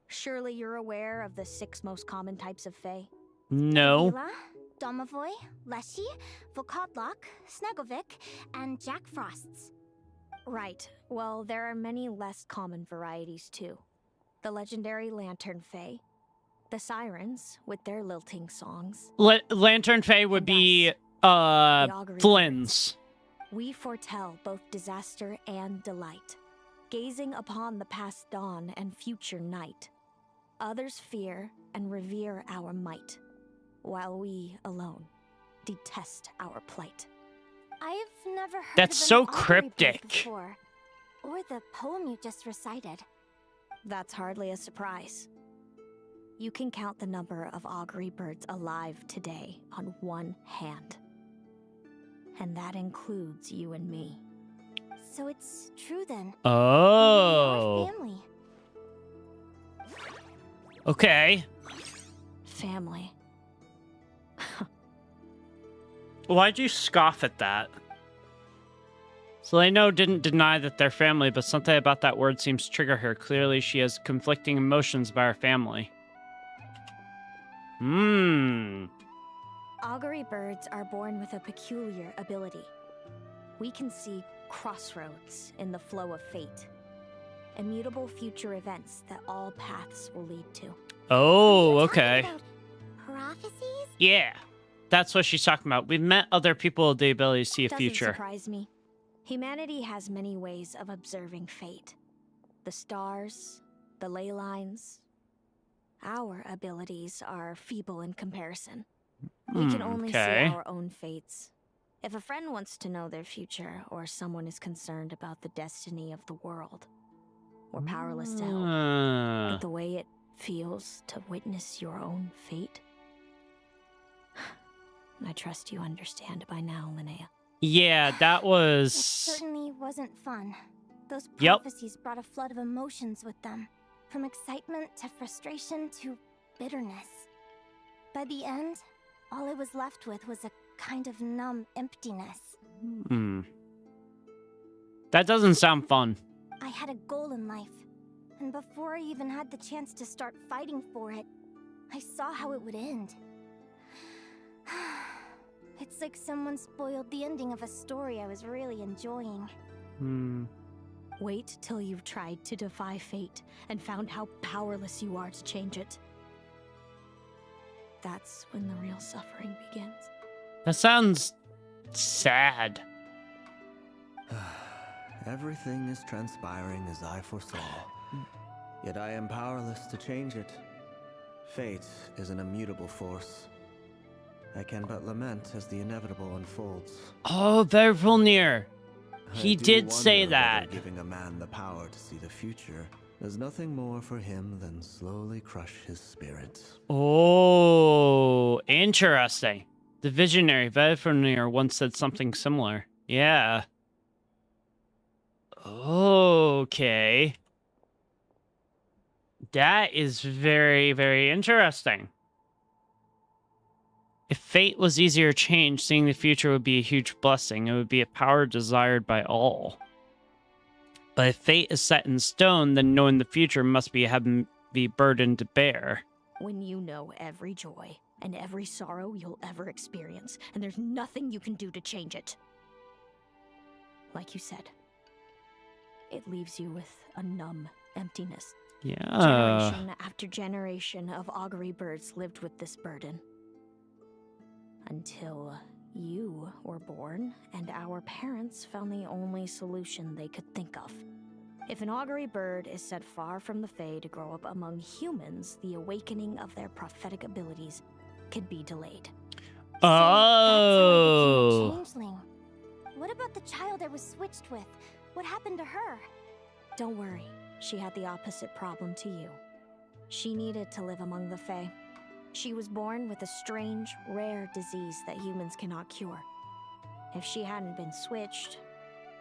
Surely you're aware of the 6 most common types of Fae? No. Vila, Domovoy, Leshy, Volkodlok, Snegovic, and Jack Frosts. Right. Well, there are many less common varieties too. The legendary Lantern Fae, the Sirens with their lilting songs. Lantern Fae would be Flynn's. We foretell both disaster and delight, gazing upon the past dawn and future night. Others fear and revere our might, while we alone detest our plight. I've never heard That's of so an augury bird cryptic. before, or the poem you just recited. That's hardly a surprise. You can count the number of augury birds alive today on one hand. And that includes you and me. So it's true then. Oh. We are family. Okay. Family. Why'd you scoff at that? Seleno didn't deny that they're family, but something about that word seems to trigger her. Clearly, she has conflicting emotions about her family. Augury birds are born with a peculiar ability. We can see crossroads in the flow of fate. Immutable future events that all paths will lead to. Oh, okay. Prophecies? Yeah. That's what she's talking about. We've met other people with the ability to see a Doesn't future. surprise me. Humanity has many ways of observing fate. The stars, the ley lines. Our abilities are feeble in comparison. We can only see our own fates. If a friend wants to know their future, or someone is concerned about the destiny of the world, we're powerless to help. But the way it feels to witness your own fate, I trust you understand by now, Linnea. Yeah, that It was... certainly wasn't fun. Those Yep. prophecies brought a flood of emotions with them. From excitement to frustration to bitterness. By the end, all I was left with was a kind of numb emptiness. That doesn't sound fun. I had a goal in life, and before I even had the chance to start fighting for it, I saw how it would end. It's like someone spoiled the ending of a story I was really enjoying. Wait till you've tried to defy fate and found how powerless you are to change it. That's when the real suffering begins. That sounds sad. Everything is transpiring as I foresaw, yet I am powerless to change it. Fate is an immutable force. I can but lament as the inevitable unfolds. Oh, Vervolnir. He I do did say wonder that. whether giving a man the power to see the future does nothing more for him than slowly crush his spirit. Oh, interesting. The visionary Vervolnir once said something similar. Yeah. Okay. That is very, very interesting. If fate was easier to change, seeing the future would be a huge blessing. It would be a power desired by all. But if fate is set in stone, then knowing the future must be a heavy burden to bear. When you know every joy and every sorrow you'll ever experience, and there's nothing you can do to change it. Like you said, it leaves you with a numb emptiness. Yeah. Generation after generation of augury birds lived with this burden. Until you were born, and our parents found the only solution they could think of. If an augury bird is set far from the Fae to grow up among humans, the awakening of their prophetic abilities could be delayed. Oh. That's how I became a changeling. What about the child I was switched with? What happened to her? Don't worry, she had the opposite problem to you. She needed to live among the Fae. She was born with a strange, rare disease that humans cannot cure. If she hadn't been switched,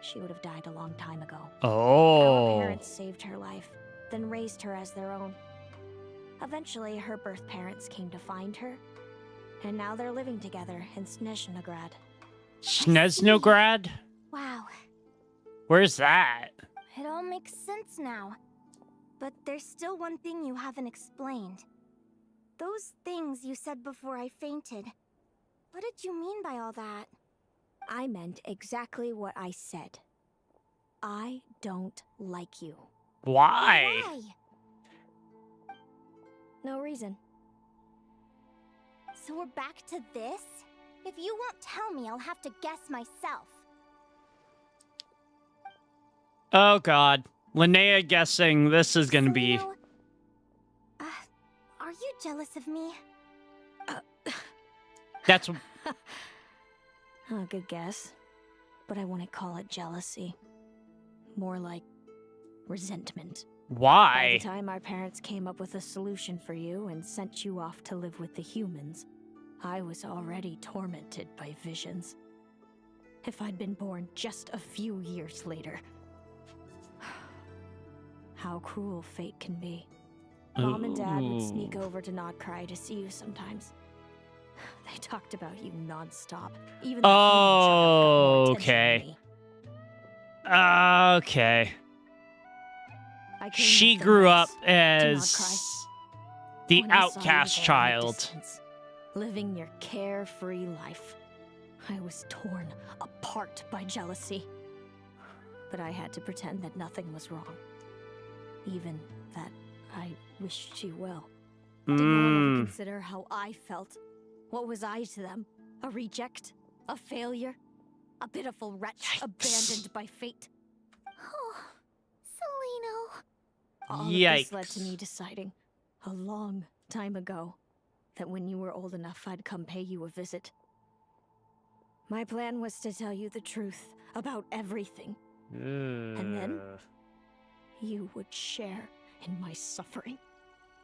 she would have died a long time ago. Oh. Our parents saved her life, then raised her as their own. Eventually, her birth parents came to find her, and now they're living together in Snezhnograd. Snezhnograd? Wow. Where's that? It all makes sense now. But there's still one thing you haven't explained. Those things you said before I fainted. What did you mean by all that? I meant exactly what I said. I don't like you. Why? Why? No reason. So we're back to this? If you won't tell me, I'll have to guess myself. Oh, God. Linnea guessing this is gonna be... Seleno, are you jealous of me? That's... Oh, good guess. But I wouldn't call it jealousy. More like resentment. By Why? the time our parents came up with a solution for you and sent you off to live with the humans, I was already tormented by visions. If I'd been born just a few years later. How cruel fate can be. Mom and Dad would sneak over to Nodcry to see you sometimes. They talked about you non-stop. Even the Oh, human child got more attention than okay. me. Okay. I came She with the grew nurse up to as Nodcry. the When I saw you outcast there in the child. distance, living your carefree life, I was torn apart by jealousy. But I had to pretend that nothing was wrong. Even that I wished you well. Did no one ever consider how I felt? What was I to them? A reject? A failure? A pitiful wretch abandoned by fate? Oh, Seleno. All of this led to me deciding, a long time ago, that when you were old enough, I'd come pay you a visit. My plan was to tell you the truth about everything. And then, you would share in my suffering.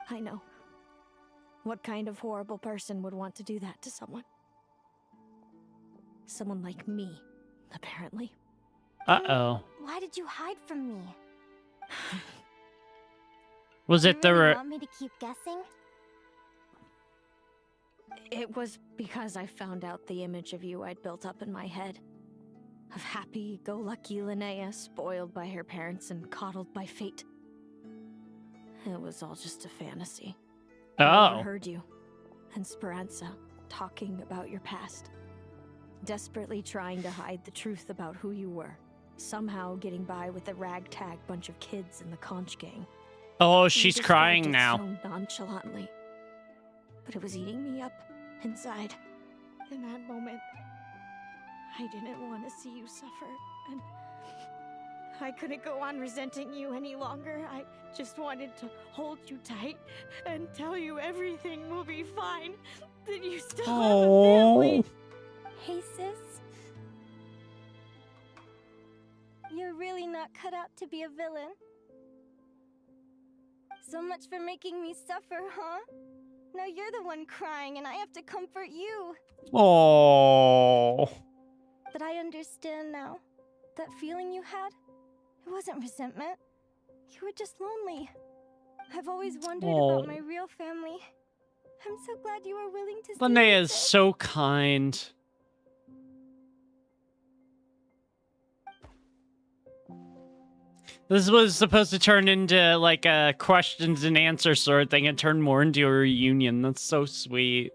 I know. What kind of horrible person would want to do that to someone? Someone like me, apparently. Uh-oh. Why did you hide from me? Was it You the... really want me to keep guessing? It was because I found out the image of you I'd built up in my head. Of happy-go-lucky Linnea, spoiled by her parents and coddled by fate. It was all just a fantasy. I Oh. overheard you and Speranza talking about your past. desperately trying to hide the truth about who you were, somehow getting by with a ragtag bunch of kids in the conch gang. Oh, You she's described crying it now. so nonchalantly, but it was eating me up inside. In that moment, I didn't want to see you suffer, and I couldn't go on resenting you any longer. I just wanted to hold you tight and tell you everything will be fine. That you still have a family. Hey, sis. You're really not cut out to be a villain. So much for making me suffer, huh? Now you're the one crying and I have to comfort you. Oh. But I understand now. That feeling you had, it wasn't resentment. You were just lonely. I've always wondered about my real family. I'm so glad you were willing to see Linnea is so kind. This was supposed to turn into like a questions and answers sort of thing. It turned more into a reunion. That's so sweet.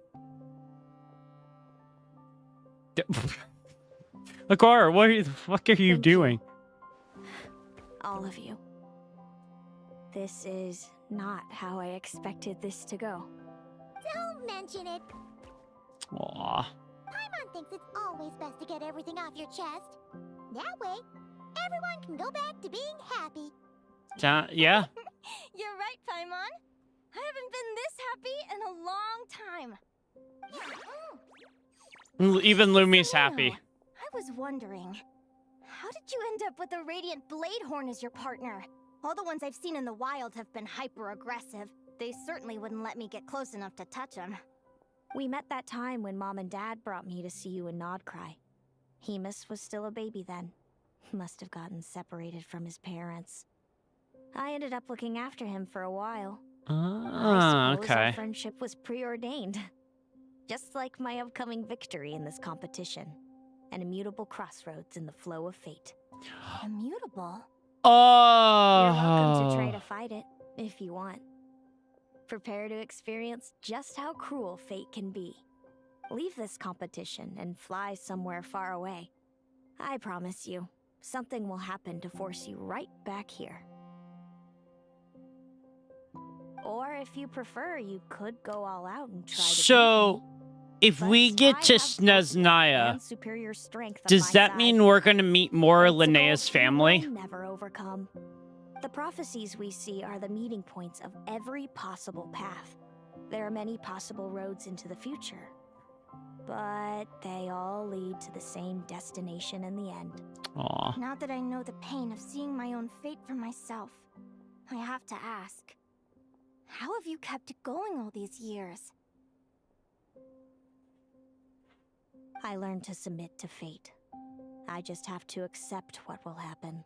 Akara, what the fuck are you doing? All of you. This is not how I expected this to go. Don't mention it. Aww. Paimon thinks it's always best to get everything off your chest. That way, everyone can go back to being happy. Yeah? You're right, Paimon. I haven't been this happy in a long time. Even Lumi's happy. I was wondering, how did you end up with a Radiant Bladehorn as your partner? All the ones I've seen in the wild have been hyper-aggressive. They certainly wouldn't let me get close enough to touch them. We met that time when Mom and Dad brought me to see you in Nodcry. Hemus was still a baby then. Must have gotten separated from his parents. I ended up looking after him for a while. Ah, I suppose okay. Our friendship was preordained. Just like my upcoming victory in this competition. An immutable crossroads in the flow of fate. Immutable? Oh. You're welcome to try to fight it, if you want. Prepare to experience just how cruel fate can be. Leave this competition and fly somewhere far away. I promise you, something will happen to force you right back here. Or if you prefer, you could go all out and try to So, if we get to Snezhnaya, superior strength on does my that side. mean we're going to meet more It's a Linnea's goal you family? will never overcome. The prophecies we see are the meeting points of every possible path. There are many possible roads into the future, but they all lead to the same destination in the end. Aw. Now that I know the pain of seeing my own fate for myself, I have to ask, how have you kept it going all these years? I learned to submit to fate. I just have to accept what will happen.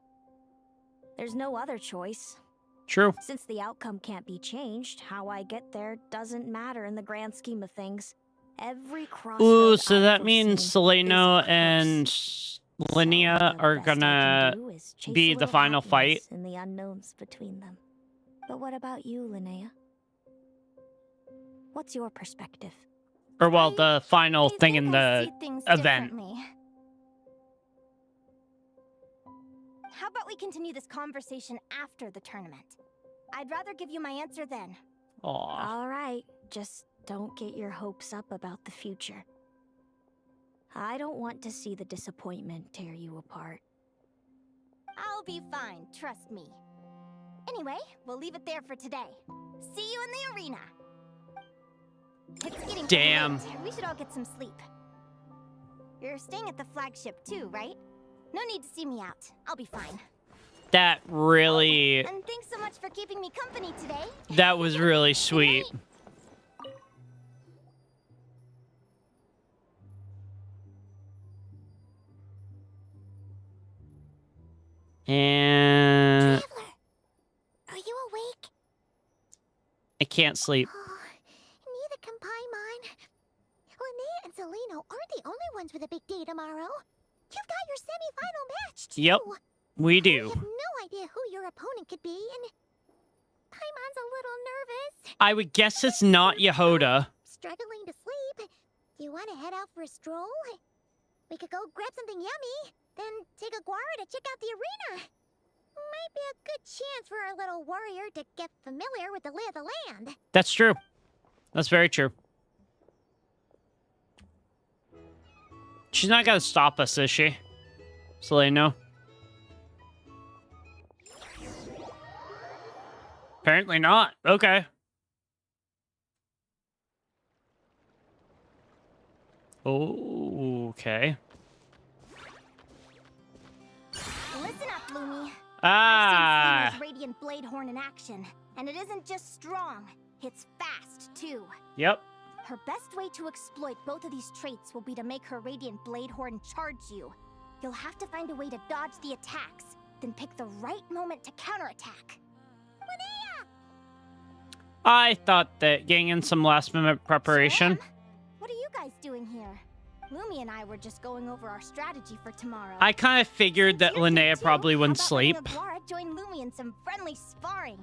There's no other choice. True. Since the outcome can't be changed, how I get there doesn't matter in the grand scheme of things. Every crossroad Ooh, so I've that means foreseen Seleno and Linnea are gonna chase be a the little final fight. happiness in the unknowns between them. But what about you, Linnea? What's your perspective? Or, well, the final thing in the See things event. differently. How about we continue this conversation after the tournament? I'd rather give you my answer then. Aw. All right, just don't get your hopes up about the future. I don't want to see the disappointment tear you apart. I'll be fine, trust me. Anyway, we'll leave it there for today. See you in the arena. It's getting pretty Damn. late. We should all get some sleep. You're staying at the flagship too, right? No need to see me out. I'll be fine. That really... And thanks so much for keeping me company today. That was really sweet. And... Are you awake? I can't sleep. Neither can Paimon. Linnea and Seleno aren't the only ones with a big day tomorrow. You've got your semi-final match, too. Yep, we I do. have no idea who your opponent could be, and Paimon's a little nervous. I would guess it's not Yehoda. Struggling to sleep. You want to head out for a stroll? We could go grab something yummy, then take a guara to check out the arena. Might be a good chance for our little warrior to get familiar with the lay of the land. That's true. That's very true. She's not gonna stop us, is she? So they know. Apparently not. Okay. Oh, okay. Listen up, Lumi. Ah. I've seen Selina's Radiant Blade Horn in action, and it isn't just strong, it's fast, too. Yep. Her best way to exploit both of these traits will be to make her Radiant Blade Horn charge you. You'll have to find a way to dodge the attacks, then pick the right moment to counterattack. Linnea! I thought that getting in some last-minute preparation. Sam? What are you guys doing here? Lumi and I were just going over our strategy for tomorrow. I kind of figured that Linnea probably wouldn't sleep. Join Lumi in some friendly sparring.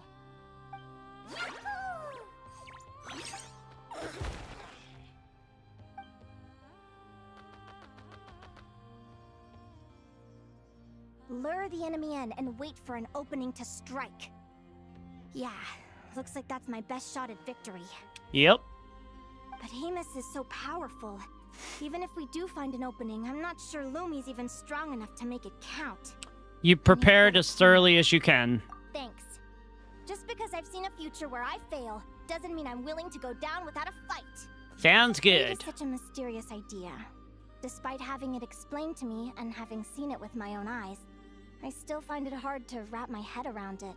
Lure the enemy in and wait for an opening to strike. Yeah, looks like that's my best shot at victory. Yep. But Hamus is so powerful. Even if we do find an opening, I'm not sure Lumi's even strong enough to make it count. You prepared as thoroughly as you can. Thanks. Just because I've seen a future where I fail, doesn't mean I'm willing to go down without a fight. Sounds good. It is such a mysterious idea. Despite having it explained to me and having seen it with my own eyes, I still find it hard to wrap my head around it.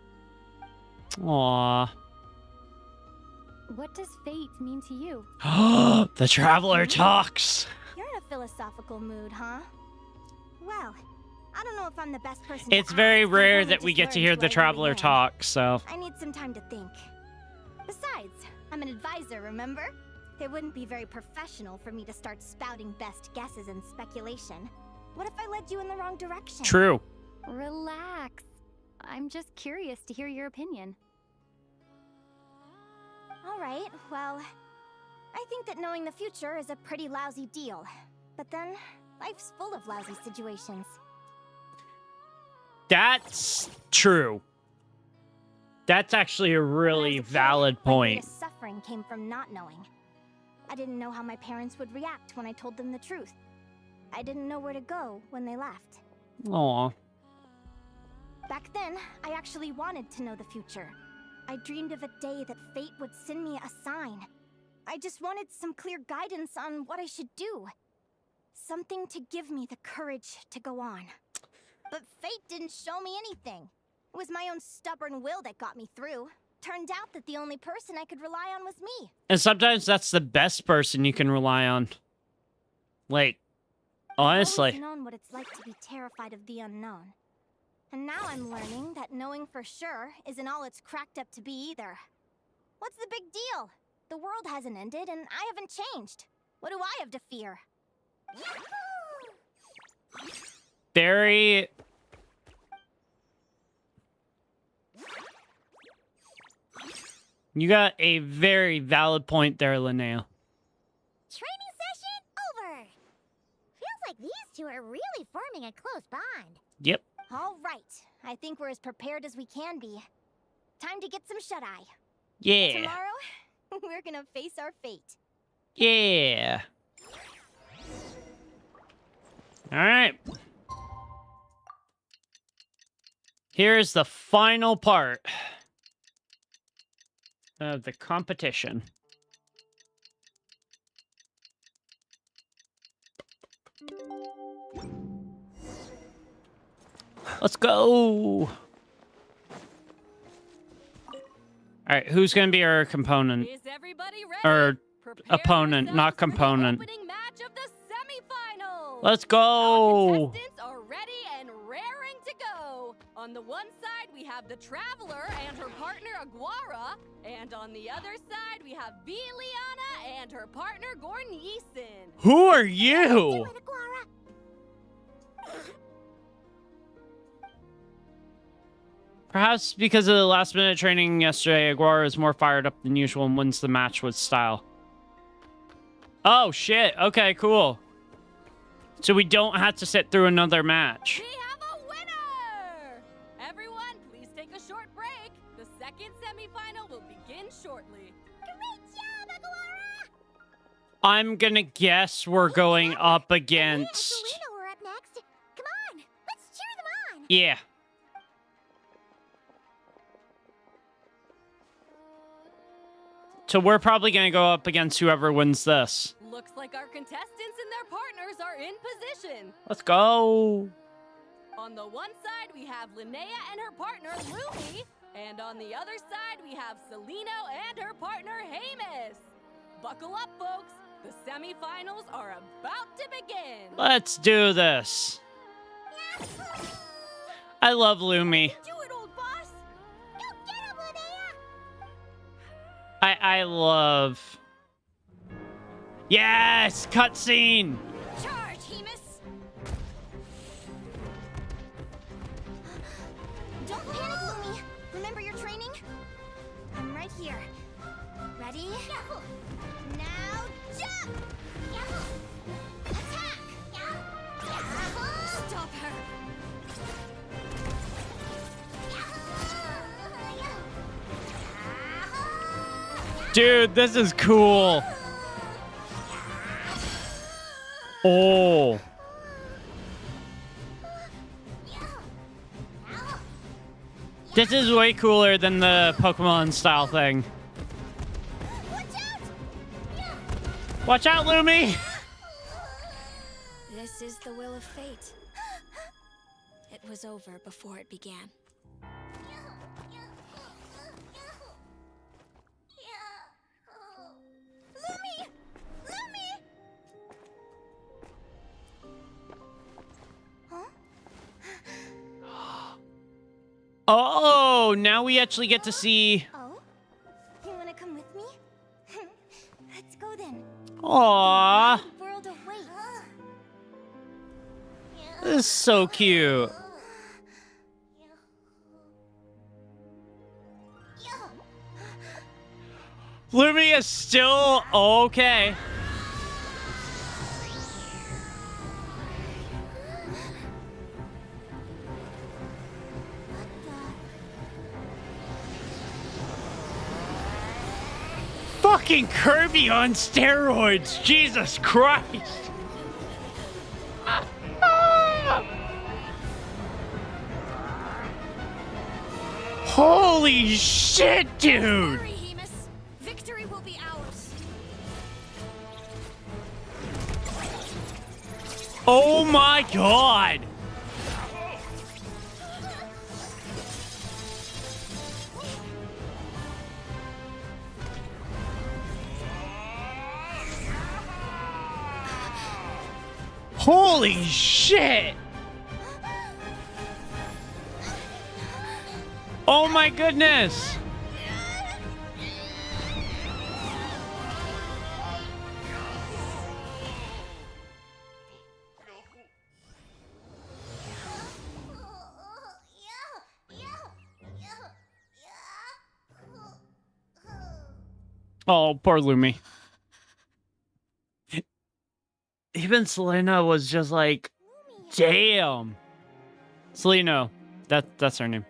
Aww. What does fate mean to you? The Traveler talks. You're in a philosophical mood, huh? Well, I don't know if I'm the best person. It's very rare that we get to hear the Traveler talk, so. I need some time to think. Besides, I'm an advisor, remember? It wouldn't be very professional for me to start spouting best guesses and speculation. What if I led you in the wrong direction? True. Relax. I'm just curious to hear your opinion. All right, well, I think that knowing the future is a pretty lousy deal. But then, life's full of lousy situations. That's true. That's actually a really valid point. My greatest suffering came from not knowing. I didn't know how my parents would react when I told them the truth. I didn't know where to go when they left. Aw. Back then, I actually wanted to know the future. I dreamed of a day that fate would send me a sign. I just wanted some clear guidance on what I should do. Something to give me the courage to go on. But fate didn't show me anything. It was my own stubborn will that got me through. Turned out that the only person I could rely on was me. And sometimes that's the best person you can rely on. Like, honestly. I've always known what it's like to be terrified of the unknown. And now I'm learning that knowing for sure isn't all it's cracked up to be either. What's the big deal? The world hasn't ended and I haven't changed. What do I have to fear? Very... You got a very valid point there, Linnea. Training session over. Feels like these two are really forming a close bond. Yep. All right. I think we're as prepared as we can be. Time to get some shut-eye. Yeah. Tomorrow, we're gonna face our fate. Yeah. All right. Here's the final part of the competition. Let's go. All right, who's going to be our component? Is everybody ready? Or Prepare opponent, not component. Opening match of the semifinals. Let's go. Our contestants are ready and raring to go. On the one side, we have the Traveler and her partner Aguara, and on the other side, we have Linnea and her partner Gornyesin. Who are you? Perhaps because of the last-minute training yesterday, Aguara is more fired up than usual and wins the match with style. Oh, shit. Okay, cool. So we don't have to sit through another match. We have a winner! Everyone, please take a short break. The second semifinal will begin shortly. Great job, Aguara! I'm gonna guess we're going up Linnea against... and Selena were up next. Come on, let's cheer them on. Yeah. So we're probably gonna go up against whoever wins this. Looks like our contestants and their partners are in position. Let's go. On the one side, we have Linnea and her partner, Lumi. And on the other side, we have Celino and her partner, Hamus. Buckle up, folks. The semifinals are about to begin. Let's do this. I love Lumi. Do it, old boss. Go get him, Linnea. I love... Yes! Cutscene! Charge, Hamus. Don't panic, Lumi. Remember your training? I'm right here. Ready? Now jump! Attack! Stop her! Dude, this is cool. Oh. This is way cooler than the Pokemon style thing. Watch out, Lumi! This is the will of fate. It was over before it began. Lumi! Lumi! Oh, now we actually get to see... Oh? You wanna come with me? Let's go then. Aww. The world awaits. This is so cute. Lumi is still okay. Fucking Kirby on steroids. Jesus Christ. Holy shit, dude. Hurry, Hamus. Victory will be ours. Oh my god. Holy shit! Oh my goodness! Oh, poor Lumi. Even Selena was just like, damn. Selena, that's her name.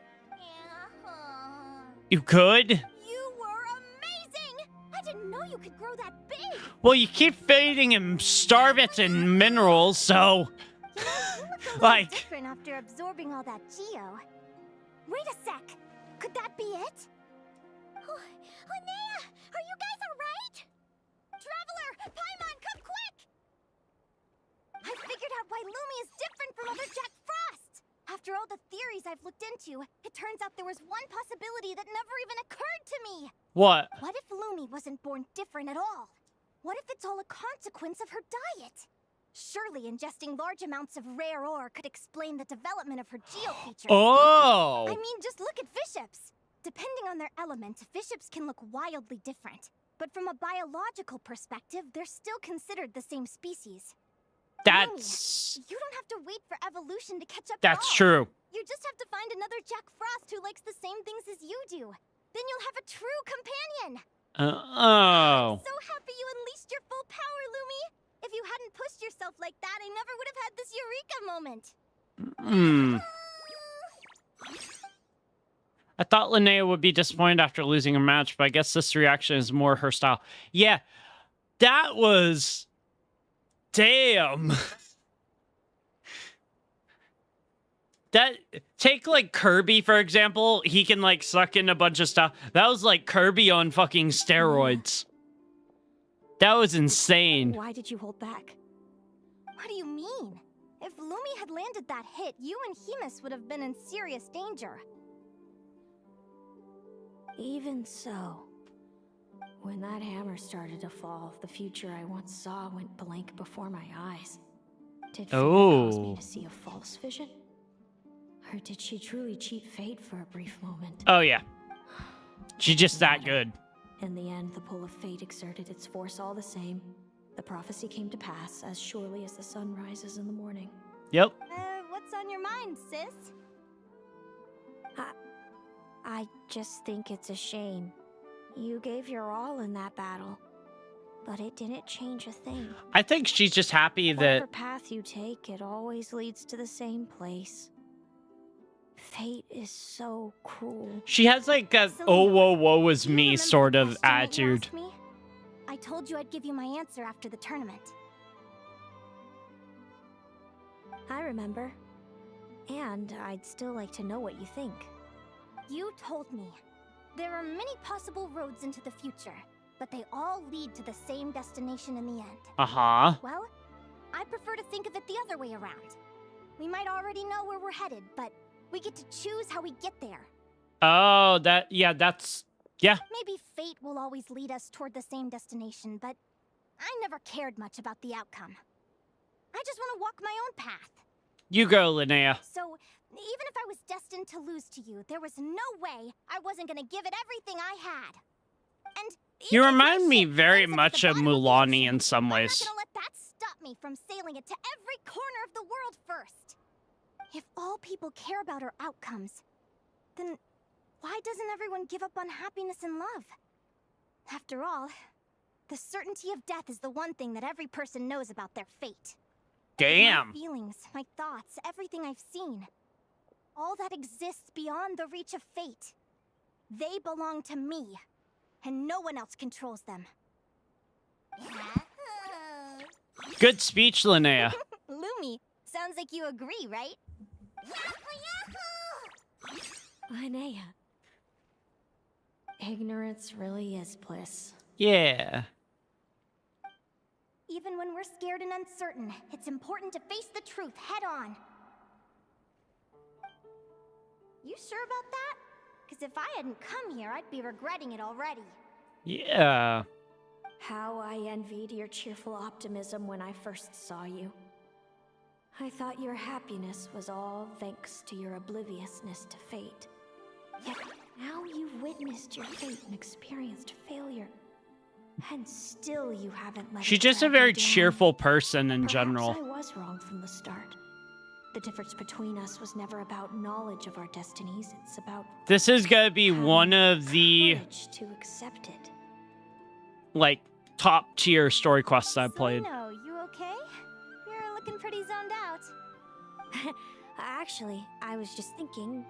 You could? You were amazing! I didn't know you could grow that big! Well, you keep feeding him Starbits and minerals, so... like... different after absorbing all that geo. Wait a sec! Could that be it? Oh, Linnea! Are you guys alright? Traveler! Paimon, come quick! I figured out why Lumi is different from other Jack Frost! After all the theories I've looked into, it turns out there was one possibility that never even occurred to me! What? What if Lumi wasn't born different at all? What if it's all a consequence of her diet? Surely ingesting large amounts of rare ore could explain the development of her geo features. Oh! I mean, just look at Viships! Depending on their element, Viships can look wildly different. But from a biological perspective, they're still considered the same species. That's... You don't have to wait for evolution to catch up at That's all. true. You just have to find another Jack Frost who likes the same things as you do. Then you'll have a true companion! Oh. So happy you unleashed your full power, Lumi! If you hadn't pushed yourself like that, I never would have moment. I thought Linnea would be disappointed after losing a match, but I guess this reaction is more her style. Yeah, that was... Damn. That... Take, like, Kirby, for example. He can, like, suck in a bunch of stuff. That was, like, Kirby on fucking steroids. That was insane. Why did you hold back? What do you mean? If Lumi had landed that hit, you and Hemus would have been in serious danger. Even so, when that hammer started to fall, the future I once saw went blank before my eyes. Did fate cause me to see a false vision? Or did she truly cheat fate for a brief moment? Oh, yeah. She's just that good. In the end, the pull of fate exerted its force all the same. The prophecy came to pass as surely as the sun rises in the morning. Yep. What's on your mind, sis? I just think it's a shame. You gave your all in that battle, but it didn't change a thing. I think she's just happy that... Whatever path you take, it always leads to the same place. Fate is so cruel. She has like a, oh, whoa, woe is me sort of attitude. I told you I'd give you my answer after the tournament. I remember. And I'd still like to know what you think. You told me. There are many possible roads into the future, but they all lead to the same destination in the end. Uh-huh. Well, I prefer to think of it the other way around. We might already know where we're headed, but we get to choose how we get there. Oh, that, yeah, that's, yeah. Maybe fate will always lead us toward the same destination, but I never cared much about the outcome. I just want to walk my own path. You go, Linnea. So, even if I was destined to lose to you, there was no way I wasn't going to give it everything I had. And you remind me very much of Mulani in some ways. I'm not going to let that stop me from sailing it to every corner of the world first. If all people care about are outcomes, then why doesn't everyone give up on happiness and love? After all, the certainty of death is the one thing that every person knows about their fate. Damn. My feelings, my thoughts, everything I've seen. All that exists beyond the reach of fate. They belong to me, and no one else controls them. Good speech, Linnea. Lumi, sounds like you agree, right? Linnea. Ignorance really is bliss. Yeah. Even when we're scared and uncertain, it's important to face the truth head on. You sure about that? Because if I hadn't come here, I'd be regretting it already. Yeah. How I envied your cheerful optimism when I first saw you. I thought your happiness was all thanks to your obliviousness to fate. Yet now you've witnessed your fate and experienced failure. And still you haven't let She's it just a drag you very down. cheerful person in general. Perhaps I was wrong from the start. The difference between us was never about knowledge of our destinies. It's about This is gonna be one of the courage to accept it. like top tier story quests I've played. No, you okay? You're looking pretty zoned out. Actually, I was just thinking,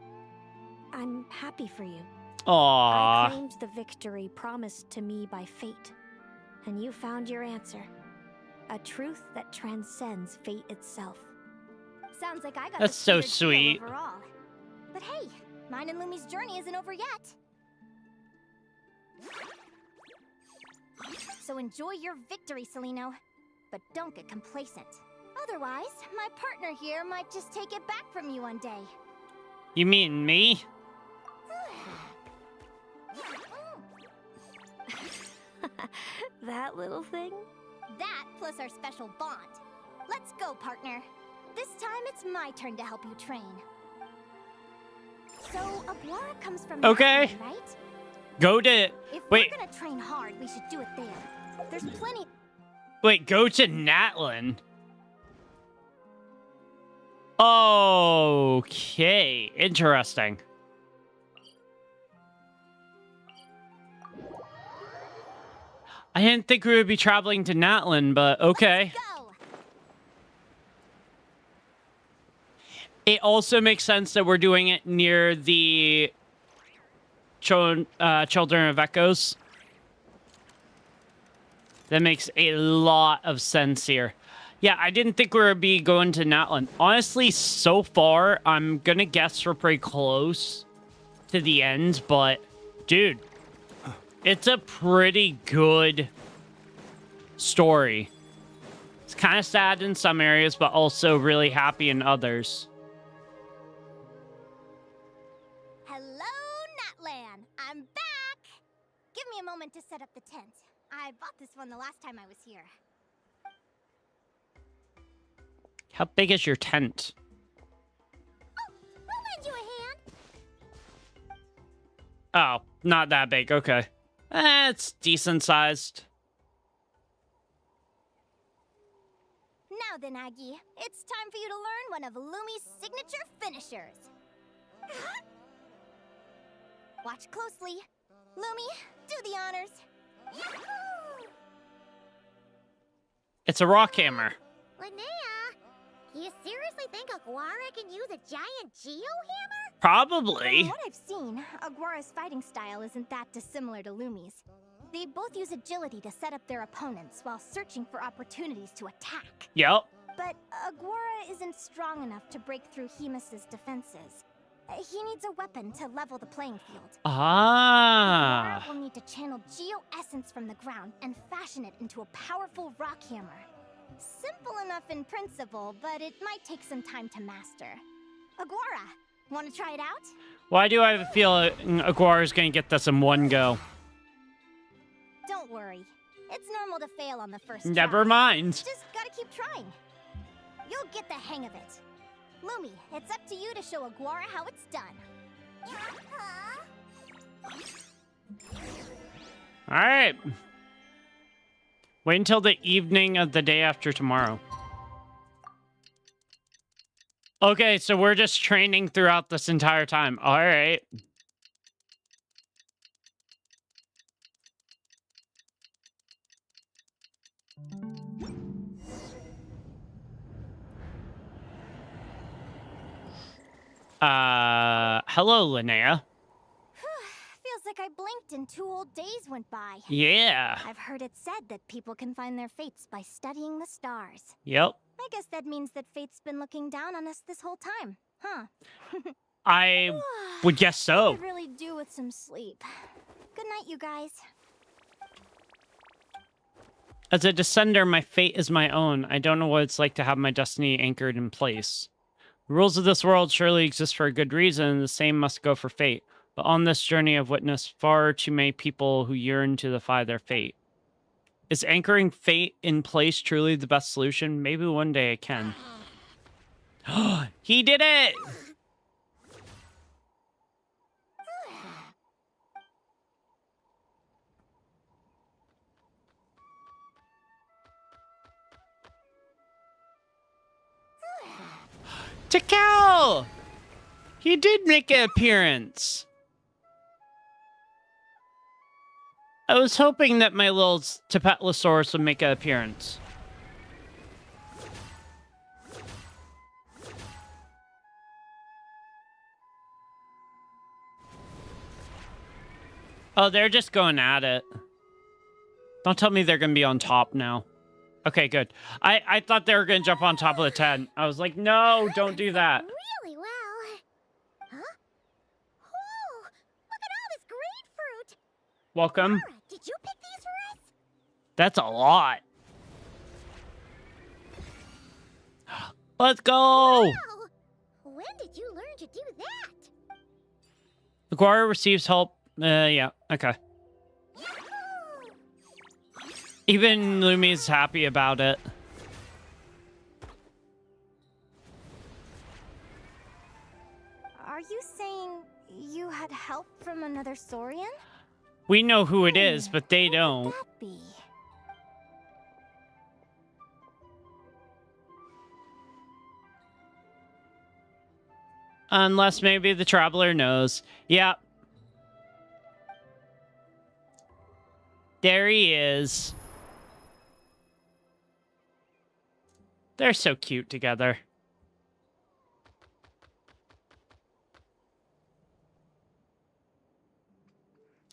I'm happy for you. Aww. I claimed the victory promised to me by fate, and you found your answer. A truth that transcends fate itself. Sounds like I got That's the so sweeter deal sweet. overall. But hey, mine and Lumi's journey isn't over yet. So enjoy your victory, Celino. But don't get complacent. Otherwise, my partner here might just take it back from you one day. You mean me? That little thing? That plus our special bond. Let's go, partner. This time it's my turn to help you train. So, Aguara comes from Okay. Natlan, right? Go to If wait, we're gonna train hard, we should do it there. There's plenty. wait, go to Natlan. Okay, interesting. I didn't think we would be traveling to Natlan, but okay. Go. It also makes sense that we're doing it near the Children of Echoes. That makes a lot of sense here. Yeah, I didn't think we would be going to Natlan. Honestly, so far, I'm going to guess we're pretty close to the end, but dude, it's a pretty good story. It's kind of sad in some areas, but also really happy in others. Hello, Natlan. I'm back. Give me a moment to set up the tent. I bought this one the last time I was here. How big is your tent? I'll lend you a hand. Oh, not that big. Okay. It's decent sized. Now then, Aggie, it's time for you to learn one of Lumi's signature finishers. Watch closely. Lumi, do the honors. It's a rock hammer. Linnea, you seriously think Aguara can use a giant geo-hammer? Probably. From what I've seen, Aguara's fighting style isn't that dissimilar to Lumi's. They both use agility to set up their opponents while searching for opportunities to attack. Yep. But Aguara isn't strong enough to break through Hemus's defenses. He needs a weapon to level the playing field. Ah. Aguara will need to channel geo-essence from the ground and fashion it into a powerful rock hammer. Simple enough in principle, but it might take some time to master. Aguara, want to try it out? Why do I have a feeling Aguara's going to get this in one go? Don't worry. It's normal to fail on the first Never try. mind. Just gotta keep trying. You'll get the hang of it. Lumi, it's up to you to show Aguara how it's done. All right. Wait until the evening of the day after tomorrow. Okay, so we're just training throughout this entire time. All right. Hello, Linnea. Feels like I blinked and 2 whole days went by. Yeah. I've heard it said that people can find their fates by studying the stars. Yep. I guess that means that fate's been looking down on us this whole time, huh? I would guess so. I could really do with some sleep. Good night, you guys. As a descender, my fate is my own. I don't know what it's like to have my destiny anchored in place. The rules of this world surely exist for a good reason, and the same must go for fate. But on this journey, I've witnessed far too many people who yearn to defy their fate. Is anchoring fate in place truly the best solution? Maybe one day I can. He did it! Takao! He did make an appearance. I was hoping that my little Tapetlosaurus would make an appearance. Oh, they're just going at it. Don't tell me they're going to be on top now. Okay, good. I thought they were going to jump on top of the tent. I was like, no, don't do that. Really well. Huh? Whoa! Look at all this grapefruit! Welcome. Laura, did you pick these for us? That's a lot. Let's go! Wow! When did you learn to do that? Aguara receives help. Yeah, okay. Even Lumi's happy about it. Are you saying you had help from another Saurian? We know who it is, but they don't. Who would that be? Unless maybe the Traveler knows. Yeah. There he is. They're so cute together.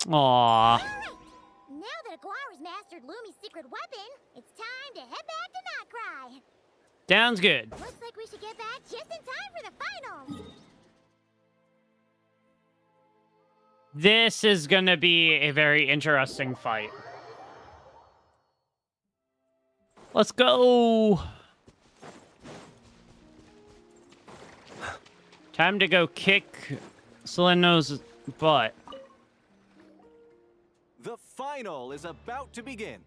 Aww. Now that Aguara's mastered Lumi's secret weapon, it's time to head back to Nightcry. Sounds good. Looks like we should get back just in time for the finals. This is gonna be a very interesting fight. Let's go. Time to go kick Seleno's butt. The final is about to begin.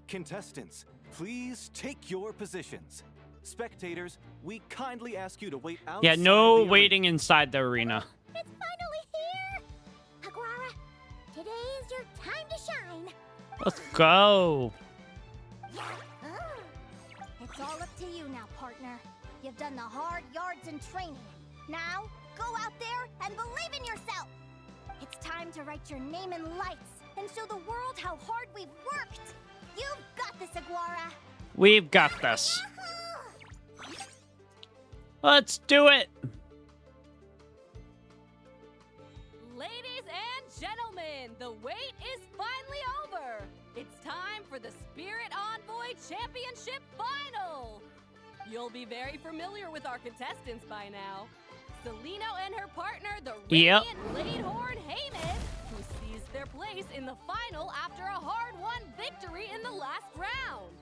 Contestants, please take your positions. Spectators, we kindly ask you to wait outside. Yeah, no the waiting inside the arena. It's finally here! Aguara, today is your time to shine. Let's go. It's all up to you now, partner. You've done the hard yards in training. Now, go out there and believe in yourself. It's time to write your name in lights and show the world how hard we've worked. You've got this, Aguara. We've got this. Let's do it. Ladies and gentlemen, the wait is finally over. It's time for the Spirit Envoy Championship Final. You'll be very familiar with our contestants by now. Seleno and her partner, the Radiant Bladehorn Heyman, who seized their place in the final after a hard-won victory in the last round.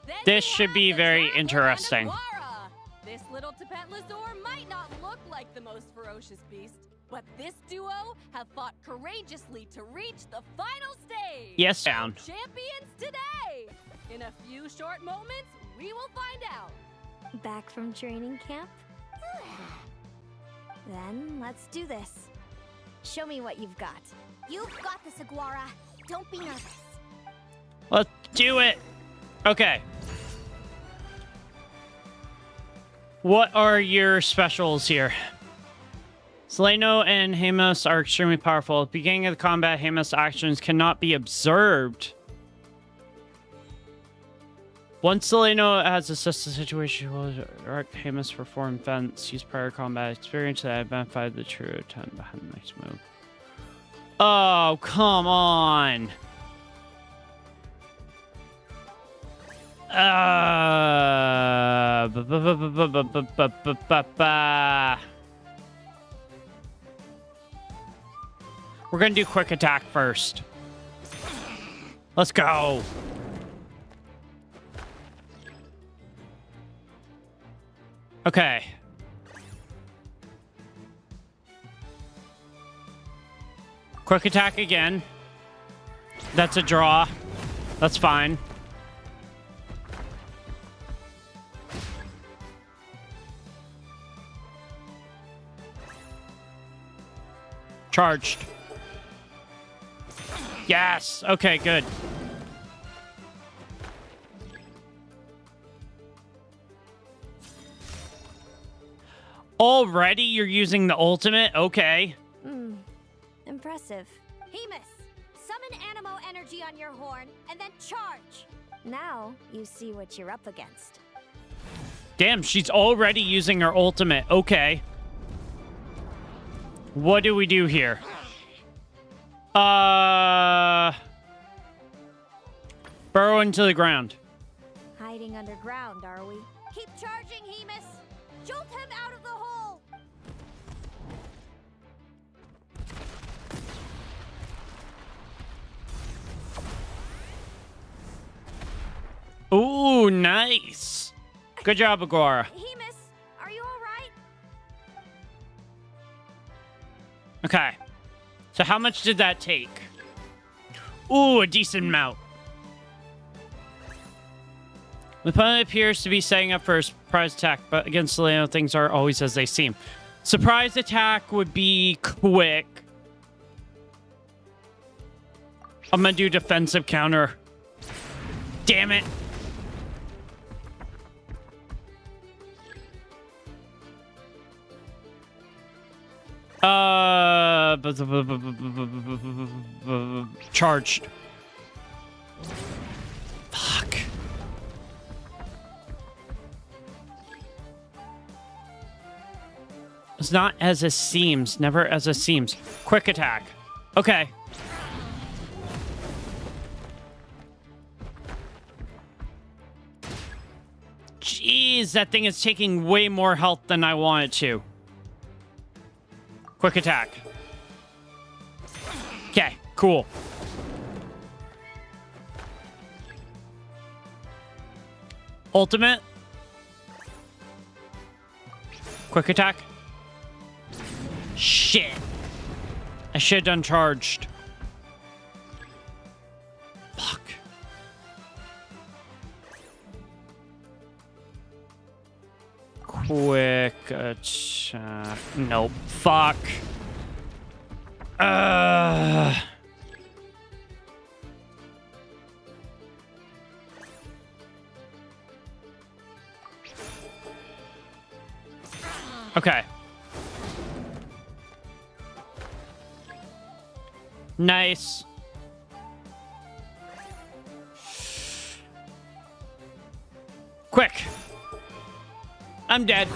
Then This should be very interesting. Aguara. This little Tepetlasaur might not look like the most ferocious beast, but this duo have fought courageously to reach the final stage. Yes, down. Champions today. In a few short moments, we will find out. Back from training camp? Then let's do this. Show me what you've got. You've got this, Aguara. Don't be nervous. Let's do it. Okay. What are your specials here? Seleno and Hemos are extremely powerful. At the beginning of the combat, Hemos' actions cannot be observed. Once Seleno has assessed the situation, will direct Hemos perform events, use prior combat experience that identified the true intent behind the next move. Oh, come on. We're gonna do quick attack first. Let's go. Okay. Quick attack again. That's a draw. That's fine. Charged. Yes. Okay, good. Already you're using the ultimate? Okay. Impressive. Hemus, summon Animo energy on your horn and then charge. Now you see what you're up against. Damn, she's already using her ultimate. Okay. What do we do here? Burrow into the ground. Hiding underground, are we? Keep charging, Hemus. Jolt him out of the hole. Ooh, nice. Good job, Aguara. Hemus, are you all right? Okay. So how much did that take? Ooh, a decent amount. The opponent appears to be setting up for a surprise attack, but against Seleno, things aren't always as they seem. Surprise attack would be quick. I'm gonna do defensive counter. Damn it. Charged. Fuck. It's not as it seems. Never as it seems. Quick attack. Okay. Jeez, that thing is taking way more health than I want it to. Quick attack. Okay, cool. Ultimate. Quick attack. Shit. I should have done charged. Fuck. Quick attack. Nope. Fuck. Okay. Nice. Quick. I'm dead.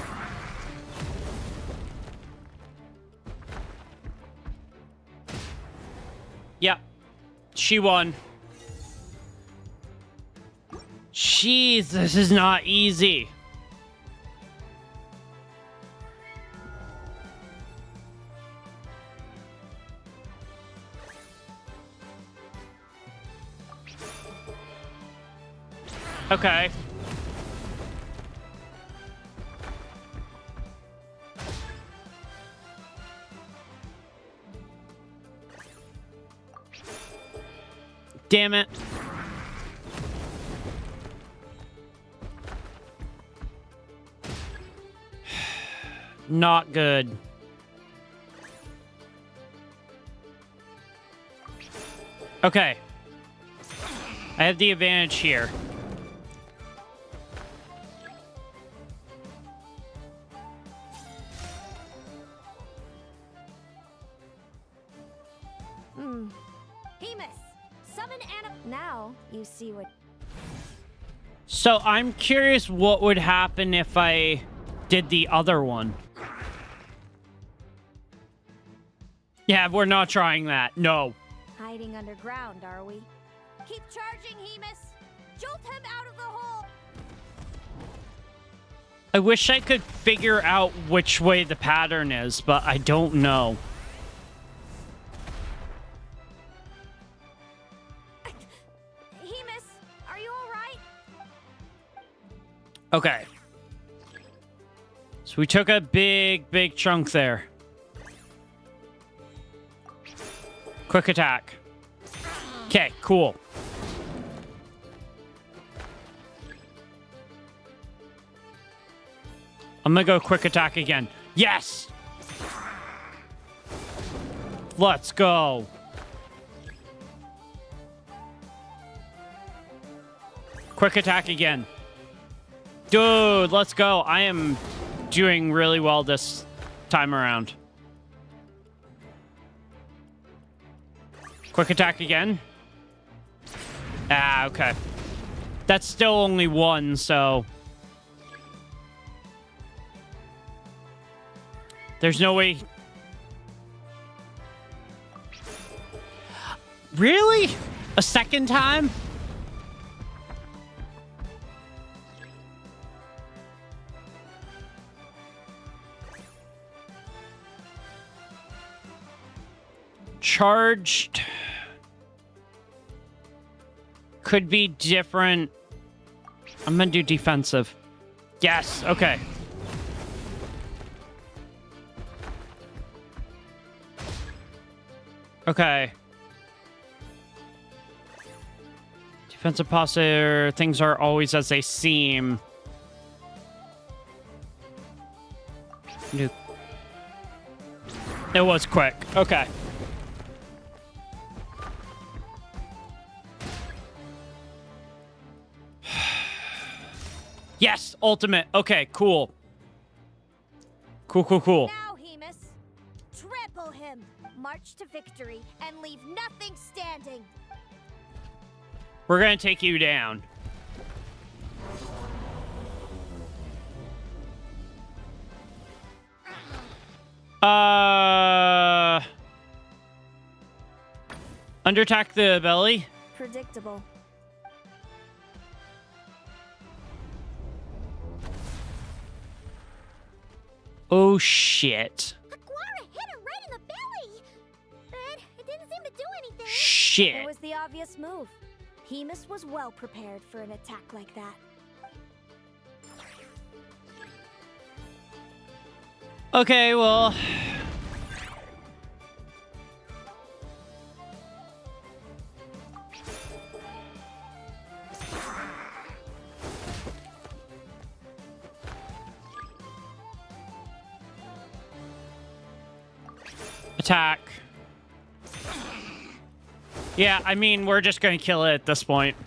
Yep. She won. Jeez, this is not easy. Okay. Damn it. Not good. Okay. I have the advantage here. Now you see what. So I'm curious what would happen if I did the other one. Yeah, we're not trying that. No. Hiding underground, are we? Keep charging, Hemus. Jolt him out of the hole. I wish I could figure out which way the pattern is, but I don't know. Hemus, are you all right? Okay. So we took a big chunk there. Quick attack. Okay, cool. I'm gonna go quick attack again. Yes! Let's go. Quick attack again. Dude, let's go. I am doing really well this time around. Quick attack again. Ah, okay. That's still only one, so... There's no way... Really? A second time? Charged could be different. I'm gonna do defensive. Yes, okay. Okay. Defensive posture, things are always as they seem. It was quick. Okay. Yes, ultimate. Okay, cool. Cool. Now, Hemus, trample him, march to victory, and leave nothing standing. We're gonna take you down. Underattack the belly. Predictable. Oh, shit. Aguara hit her right in the belly! But it didn't seem to do anything. Shit. It was the obvious move. Hemus was well prepared for an attack like that. Okay, well... Attack. Yeah, I mean, we're just gonna kill it at this point.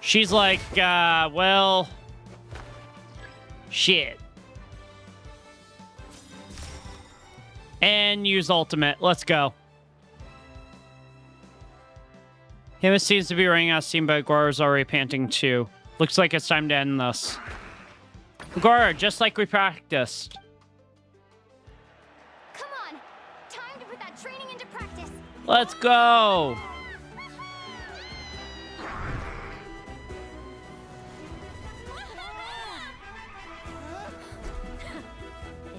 She's like, well... Shit. And use ultimate. Let's go. Hemus seems to be running out of steam, but Aguara's already panting too. Looks like it's time to end this. Aguara, just like we practiced. Come on! Time to put that training into practice! Let's go!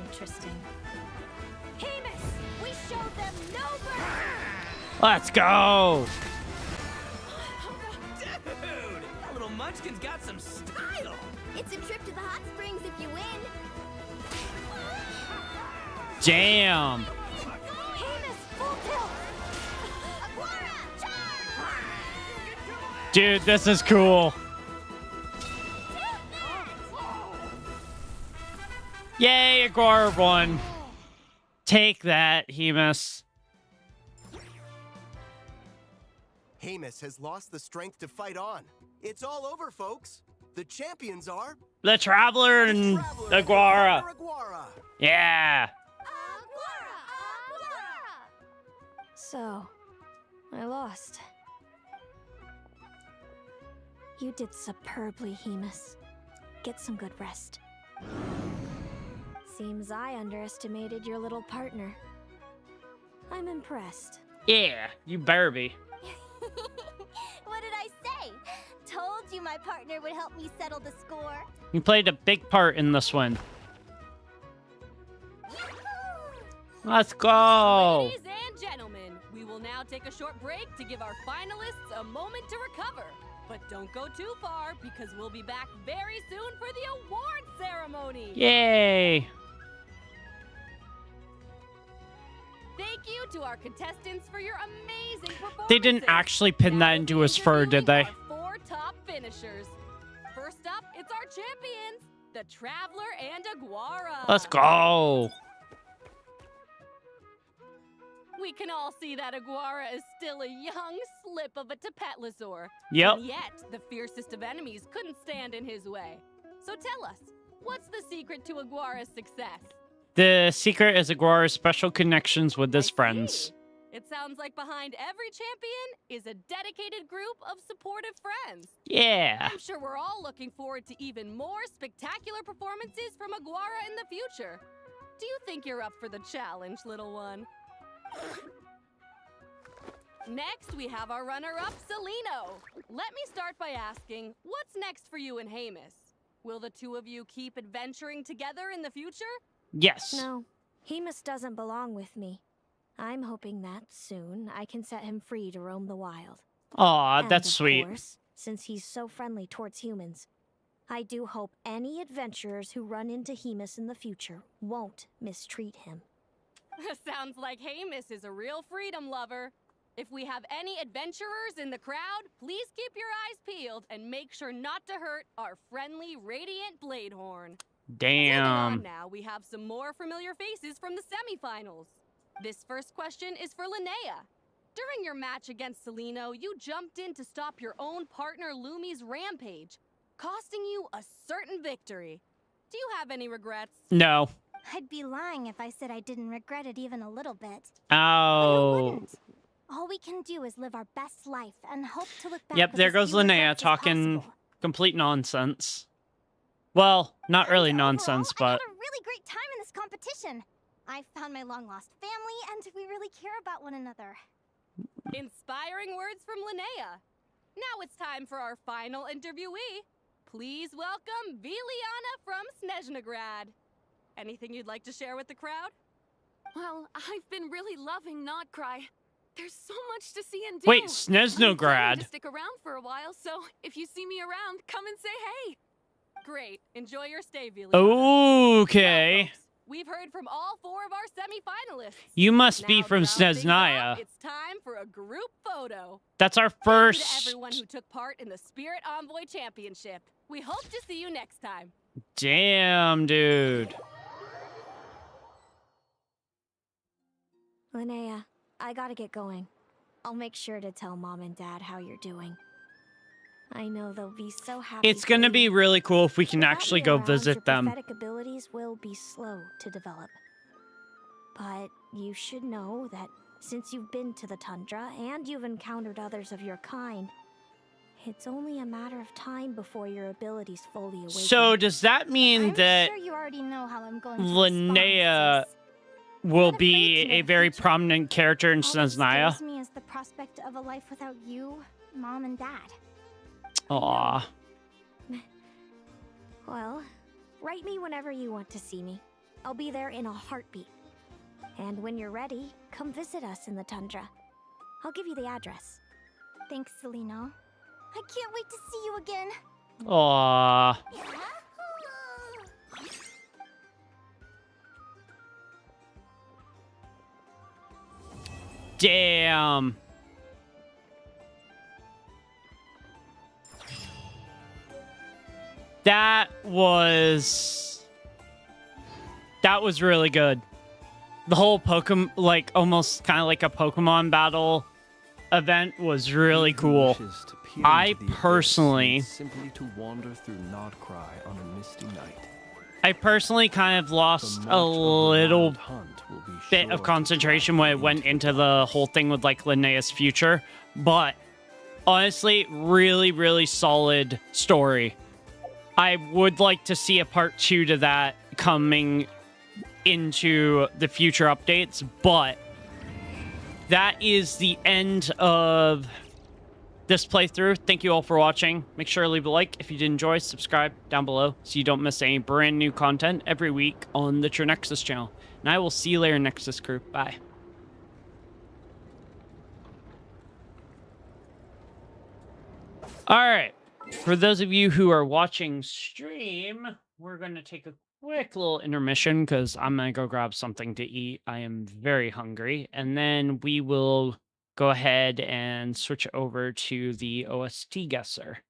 Interesting. Hemus! We showed them no mercy! Let's go! Dude, that little munchkin's got some style. It's a trip to the hot springs if you win. Damn! Hemus, full tilt! Aguara, charge! Dude, this is cool. Yay, Aguara won. Take that, Hemus. Hemus has lost the strength to fight on. It's all over, folks. The champions are... The Traveler and Aguara. Yeah. So, I lost. You did superbly, Hemus. Get some good rest. Seems I underestimated your little partner. I'm impressed. Yeah, you better be. What did I say? Told you my partner would help me settle the score. You played a big part in this one. Let's go. Ladies and gentlemen, we will now take a short break to give our finalists a moment to recover. But don't go too far, because we'll be back very soon for the award ceremony. Yay. Thank you to our contestants for your amazing performance. They didn't actually pin that into his fur, did they? Our 4 top finishers. First up, it's our champions, the Traveler and Aguara. Let's go. We can all see that Aguara is still a young slip of a Tapetlosaur. Yep. And yet, the fiercest of enemies couldn't stand in his way. So tell us, what's the secret to Aguara's success? The secret is Aguara's special connections with his friends. It sounds like behind every champion is a dedicated group of supportive friends. Yeah. I'm sure we're all looking forward to even more spectacular performances from Aguara in the future. Do you think you're up for the challenge, little one? Next, we have our runner-up, Celino. Let me start by asking, what's next for you and Hemus? Will the two of you keep adventuring together in the future? Yes. No, Hemus doesn't belong with me. I'm hoping that soon I can set him free to roam the wild. Aw, And that's of sweet. course, since he's so friendly towards humans, I do hope any adventurers who run into Hemus in the future won't mistreat him. Sounds like Hemus is a real freedom lover. If we have any adventurers in the crowd, please keep your eyes peeled and make sure not to hurt our friendly Radiant Bladehorn. Moving on Damn. now, we have some more familiar faces from the semifinals. This first question is for Linnea. During your match against Celino, you jumped in to stop your own partner Lumi's rampage, costing you a certain victory. Do you have any regrets? No. I'd be lying if I said I didn't regret it even a little bit. Oh. All we can do is live our best life and hope to look back. Yep, with there as goes few Linnea regrets as talking possible. complete nonsense. Well, not really nonsense, I had but... a really great time in this competition. I found my long-lost family, and we really care about one another. Inspiring words from Linnea. Now it's time for our final interviewee. Please welcome Viliana from Snezhnograd. Anything you'd like to share with the crowd? Well, I've been really loving Not Cry. There's so much to see and do. Wait, I'm planning Snezhnograd. to stick around for a while, so if you see me around, come and say hey. Great. Enjoy your stay, Viliana. Okay. Well, folks, we've heard from all 4 of our semi-finalists. You must be Now from to round things Snezhnaya. off, it's time for a group photo. That's our Thank you to first. everyone who took part in the Spirit Envoy Championship. We hope to see you next time. Damn, dude. Linnea, I gotta get going. I'll make sure to tell Mom and Dad how you're doing. I know they'll be so happy. It's gonna be really cool if we can Without actually me go around, visit your them. prophetic abilities will be slow to develop. But you should know that since you've been to the tundra and you've encountered others of your kind, it's only a matter of time before your abilities fully awaken. So does that mean that sure you already know how I'm going to Linnea will be a very prominent character in Snezhnaya? scares me is the prospect of a life without you, Mom, and Dad. Aw. Well, write me whenever you want to see me. I'll be there in a heartbeat. And when you're ready, come visit us in the tundra. I'll give you the address. Thanks, Celino. I can't wait to see you again. Aw. Damn. That was really good. The whole Pokemon, like almost kind of like a Pokemon battle event was really cool. I personally simply to wander through Nodcry on a misty night. I personally kind of lost a little bit of concentration when it went into the whole thing with like Linnea's future, but honestly, really, really solid story. I would like to see a part 2 to that coming into the future updates, but that is the end of this playthrough. Thank you all for watching. Make sure to leave a like if you did enjoy. Subscribe down below so you don't miss any brand new content every week on the Tren channel. And I will see you later, Nexus crew. Bye. All right. For those of you who are watching stream, we're going to take a quick little intermission because I'm going to go grab something to eat. I am very hungry. And then we will go ahead and switch over to the OST guesser.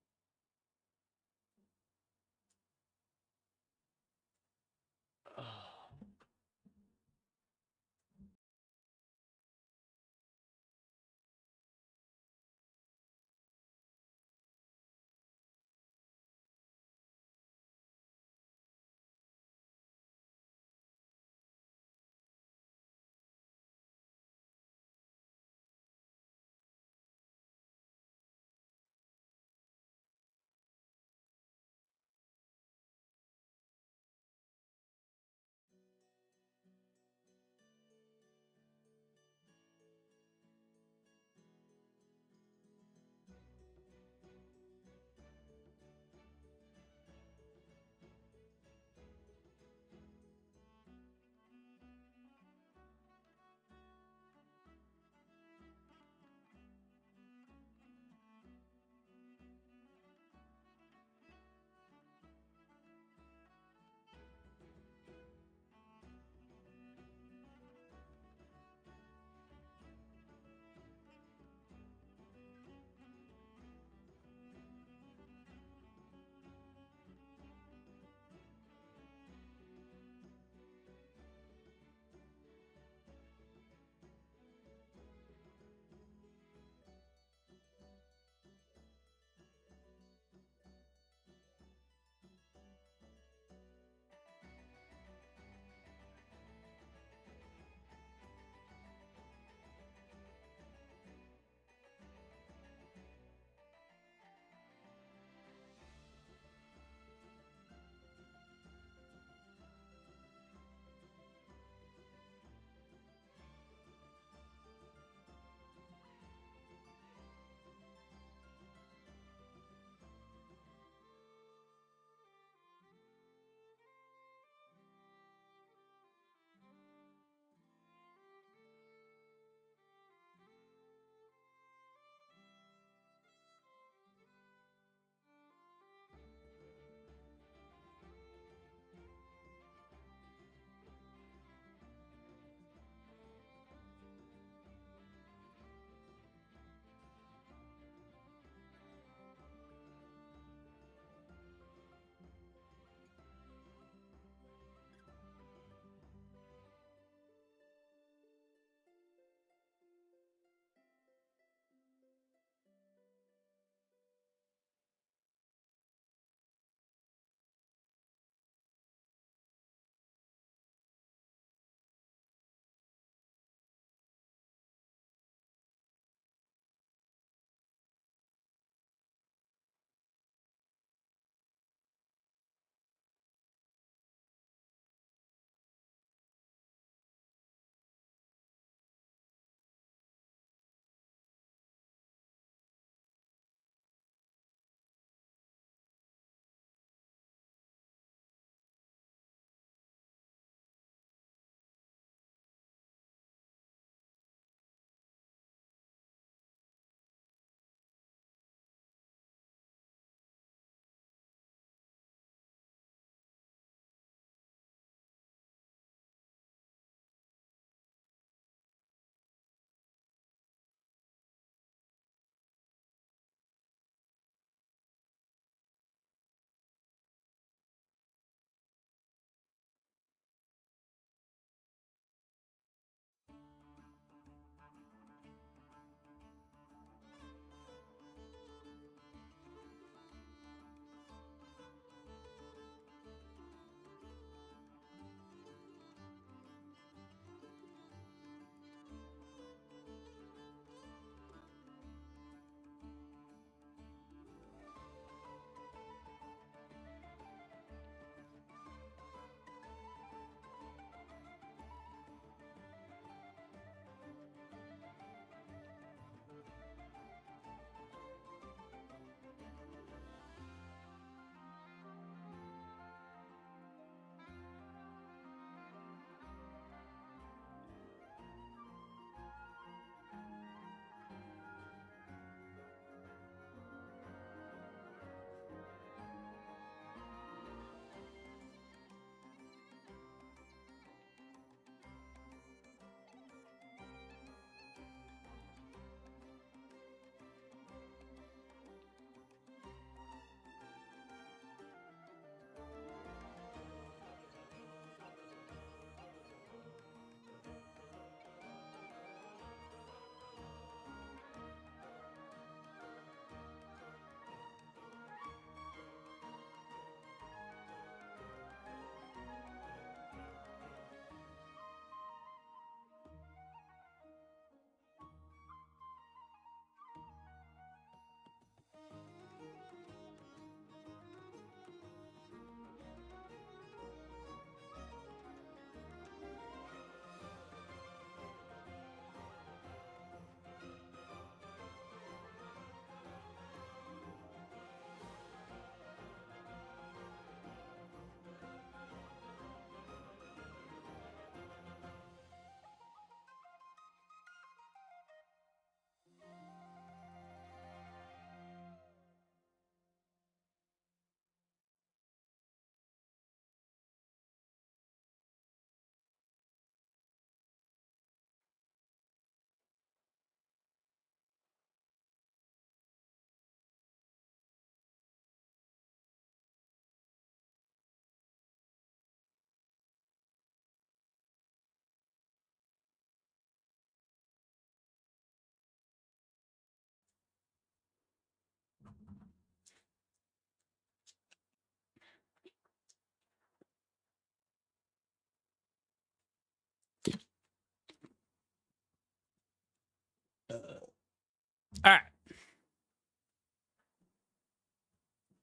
All right.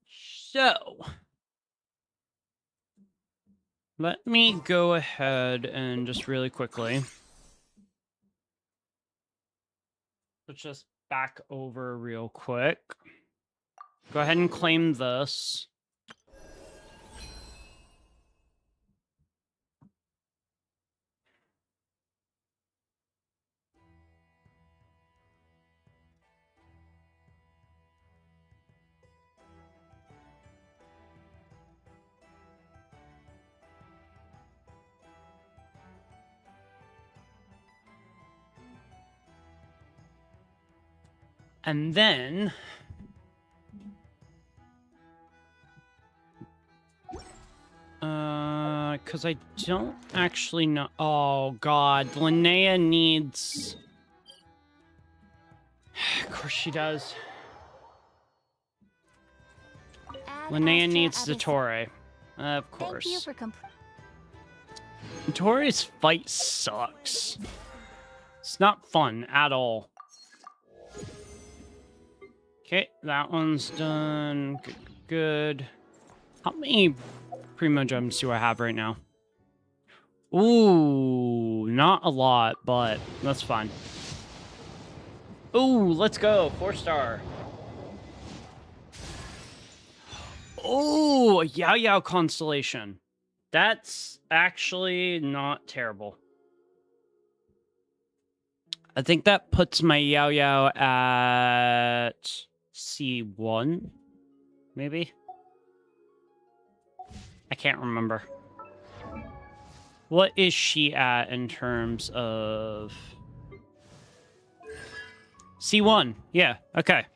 So, let me go ahead and just really quickly. Let's just back over real quick. Go ahead and claim this. And then because I don't actually know. Oh God, Linnea needs. Of course she does. Linnea needs the Torre. Of course. Thank you for Torre's fight sucks. It's not fun at all. Okay, that one's done. Good, good. How many Primo Gems do I have right now? Ooh, not a lot, but that's fine. Ooh, let's go. 4-star. Ooh, a Yao Yao constellation. That's actually not terrible. I think that puts my Yao Yao at C1, maybe? I can't remember. What is she at in terms of... C1, yeah, okay.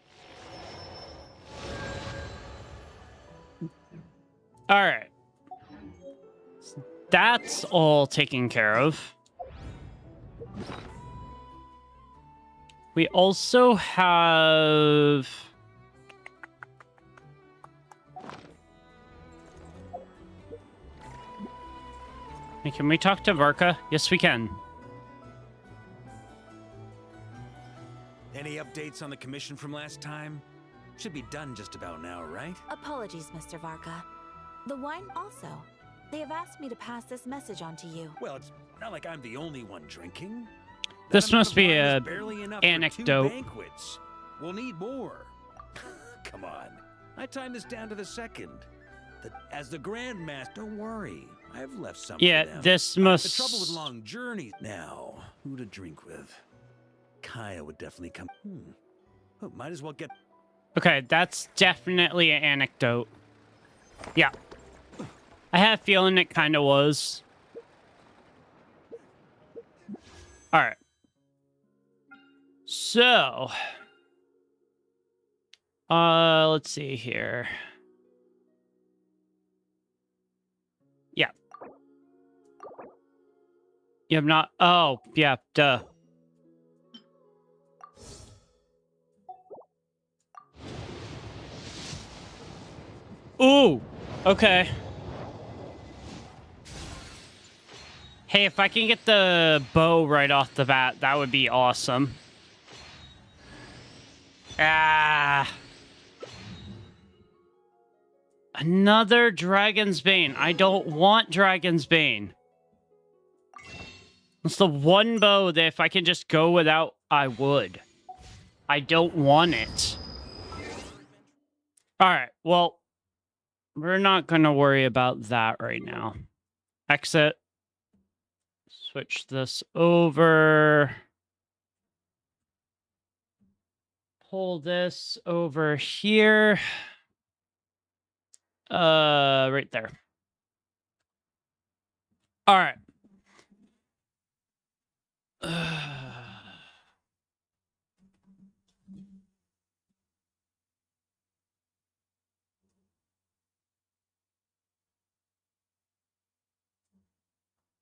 All right. That's all taken care of. We also have... Hey, can we talk to Varka? Yes, we can. Any updates on the commission from last time? Should be done just about now, right? Apologies, Mr. Varka. The wine also. They have asked me to pass this message on to you. Well, it's not like I'm the only one drinking. This must be a a anecdote. Banquets. We'll need more. Come on. I timed this down to the second. As the Grand Master, don't worry. I've left some Yeah, for them. this must... The trouble with long journeys. Now, who to drink with? Kaya would definitely come. Oh, might as well get... Okay, that's definitely an anecdote. Yeah. I had a feeling it kind of was. All right. So, let's see here. Yeah. You have not... Oh, yeah, duh. Ooh, okay. Hey, if I can get the bow right off the bat, that would be awesome. Ah. Another Dragon's Bane. I don't want Dragon's Bane. It's the one bow that if I can just go without, I would. I don't want it. Alright, well, we're not going to worry about that right now. Exit. Switch this over. Pull this over here. Right there. All right.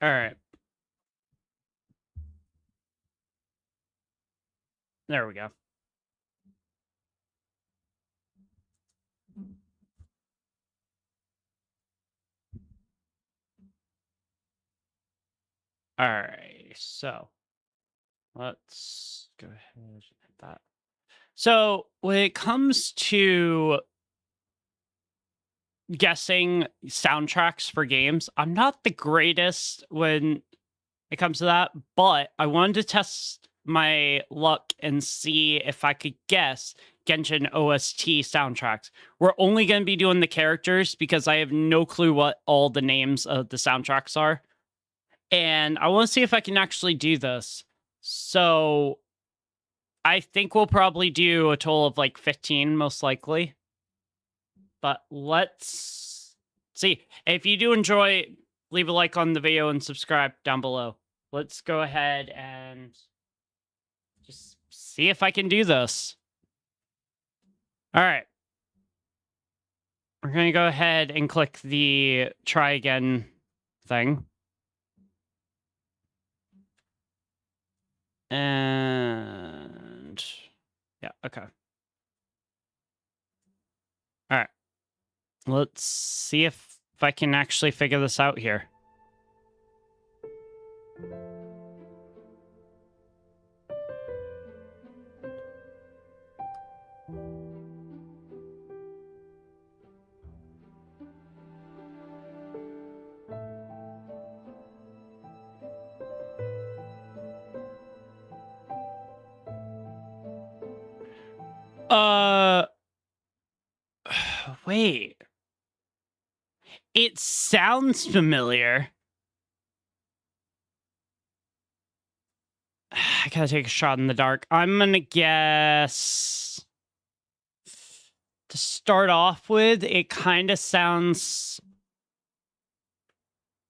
All right. There we go. All right, so let's go ahead and hit that. So when it comes to guessing soundtracks for games, I'm not the greatest when it comes to that, but I wanted to test my luck and see if I could guess Genshin OST soundtracks. We're only going to be doing the characters because I have no clue what all the names of the soundtracks are. And I want to see if I can actually do this. So I think we'll probably do a total of like 15, most likely. But let's see. If you do enjoy, leave a like on the video and subscribe down below. Let's go ahead and just see if I can do this. All right. We're going to go ahead and click the try again thing. And yeah, okay. All right. Let's see if I can actually figure this out here. Wait. It sounds familiar. I gotta take a shot in the dark. I'm gonna guess... To start off with, it kind of sounds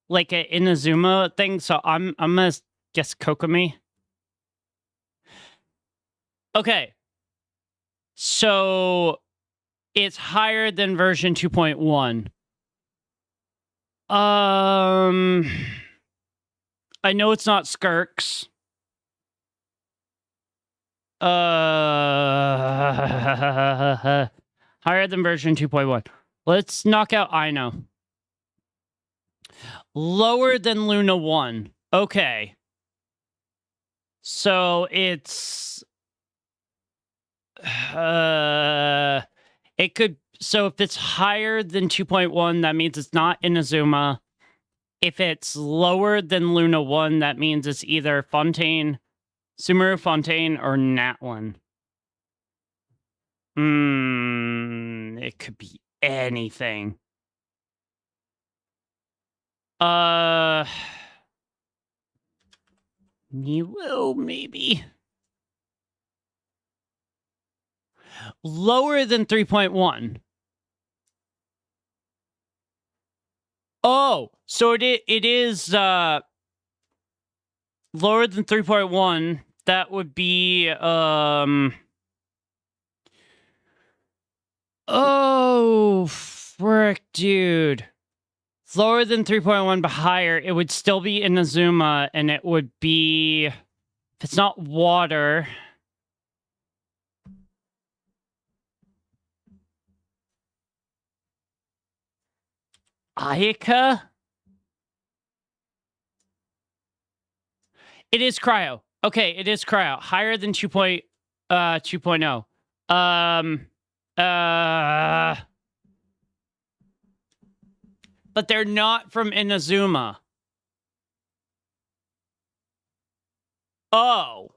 like an Inazuma thing, so I'm gonna guess Kokomi. Okay. So it's higher than version 2.1. I know it's not Skirks. Higher than version 2.1. Let's knock out Aino. Lower than Luna 1. Okay. So it's... it could... So if it's higher than 2.1, that means it's not Inazuma. If it's lower than Luna 1, that means it's either Fontaine, Sumeru Fontaine, or Natlan. It could be anything. Nilo, maybe. Lower than 3.1. Oh, so it is lower than 3.1. That would be oh, frick, dude. Lower than 3.1 but higher, it would still be Inazuma, and it would be, if it's not water, Ayaka? It is Cryo. Okay, it is Cryo. Higher than 2.0. But they're not from Inazuma. Oh.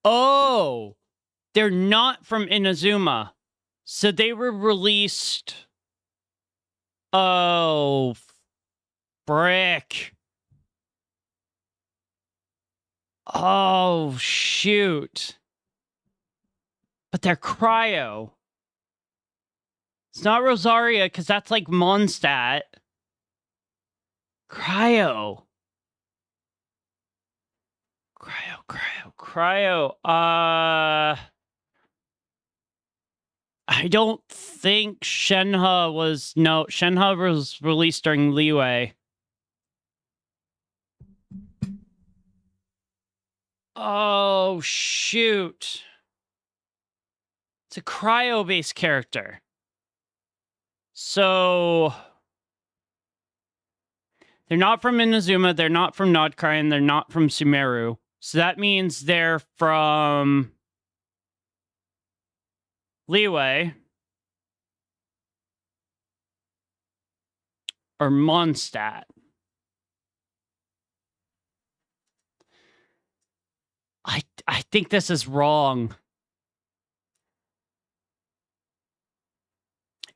Oh. They're not from Inazuma. So they were released... Oh, frick. Oh, shoot. But they're Cryo. It's not Rosaria, because that's like Mondstadt. Cryo. Cryo. I don't think Shenhe was... No, Shenhe was released during Liyue. Oh, shoot. It's a Cryo-based character. So... They're not from Inazuma, they're not from Nodcry, and they're not from Sumeru. So that means they're from... Leeway. Or Mondstadt. I think this is wrong.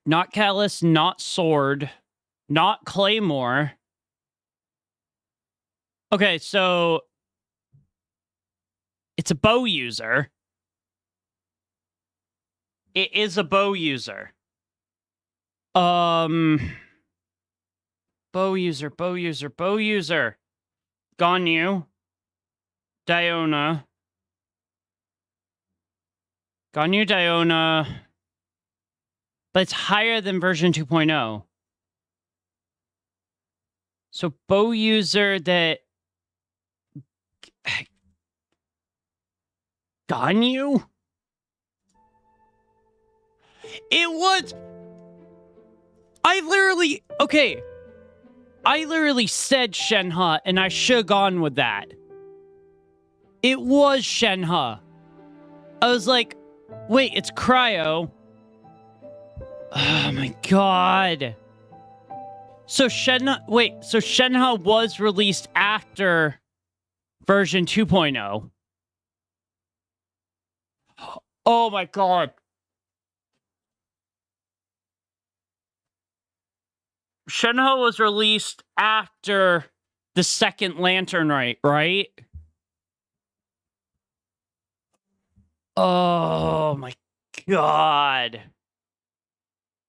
Not Callus, not Sword, not Claymore. Okay, so it's a bow user. It is a bow user. Bow user. Ganyu. Diona. But it's higher than version 2.0. So bow user that... Ganyu? It was... I literally said Shenhe, and I should have gone with that. It was Shenhe. I was like, wait, it's Cryo. Oh my god. So Shenhe was released after version 2.0. Oh my god. Shenhe was released after the second Lantern Rite, right? Oh my god.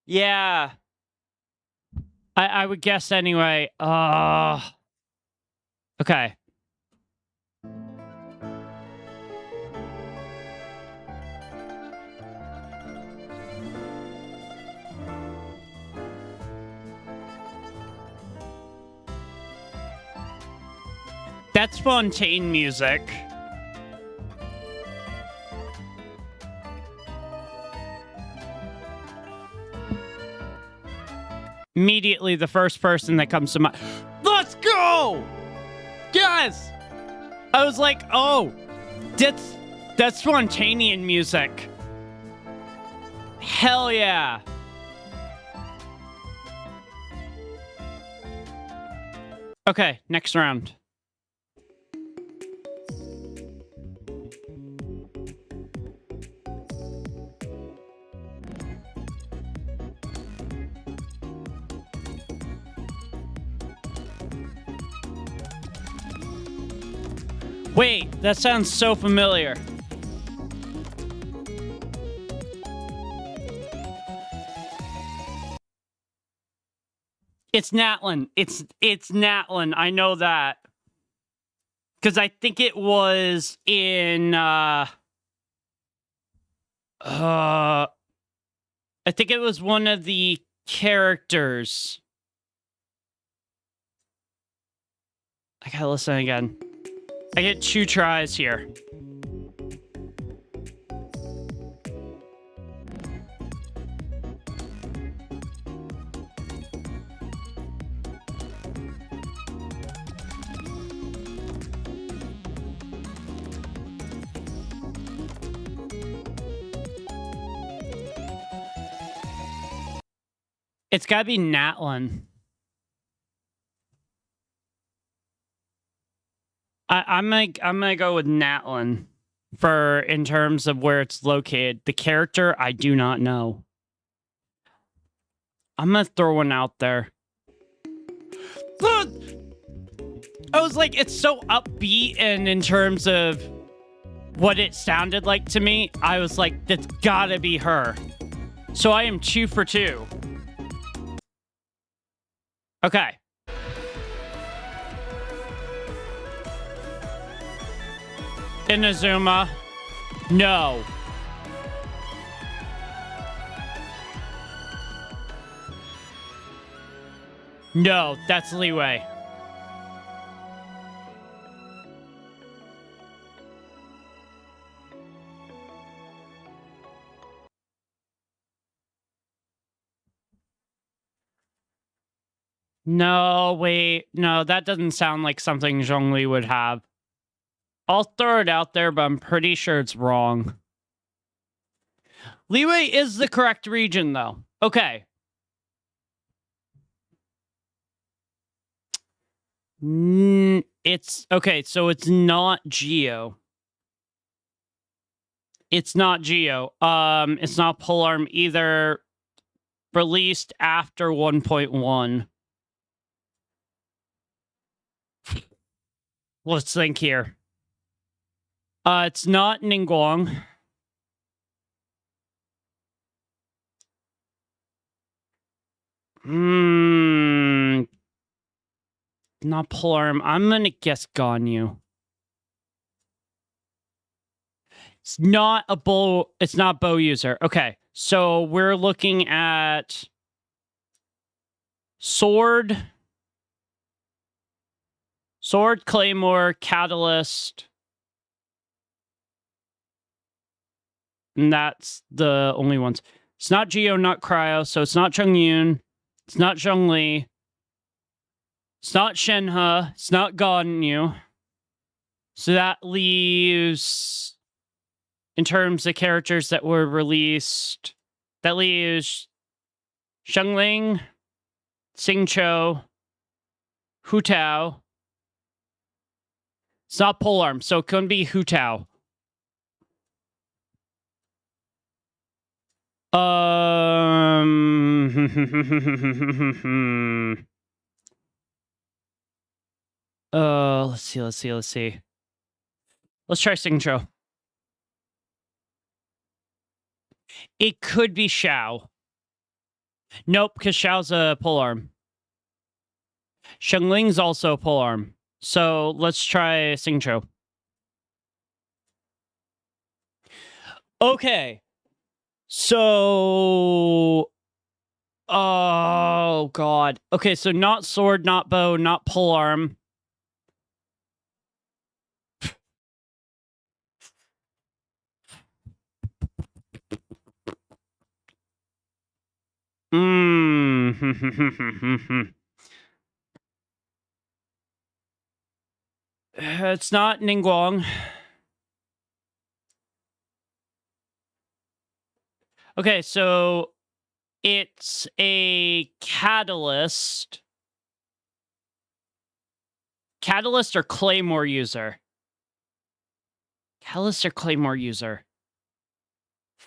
Yeah. I would guess anyway. Okay. That's Fontaine music. Immediately, the first person that comes to mind. Let's go! Yes! I was like, oh, that's Spontanean music. Hell yeah. Okay, next round. Wait, that sounds so familiar. It's Natlin. It's Natlin. I know that. Because I think it was in I think it was one of the characters. I gotta listen again. I get 2 tries here. It's gotta be Natlin. I'm gonna go with Natlin for in terms of where it's located. The character, I do not know. I'm gonna throw one out there. I was like, it's so upbeat, and in terms of what it sounded like to me, I was like, that's gotta be her. So I am 2 for 2. Okay. Inazuma. No. No, that's Leeway. No, wait. No, that doesn't sound like something Zhongli would have. I'll throw it out there, but I'm pretty sure it's wrong. Liyue is the correct region, though. Okay. It's okay, so it's not Geo. It's not Geo. It's not Polearm either. Released after 1.1. Let's think here. It's not Ningguang. Not Polearm. I'm gonna guess Ganyu. It's not a bow. It's not bow user. Okay, so we're looking at sword, claymore, catalyst, and that's the only ones. It's not Geo, not Cryo, so it's not Chongyun, it's not Zhongli, it's not Shenhe, it's not Ganyu. So that leaves, in terms of characters that were released, that leaves Xiangling, Xingqiu, Hu Tao. It's not Polearm, so it couldn't be Hu Tao. Let's see. Let's try Xingqiu. It could be Xiao. Nope, because Xiao's a polearm. Xiangling's also a polearm. So let's try Xingqiu. Okay. So... Oh, God. Okay, so not sword, not bow, not polearm. It's not Ningguang. Okay, so it's a catalyst. Catalyst or claymore user? Catalyst or claymore user?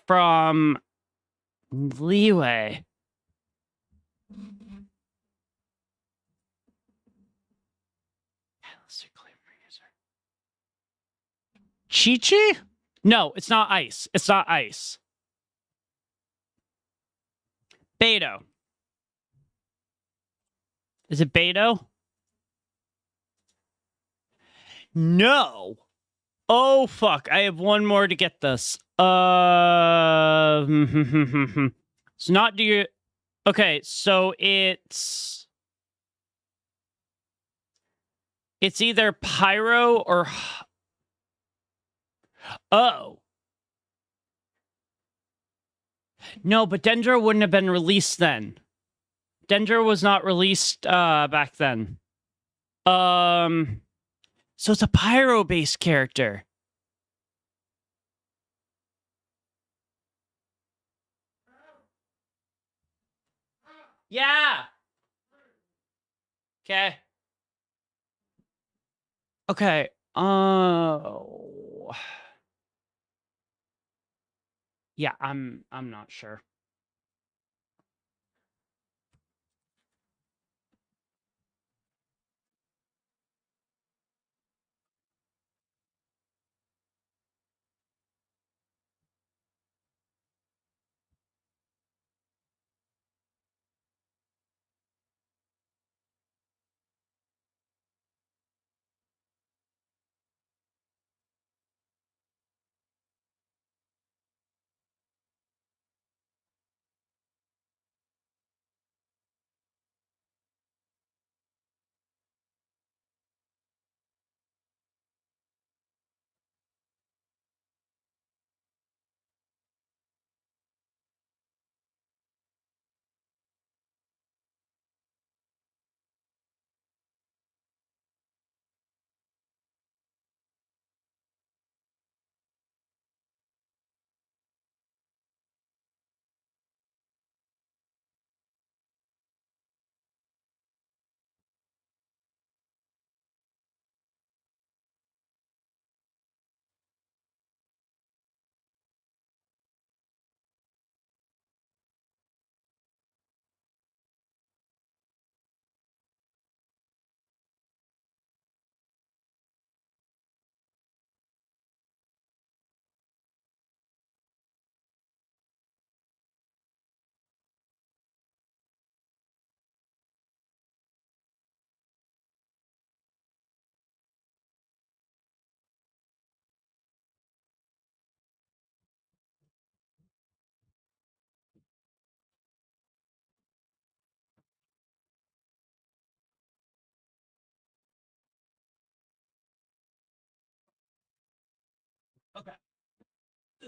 From Liyue. Catalyst or claymore user? Chi-Chi? No, it's not ice. It's not ice. Beidou. Is it Beidou? No. Oh, fuck. I have one more to get this. It's not do you... Okay, so it's either Pyro or... Oh. No, but Dendro wouldn't have been released then. Dendro was not released back then. So it's a Pyro-based character. Yeah. Okay. Okay. Yeah, I'm not sure. Okay.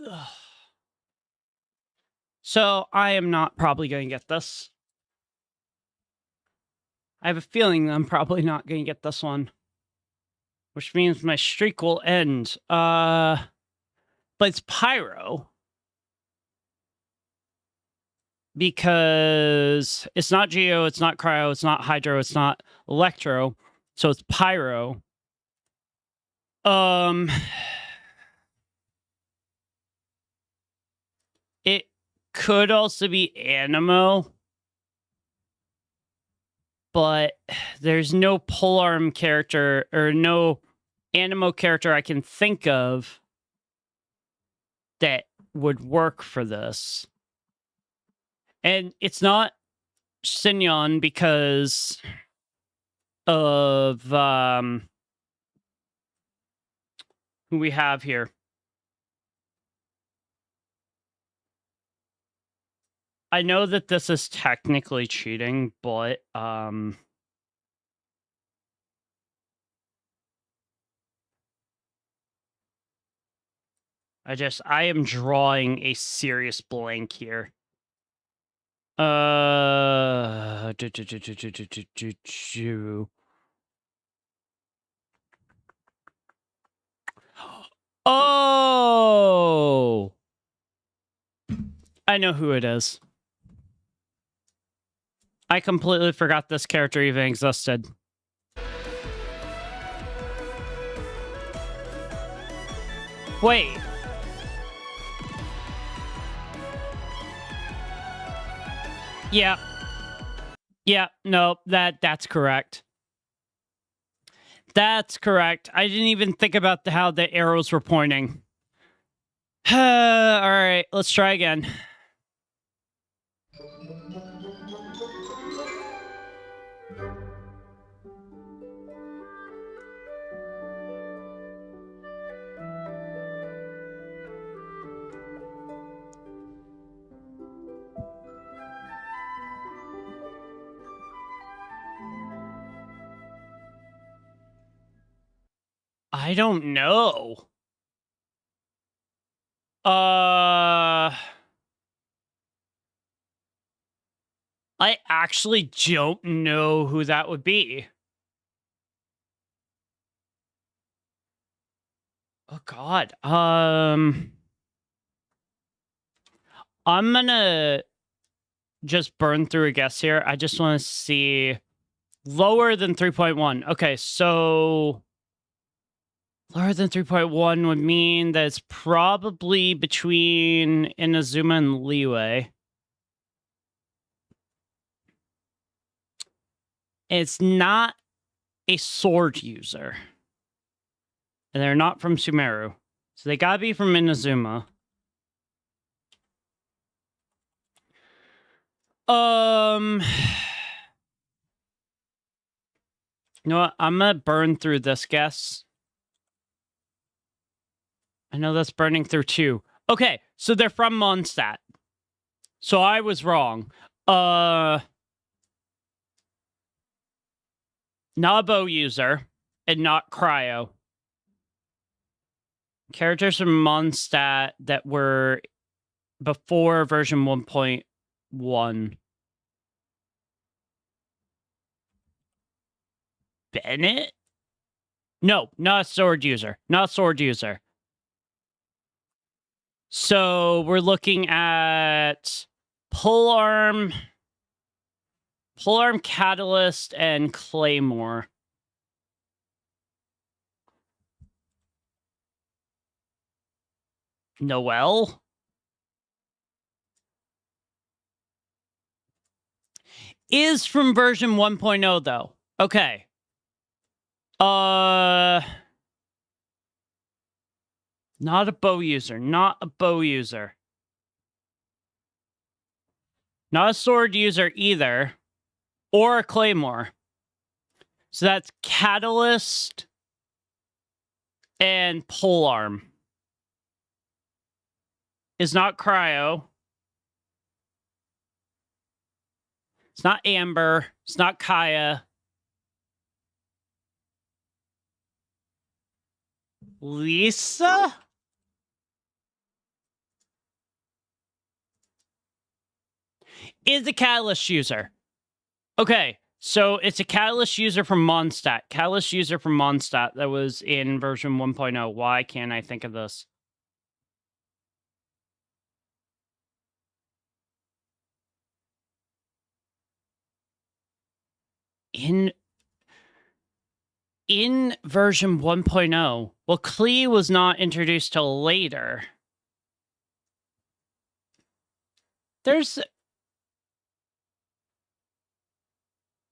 Ugh. So I am not probably going to get this. I have a feeling I'm probably not going to get this one. Which means my streak will end. But it's Pyro. Because it's not Geo, it's not Cryo, it's not Hydro, it's not Electro. So it's Pyro. It could also be Animo. But there's no polearm character or no Animo character I can think of that would work for this. And it's not Sinyon because of who we have here. I know that this is technically cheating, but I am drawing a serious blank here. Oh! I know who it is. I completely forgot this character even existed. Wait. Yeah. Yeah, no, that's correct. That's correct. I didn't even think about how the arrows were pointing. All right, let's try again. I don't know. I actually don't know who that would be. Oh God. I'm gonna just burn through a guess here. I just want to see lower than 3.1. Okay, so lower than 3.1 would mean that it's probably between Inazuma and Liyue. It's not a sword user. And they're not from Sumeru. So they gotta be from Inazuma. You know what? I'm gonna burn through this guess. I know that's burning through too. Okay, so they're from Mondstadt. So I was wrong. Not a bow user, and not Cryo. Characters from Mondstadt that were before version 1.1. Bennett? No, not a sword user. Not a sword user. So we're looking at Polearm, Catalyst, and Claymore. Noelle? Is from version 1.0 though. Okay. Not a bow user. Not a bow user. Not a sword user either. Or a Claymore. So that's Catalyst and Polearm. Is not Cryo. It's not Amber. It's not Kaya. Lisa? Is a catalyst user. Okay, so it's a catalyst user from Mondstadt. Catalyst user from Mondstadt that was in version 1.0. Why can't I think of this? In version 1.0, well, Klee was not introduced till later. There's...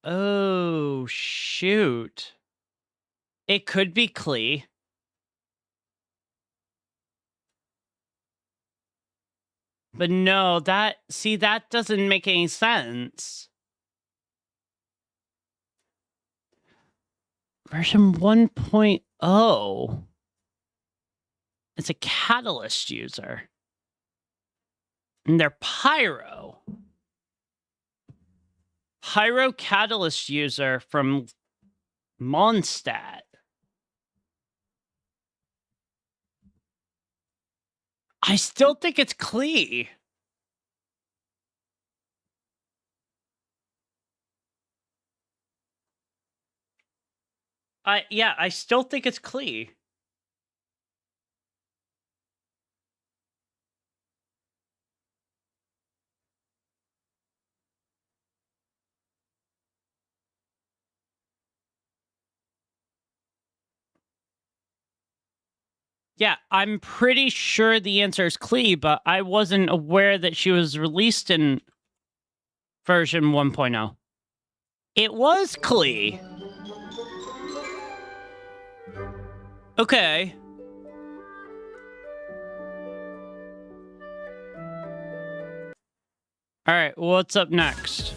Oh, shoot. It could be Klee. But no, that doesn't make any sense. Version 1.0. It's a catalyst user. And they're Pyro. Pyro catalyst user from Mondstadt. I still think it's Klee. I still think it's Klee. Yeah, I'm pretty sure the answer is Klee, but I wasn't aware that she was released in version 1.0. It was Klee. Okay. All right, what's up next?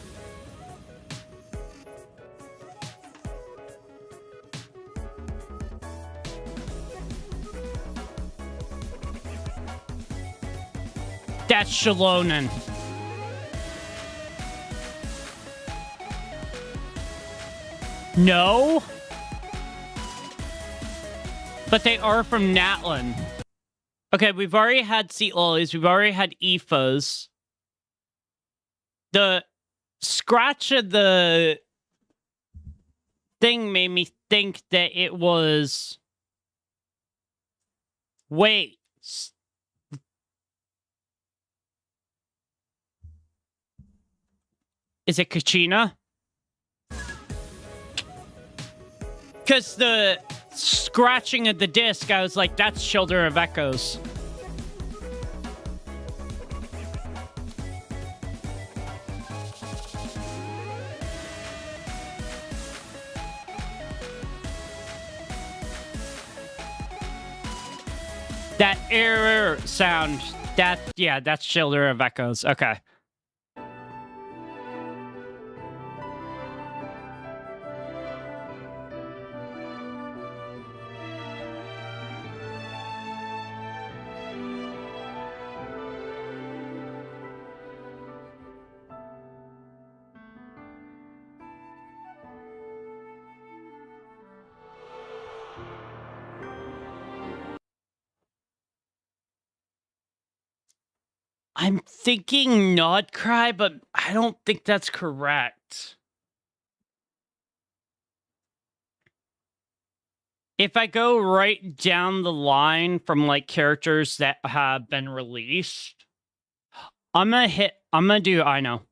That's Shalonen. No? But they are from Natlan. Okay, we've already had Seat Lollies. We've already had Aoifas. The scratch of the thing made me think that it was... Wait. Is it Kachina? Because the scratching of the disc, I was like, that's Children of Echoes. That error sound, that's Children of Echoes. Okay. I'm thinking Nod Cry, but I don't think that's correct. If I go right down the line from like characters that have been released, I'm gonna do I know.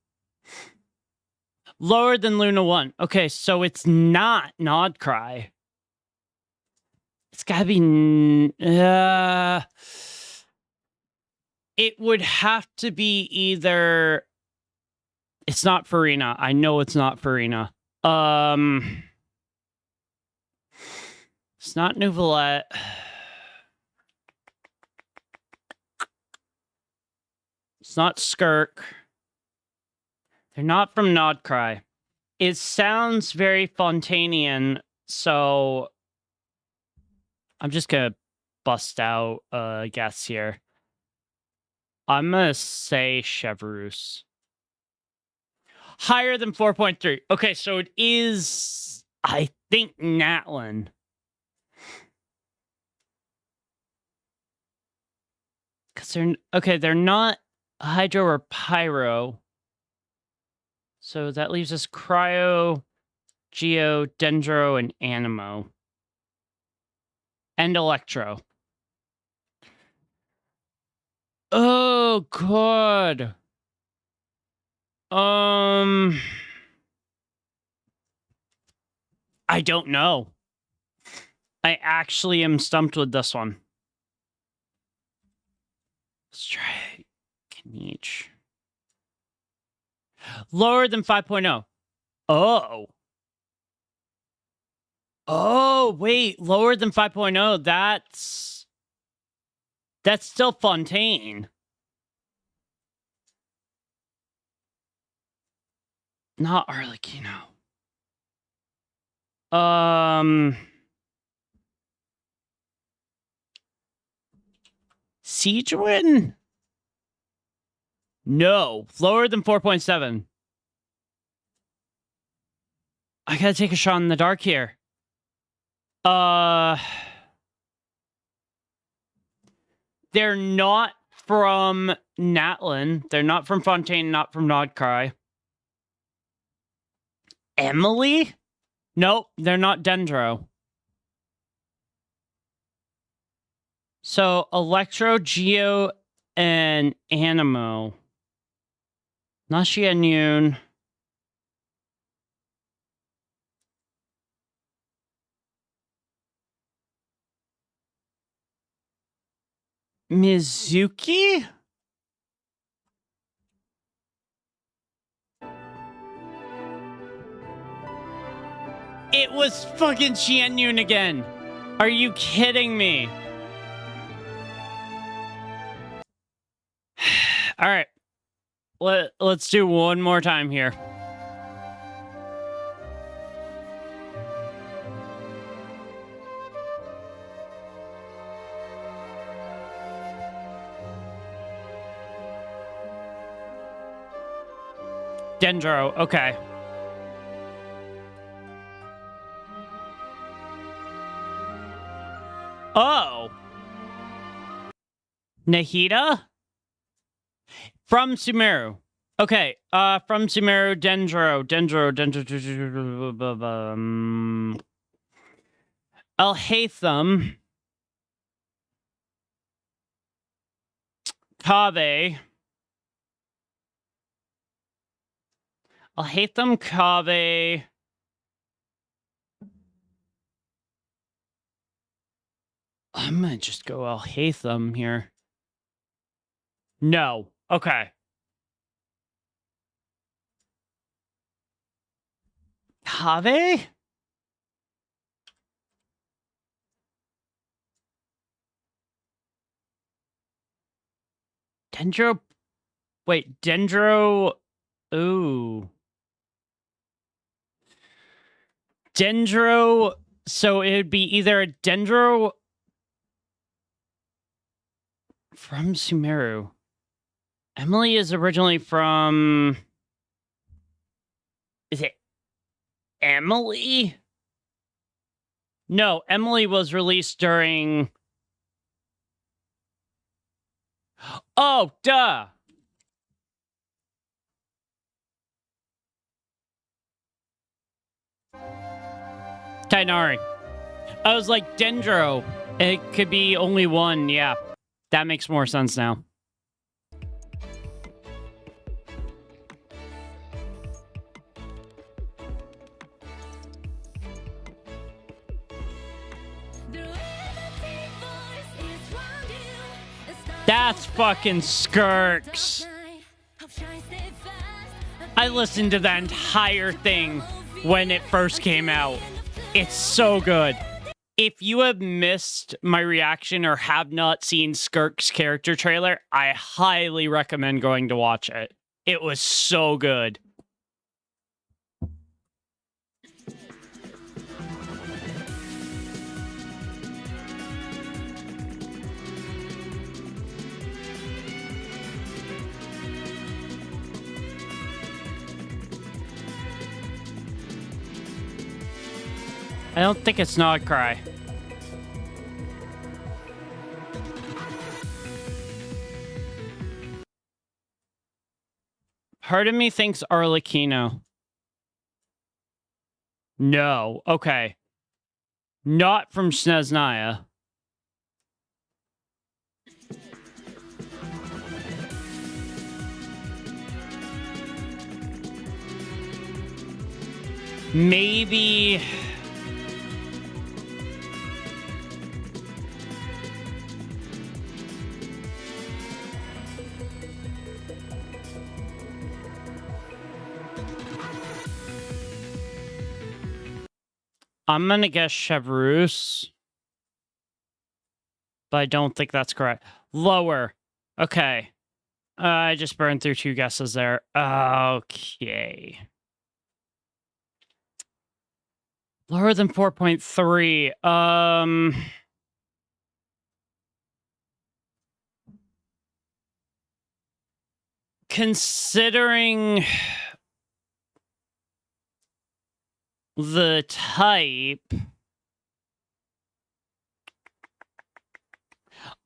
Lower than Luna 1. Okay, so it's not Nod Cry. It's gotta be it would have to be either... It's not Farina. I know it's not Farina. It's not Nouvelette. It's not Skirk. They're not from Nodcry. It sounds very Fontanian, so I'm just gonna bust out a guess here. I'm gonna say Chevreuse. Higher than 4.3. Okay, so it is, I think, Natlan. Because they're not Hydro or Pyro. So that leaves us Cryo, Geo, Dendro, and Animo. And Electro. Oh, God. I don't know. I actually am stumped with this one. Let's try Kniech. Lower than 5.0. Oh. Oh, wait. Lower than 5.0. That's still Fontaine. Not Arlecchino. Siegewin? No. Lower than 4.7. I gotta take a shot in the dark here. They're not from Natlin. They're not from Fontaine, not from Nodcry. Emily? Nope, they're not Dendro. So, Electro, Geo, and Animo. Not Xianyun. Mizuki? It was fucking Xianyun again. Are you kidding me? All right. Let's do one more time here. Dendro, okay. Oh. Nahida? From Sumeru. Okay, from Sumeru, Dendro. Alhaitham. Kaveh. Alhaitham, Kaveh. I'm gonna just go Alhaitham here. No. Okay. Kaveh? Dendro? Wait, Dendro... Ooh. Dendro... So it would be either a Dendro... From Sumeru. Emily is originally from... Is it Emily? No, Emily was released during... Oh, duh! Tainari. I was like, Dendro. It could be only one, yeah. That makes more sense now. That's fucking Skirks. I listened to that entire thing when it first came out. It's so good. If you have missed my reaction or have not seen Skirk's character trailer, I highly recommend going to watch it. It was so good. I don't think it's Nodcry. Part of me thinks Arlecchino. No. Okay. Not from Snezhnaya. Maybe... I'm gonna guess Chevreuse. But I don't think that's correct. Lower. Okay. I just burned through 2 guesses there. Okay. Lower than 4.3. Considering the type,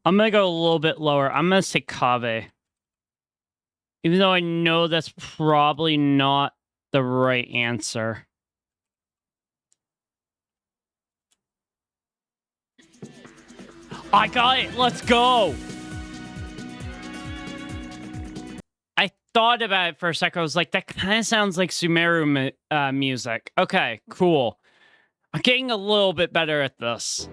I'm gonna go a little bit lower. I'm gonna say Kave. Even though I know that's probably not the right answer. I got it! Let's go! I thought about it for a second. I was like, that kind of sounds like Sumeru music. Okay, cool. I'm getting a little bit better at this.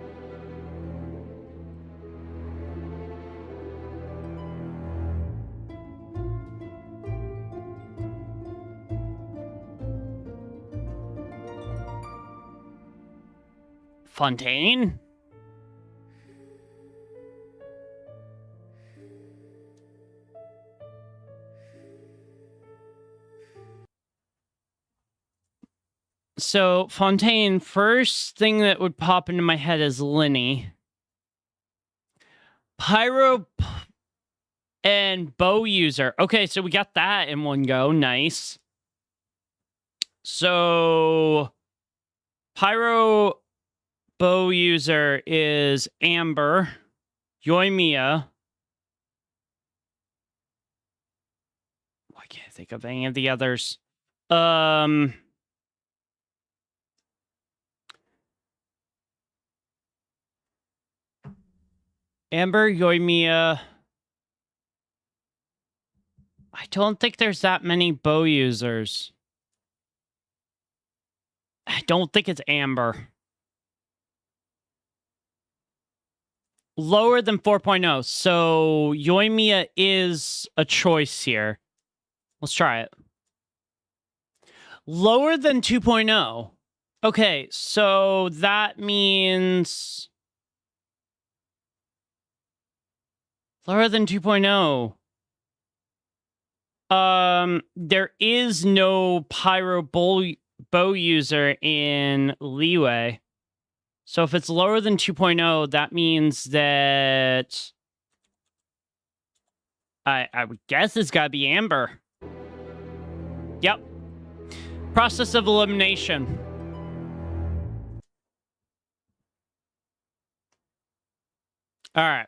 Fontaine? So, Fontaine, first thing that would pop into my head is Linnea. Pyro and bow user. Okay, so we got that in one go. Nice. So, Pyro bow user is Amber. Yoimiya. I can't think of any of the others. Amber, Yoimiya. I don't think there's that many bow users. I don't think it's Amber. Lower than 4.0. So Yoimiya is a choice here. Let's try it. Lower than 2.0. Okay, so that means... Lower than 2.0. There is no Pyro bow user in Liyue. So if it's lower than 2.0, that means that... I would guess it's gotta be Amber. Yep. Process of elimination. Alright.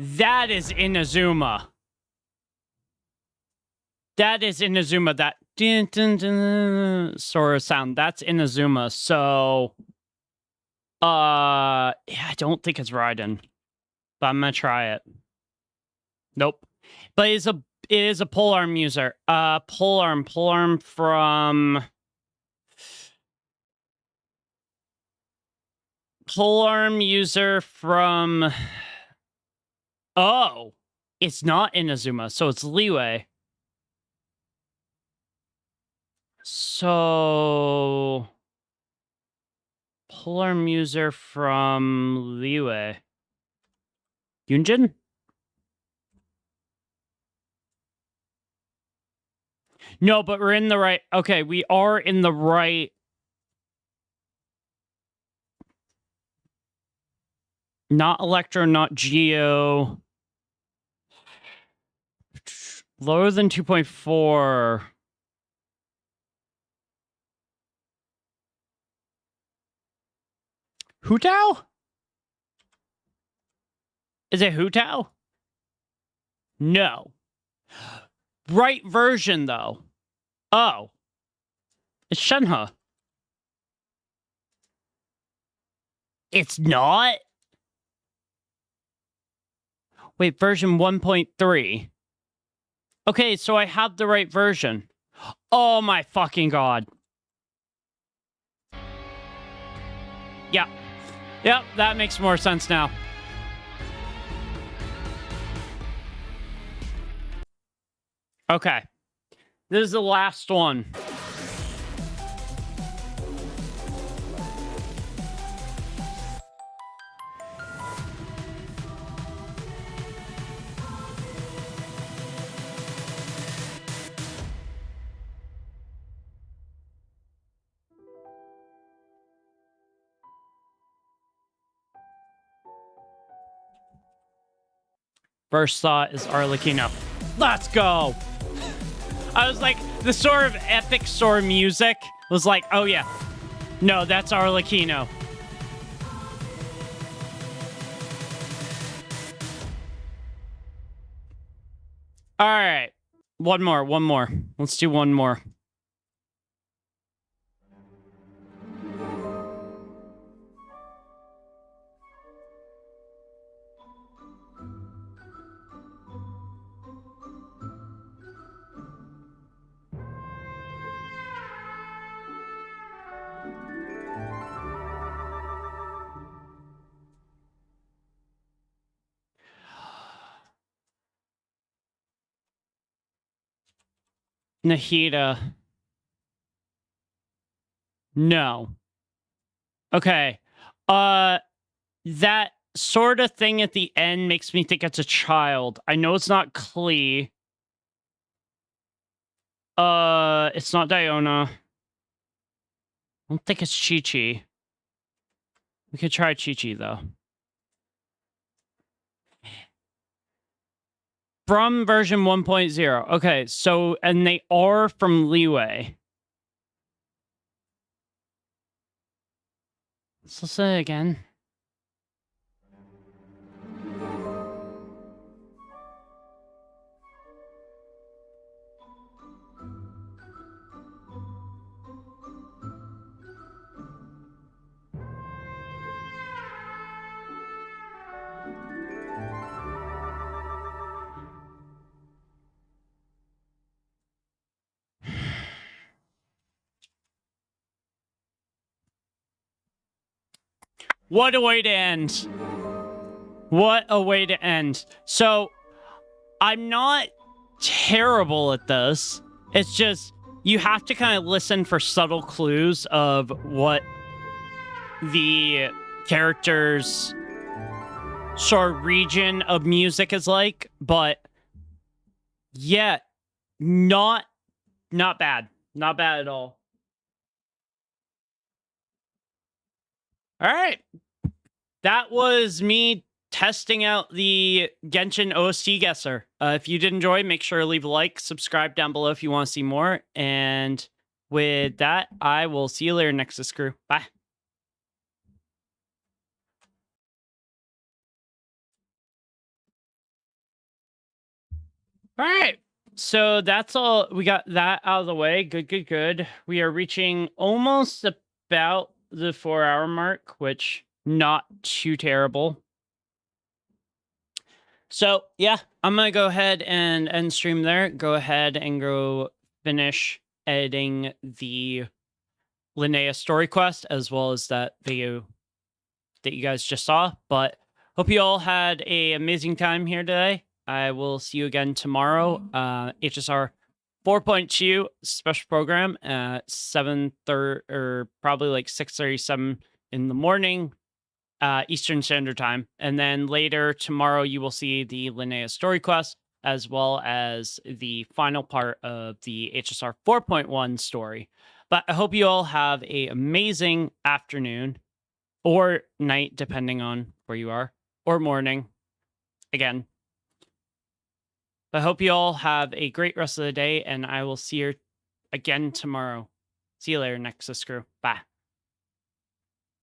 That is Inazuma. That is Inazuma. That dun, dun, dun, sort of sound. That's Inazuma. So, yeah, I don't think it's Raiden, but I'm gonna try it. Nope. But it is a polearm user. Polearm from polearm user from. Oh, it's not Inazuma, so it's Liyue. So, polearm user from Liyue. Yunjin? No, but we're in the right... Okay, we are in the right... Not Electro, not Geo. Lower than 2.4. Hu Tao? Is it Hu Tao? No. Right version, though. Oh. It's Shenhe. It's not? Wait, version 1.3. Okay, so I have the right version. Oh my fucking god. Yeah. Yep, that makes more sense now. Okay. This is the last one. First thought is Arlecchino. Let's go! I was like, the sort of epic sort of music was like, oh yeah. No, that's Arlecchino. Alright. One more. Let's do one more. Nahida. No. Okay. That sort of thing at the end makes me think it's a child. I know it's not Klee. It's not Diona. I don't think it's Chi-Chi. We could try Chi-Chi, though. From version 1.0. Okay, so, and they are from Leeway. So say it again. What a way to end. What a way to end. So, I'm not terrible at this. It's just, you have to kind of listen for subtle clues of what the character's sort of region of music is like. But, yeah, not bad. Not bad at all. All right. That was me testing out the Genshin OST guesser. If you did enjoy, make sure to leave a like, subscribe down below if you want to see more. And with that, I will see you later, Nexus crew. Bye. All right. So that's all. We got that out of the way. Good. We are reaching almost about the 4-hour mark, which not too terrible. So yeah, I'm gonna go ahead and end stream there. Go ahead and go finish editing the Linnea story quest as well as that video that you guys just saw. But hope you all had an amazing time here today. I will see you again tomorrow. HSR 4.2 special program at 7:30 or probably like 6:37 in the morning, Eastern Standard Time. And then later tomorrow, you will see the Linnea story quest as well as the final part of the HSR 4.1 story. But I hope you all have an amazing afternoon or night, depending on where you are. or morning. Again. I hope you all have a great rest of the day, and I will see you again tomorrow. See you later, Nexus Crew. Bye.